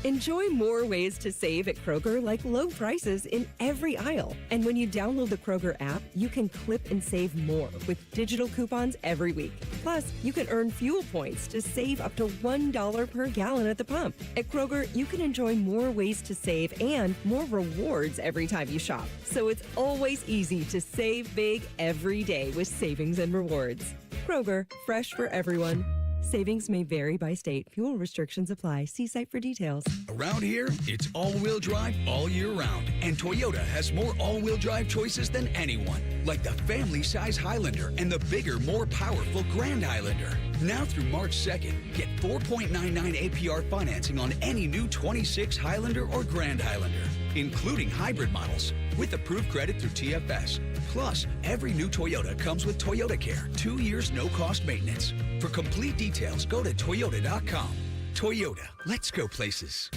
Enjoy more ways to save at Kroger, like low prices in every aisle. And when you download the Kroger app, you can clip and save more with digital coupons every week. Plus, you can earn fuel points to save up to $1 per gallon at the pump. At Kroger, you can enjoy more ways to save and more rewards every time you shop. So it's always easy to save big every day with savings and rewards. Kroger, fresh for everyone. Savings may vary by state. Fuel restrictions apply. See site for details. Around here, it's all-wheel drive all year round. And Toyota has more all-wheel drive choices than anyone. Like the family-size Highlander and the bigger, more powerful Grand Highlander. Now through March 2nd, get 4.99 APR financing on any new 26 Highlander or Grand Highlander, including hybrid models, with approved credit through TFS. Plus, every new Toyota comes with Toyota Care, 2 years no-cost maintenance. For complete details, go to Toyota.com. Toyota, let's go places.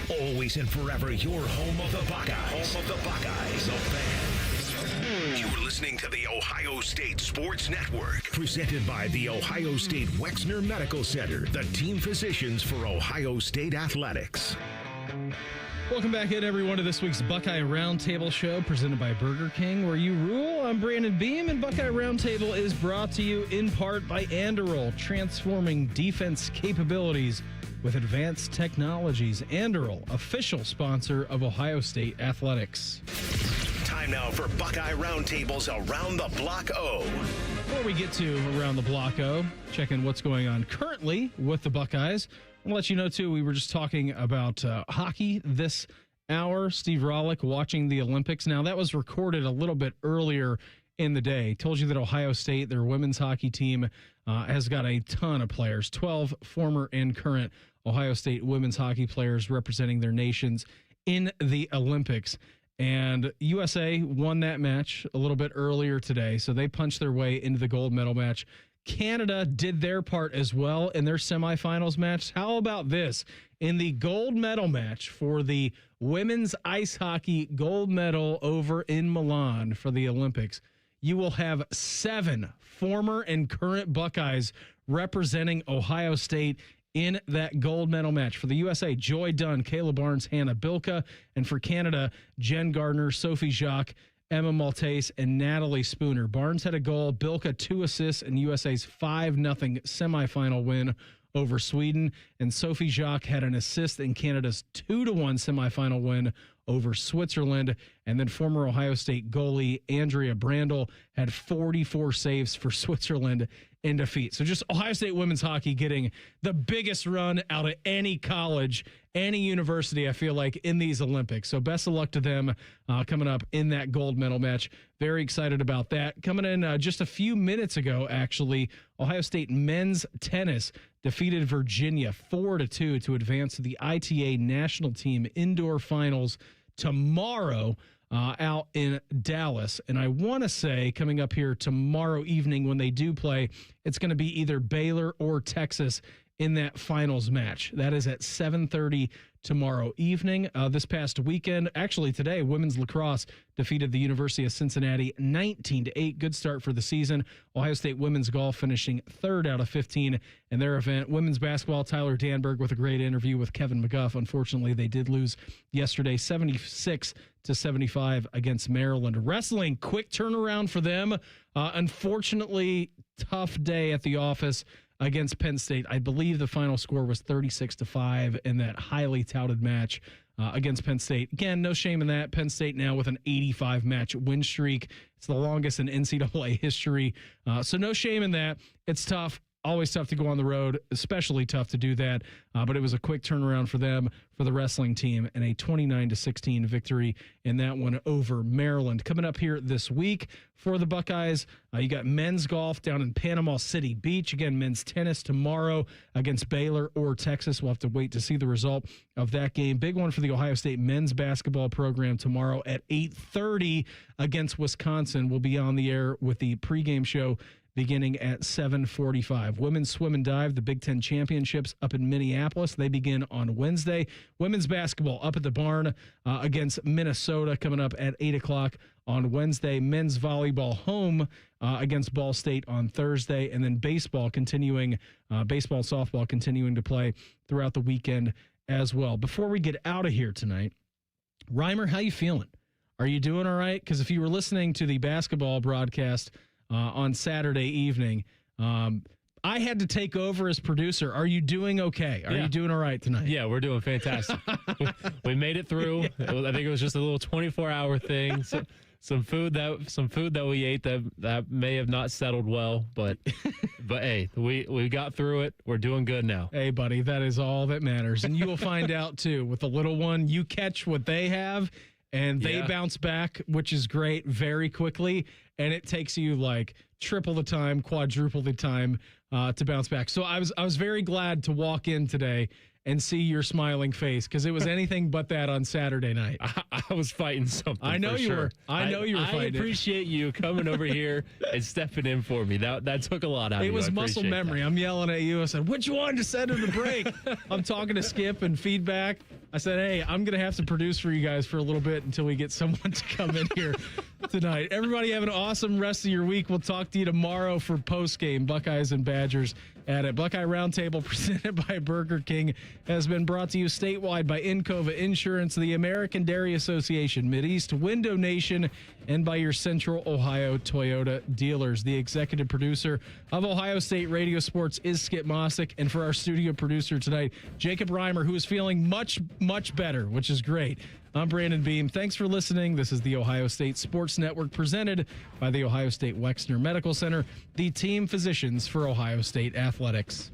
Always and forever your home of the Buckeyes. Home of the Buckeyes. The Fan. You're listening to the Ohio State Sports Network, presented by the Ohio State Wexner Medical Center, the team physicians for Ohio State Athletics. Welcome back in, everyone, to this week's Buckeye Roundtable show presented by Burger King, where you rule. I'm Brandon Beam, and Buckeye Roundtable is brought to you in part by Anduril, transforming defense capabilities with advanced technologies. Anduril, official sponsor of Ohio State Athletics. Time now for Buckeye Roundtable's Around the Block O. Before we get to Around the Block O, checking what's going on currently with the Buckeyes. I'll let you know, too, we were just talking about hockey this hour. Steve Rollick watching the Olympics. Now, that was recorded a little bit earlier in the day. Told you that Ohio State, their women's hockey team, has got a ton of players. 12 former and current Ohio State women's hockey players representing their nations in the Olympics. And USA won that match a little bit earlier today, so they punched their way into the gold medal match. Canada did their part as well in their semifinals match. How about this? In the gold medal match for the women's ice hockey gold medal over in Milan for the Olympics, you will have 7 former and current Buckeyes representing Ohio State in that gold medal match. For the USA, Joy Dunn, Kayla Barnes, Hannah Bilka, and for Canada, Jen Gardner, Sophie Jacques, Emma Maltese, and Natalie Spooner. Barnes had a goal, Bilka 2 assists in USA's 5-0 semifinal win over Sweden, and Sophie Jacques had an assist in Canada's 2-1 semifinal win over Switzerland. And then former Ohio State goalie Andrea Brandel had 44 saves for Switzerland in defeat. So just Ohio State women's hockey getting the biggest run out of any college, any university, I feel like, in these Olympics. So best of luck to them coming up in that gold medal match. Very excited about that. Coming in just a few minutes ago, actually, Ohio State men's tennis defeated Virginia 4-2 to advance to the ITA national team indoor finals tomorrow out in Dallas. And I want to say coming up here tomorrow evening when they do play, it's going to be either Baylor or Texas in that finals match. That is at 7:30 tomorrow evening. This past weekend, actually today, women's lacrosse defeated the University of Cincinnati 19-8. Good start for the season. Ohio State women's golf finishing 3rd out of 15 in their event. Women's basketball, Tyler Danberg with a great interview with Kevin McGuff. Unfortunately, they did lose yesterday, 76-75 against Maryland. Wrestling, quick turnaround for them. Unfortunately, tough day at the office against Penn State. I believe the final score was 36-5 in that highly touted match against Penn State. Again, no shame in that. Penn State now with an 85-match win streak. It's the longest in NCAA history. So no shame in that. It's tough. Always tough to go on the road, especially tough to do that. But it was a quick turnaround for them, for the wrestling team, and a 29-16 victory in that one over Maryland. Coming up here this week for the Buckeyes, you got men's golf down in Panama City Beach. Again, men's tennis tomorrow against Baylor or Texas. We'll have to wait to see the result of that game. Big one for the Ohio State men's basketball program tomorrow at 8:30 against Wisconsin. We'll be on the air with the pregame show beginning at 7:45. Women's swim and dive, the Big Ten Championships up in Minneapolis. They begin on Wednesday. Women's basketball up at the barn against Minnesota coming up at 8 o'clock on Wednesday. Men's volleyball home against Ball State on Thursday. And then baseball continuing, baseball, softball continuing to play throughout the weekend as well. Before we get out of here tonight, Reimer, how you feeling? Are you doing all right? Because if you were listening to the basketball broadcast on Saturday evening, I had to take over as producer. Are you doing okay? Are you doing all right tonight? Yeah, we're doing fantastic. We made it through. I think it was just a little 24-hour thing. Some food that we ate that may have not settled well, but hey, we got through it. We're doing good now. Hey, buddy, that is all that matters. And you will find out too with the little one. You catch what they have, and they bounce back, which is great, very quickly. And it takes you like triple the time, quadruple the time to bounce back. So I was very glad to walk in today and see your smiling face, because it was anything but that on Saturday night. I was fighting something. I know you were. I know you were fighting. I appreciate you coming over here and stepping in for me. That took a lot out of you. It was muscle memory. I'm yelling at you. I said, "Which one to send in the break?" I'm talking to Skip and feedback. I said, "Hey, I'm going to have to produce for you guys for a little bit until we get someone to come in here tonight." Everybody have an awesome rest of your week. We'll talk to you tomorrow for post-game Buckeyes and Badgers at it. Buckeye Roundtable presented by Burger King has been brought to you statewide by Encova Insurance, the American Dairy Association, Mideast, Window Nation, and by your Central Ohio Toyota dealers. The executive producer of Ohio State Radio Sports is Skip Mossick, and for our studio producer tonight, Jacob Reimer, who is feeling much, much better, which is great. I'm Brandon Beam. Thanks for listening. This is the Ohio State Sports Network presented by the Ohio State Wexner Medical Center, the team physicians for Ohio State athletics.